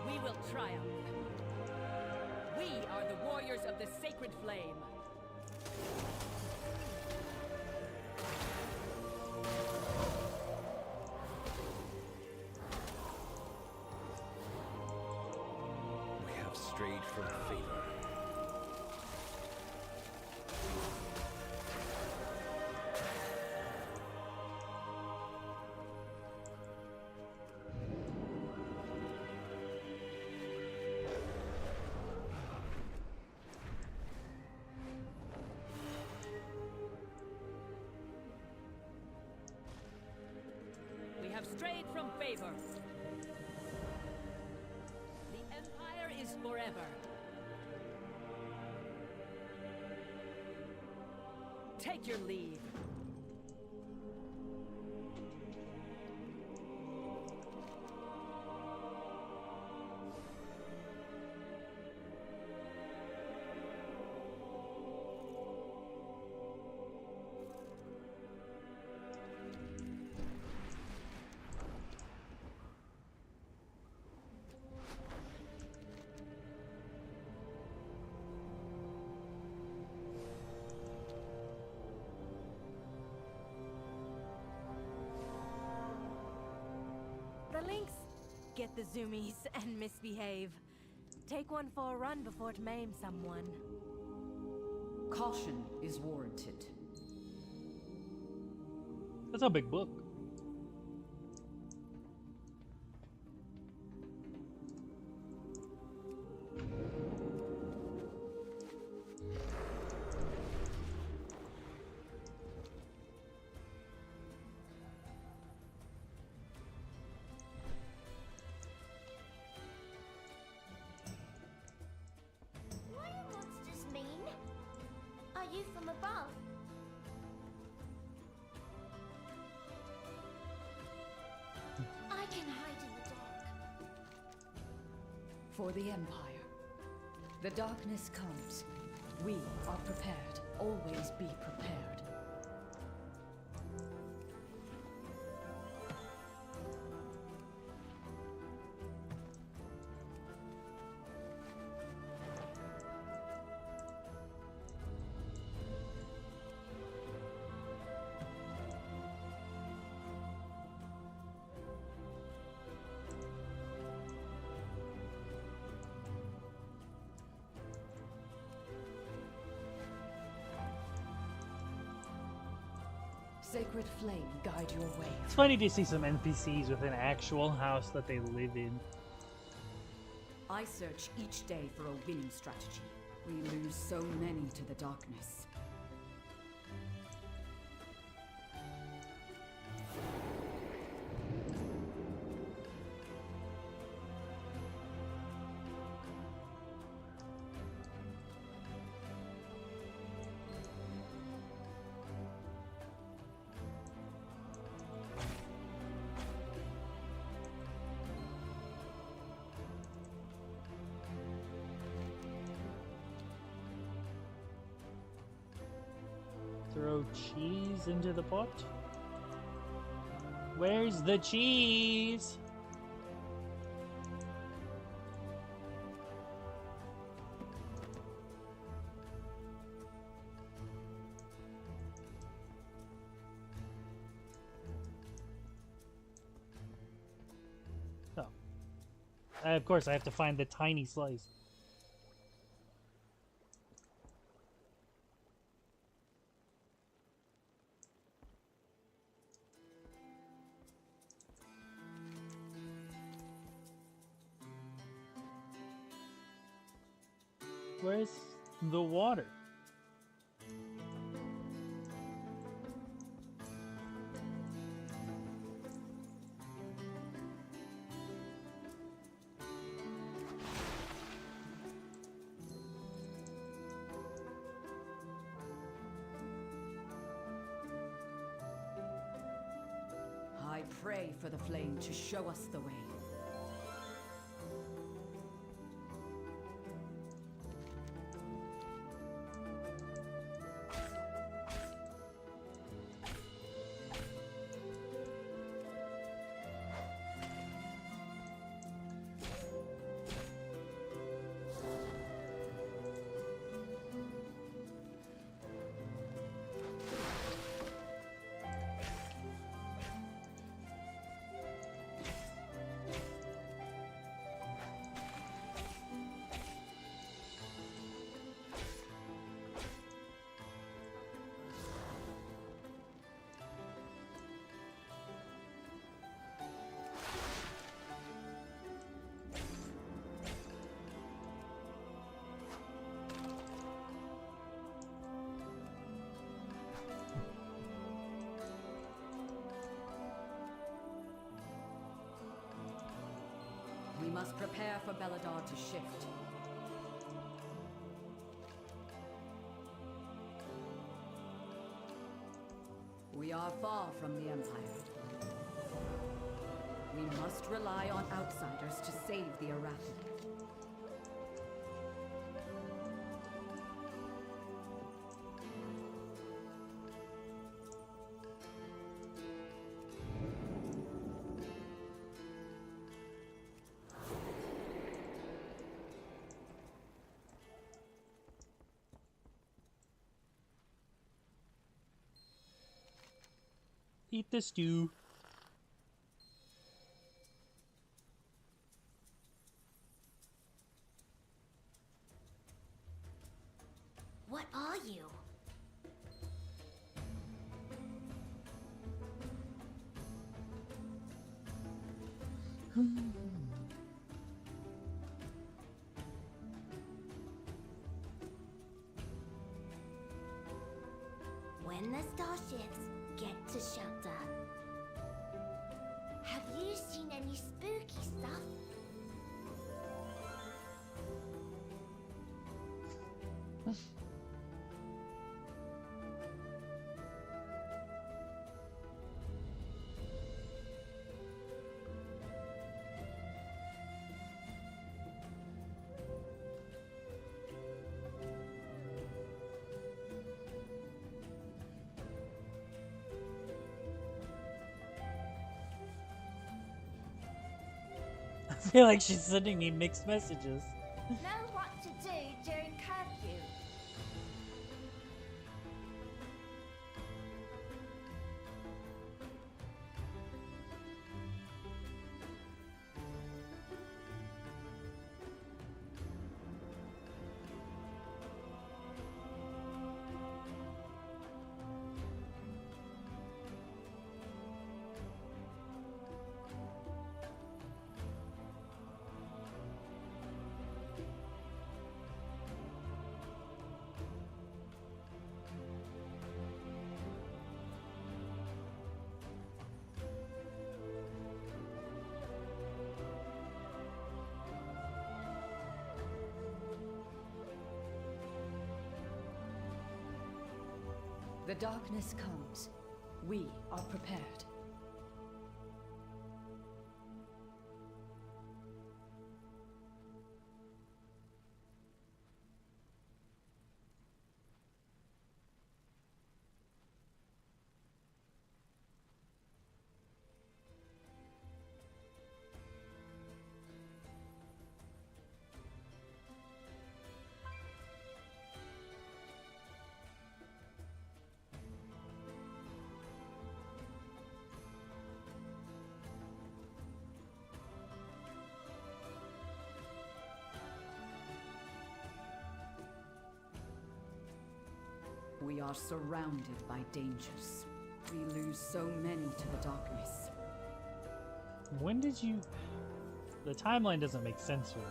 We will triumph. We are the warriors of the sacred flame. We have strayed from favor. We have strayed from favor. The Empire is forever. Take your leave. get the zoomies and misbehave. Take one for a run before it maims someone. Caution is warranted. That's a big book. What do monsters mean? Are you from above? I can hide in the dark. For the Empire. The darkness comes. We are prepared. Always be prepared. Sacred flame guide your way. It's funny to see some NPCs with an actual house that they live in. I search each day for a winning strategy. We lose so many to the darkness. Throw cheese into the pot? Where's the cheese? Oh. Of course, I have to find the tiny slice. Where's the water? I pray for the flame to show us the way. We must prepare for Belladar to shift. We are far from the Empire. We must rely on outsiders to save the Arathi. Eat the stew. you. When the starships get to shelter, have you seen any spooky stuff? I feel like she's sending me mixed messages. Know what to do during curfew. The darkness comes. We are prepared. We are surrounded by dangers. We lose so many to the darkness. When did you... The timeline doesn't make sense for me.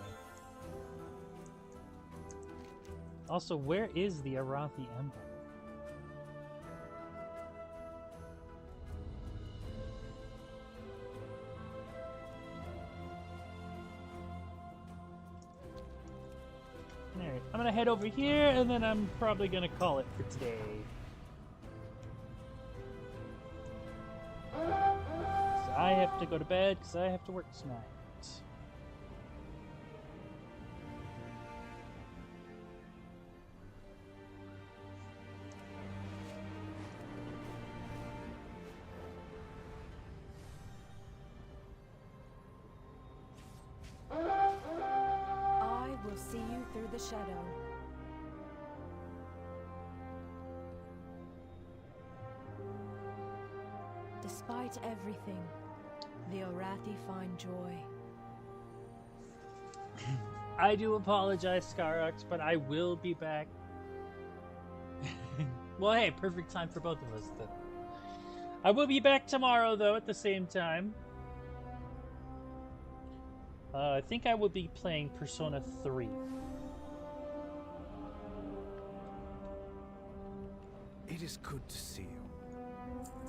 Also, where is the Arathi Empire? Alright, I'm gonna head over here, and then I'm probably gonna call it for today. So I have to go to bed, because I have to work tonight. I will see you through the shadow. Despite everything, the Arathi find joy. I do apologize, Skyrox, but I will be back. Well, hey, perfect time for both of us, then. I will be back tomorrow, though, at the same time. I think I will be playing Persona 3. It is good to see you.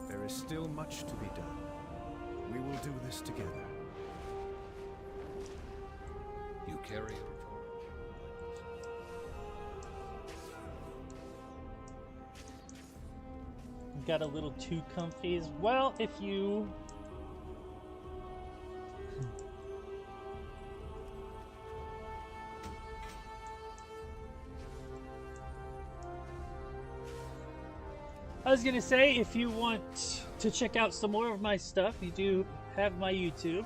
There is still much to be done. We will do this together. You carry a torch. Got a little too comfy as well, if you... I was gonna say, if you want to check out some more of my stuff, you do have my YouTube.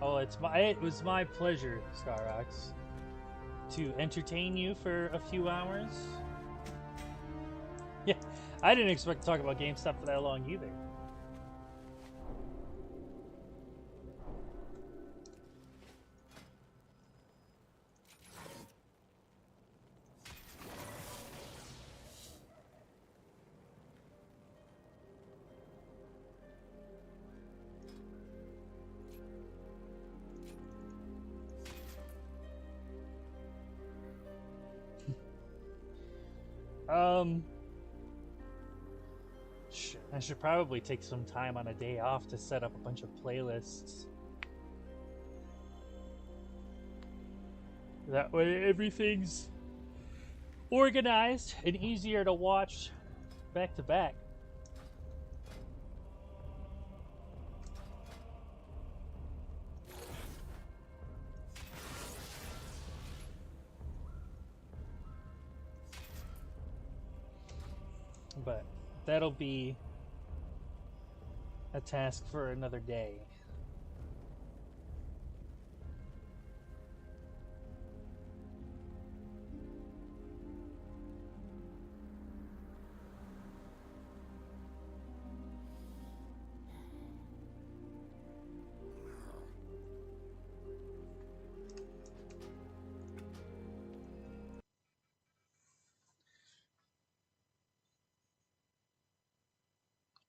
Oh, it was my pleasure, Skyrox, to entertain you for a few hours. Yeah, I didn't expect to talk about GameStop for that long either. Um, I should probably take some time on a day off to set up a bunch of playlists. That way everything's organized and easier to watch back to back. But that'll be a task for another day.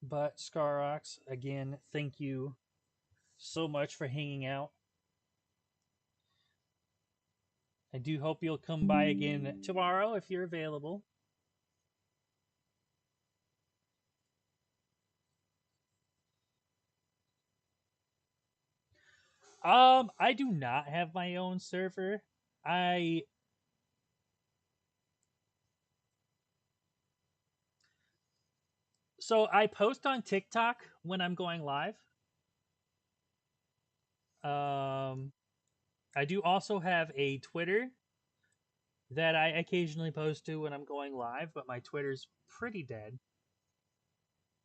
But Scarox, again, thank you so much for hanging out. I do hope you'll come by again tomorrow if you're available. I do not have my own server. So I post on TikTok when I'm going live. I do also have a Twitter that I occasionally post to when I'm going live, but my Twitter's pretty dead.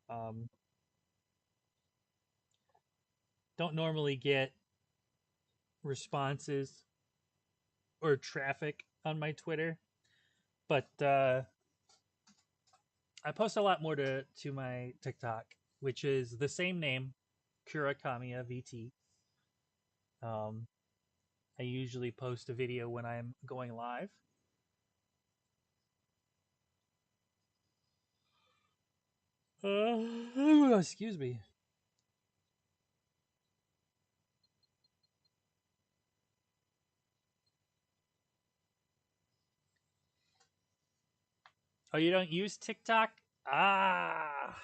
Don't normally get responses or traffic on my Twitter, but I post a lot more to my TikTok, which is the same name, Kurakamiya VT. I usually post a video when I'm going live. Excuse me. Oh, you don't use TikTok? Ah.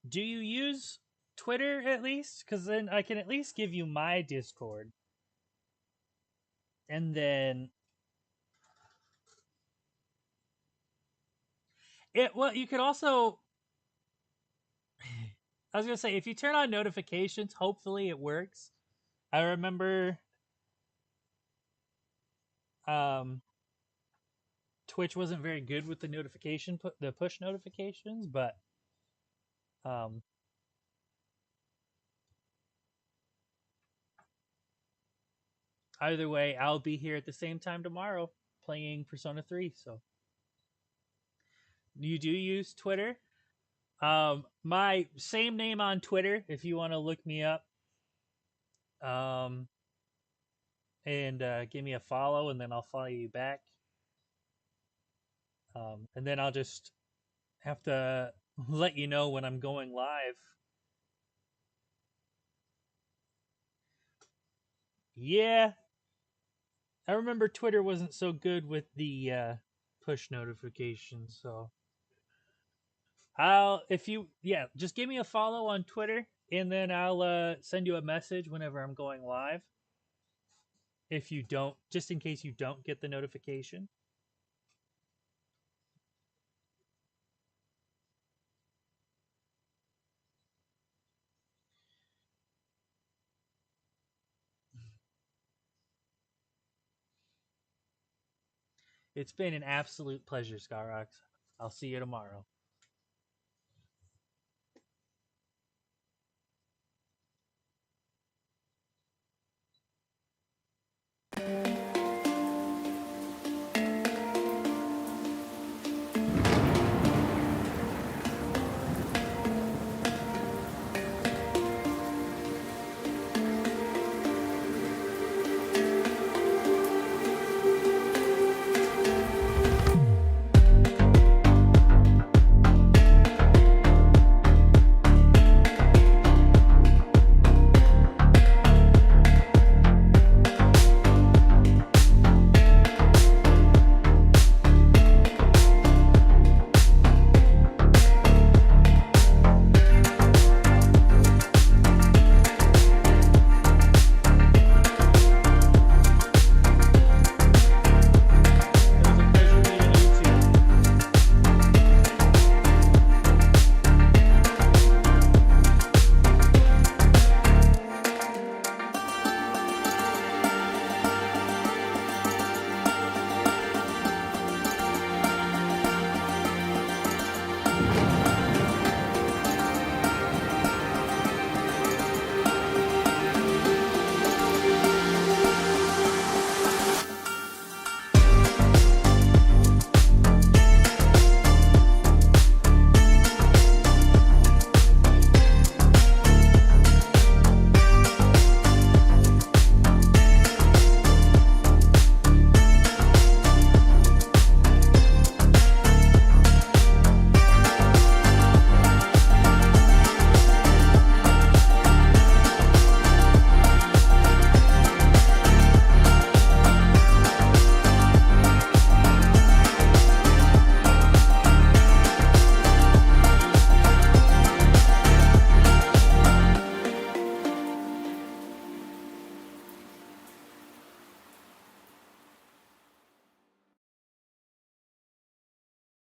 Do you use Twitter at least? Because then I can at least give you my Discord. And then well, you could also I was gonna say if you turn on notifications, hopefully it works. I remember Twitch wasn't very good with the the push notifications, but either way, I'll be here at the same time tomorrow playing Persona 3. So you do use Twitter? My same name on Twitter if you want to look me up. And give me a follow, and then I'll follow you back. And then I'll just have to let you know when I'm going live. Yeah. I remember Twitter wasn't so good with the push notifications, so just give me a follow on Twitter, and then I'll send you a message whenever I'm going live. If you don't, just in case you don't get the notification. It's been an absolute pleasure, Skyrox. I'll see you tomorrow.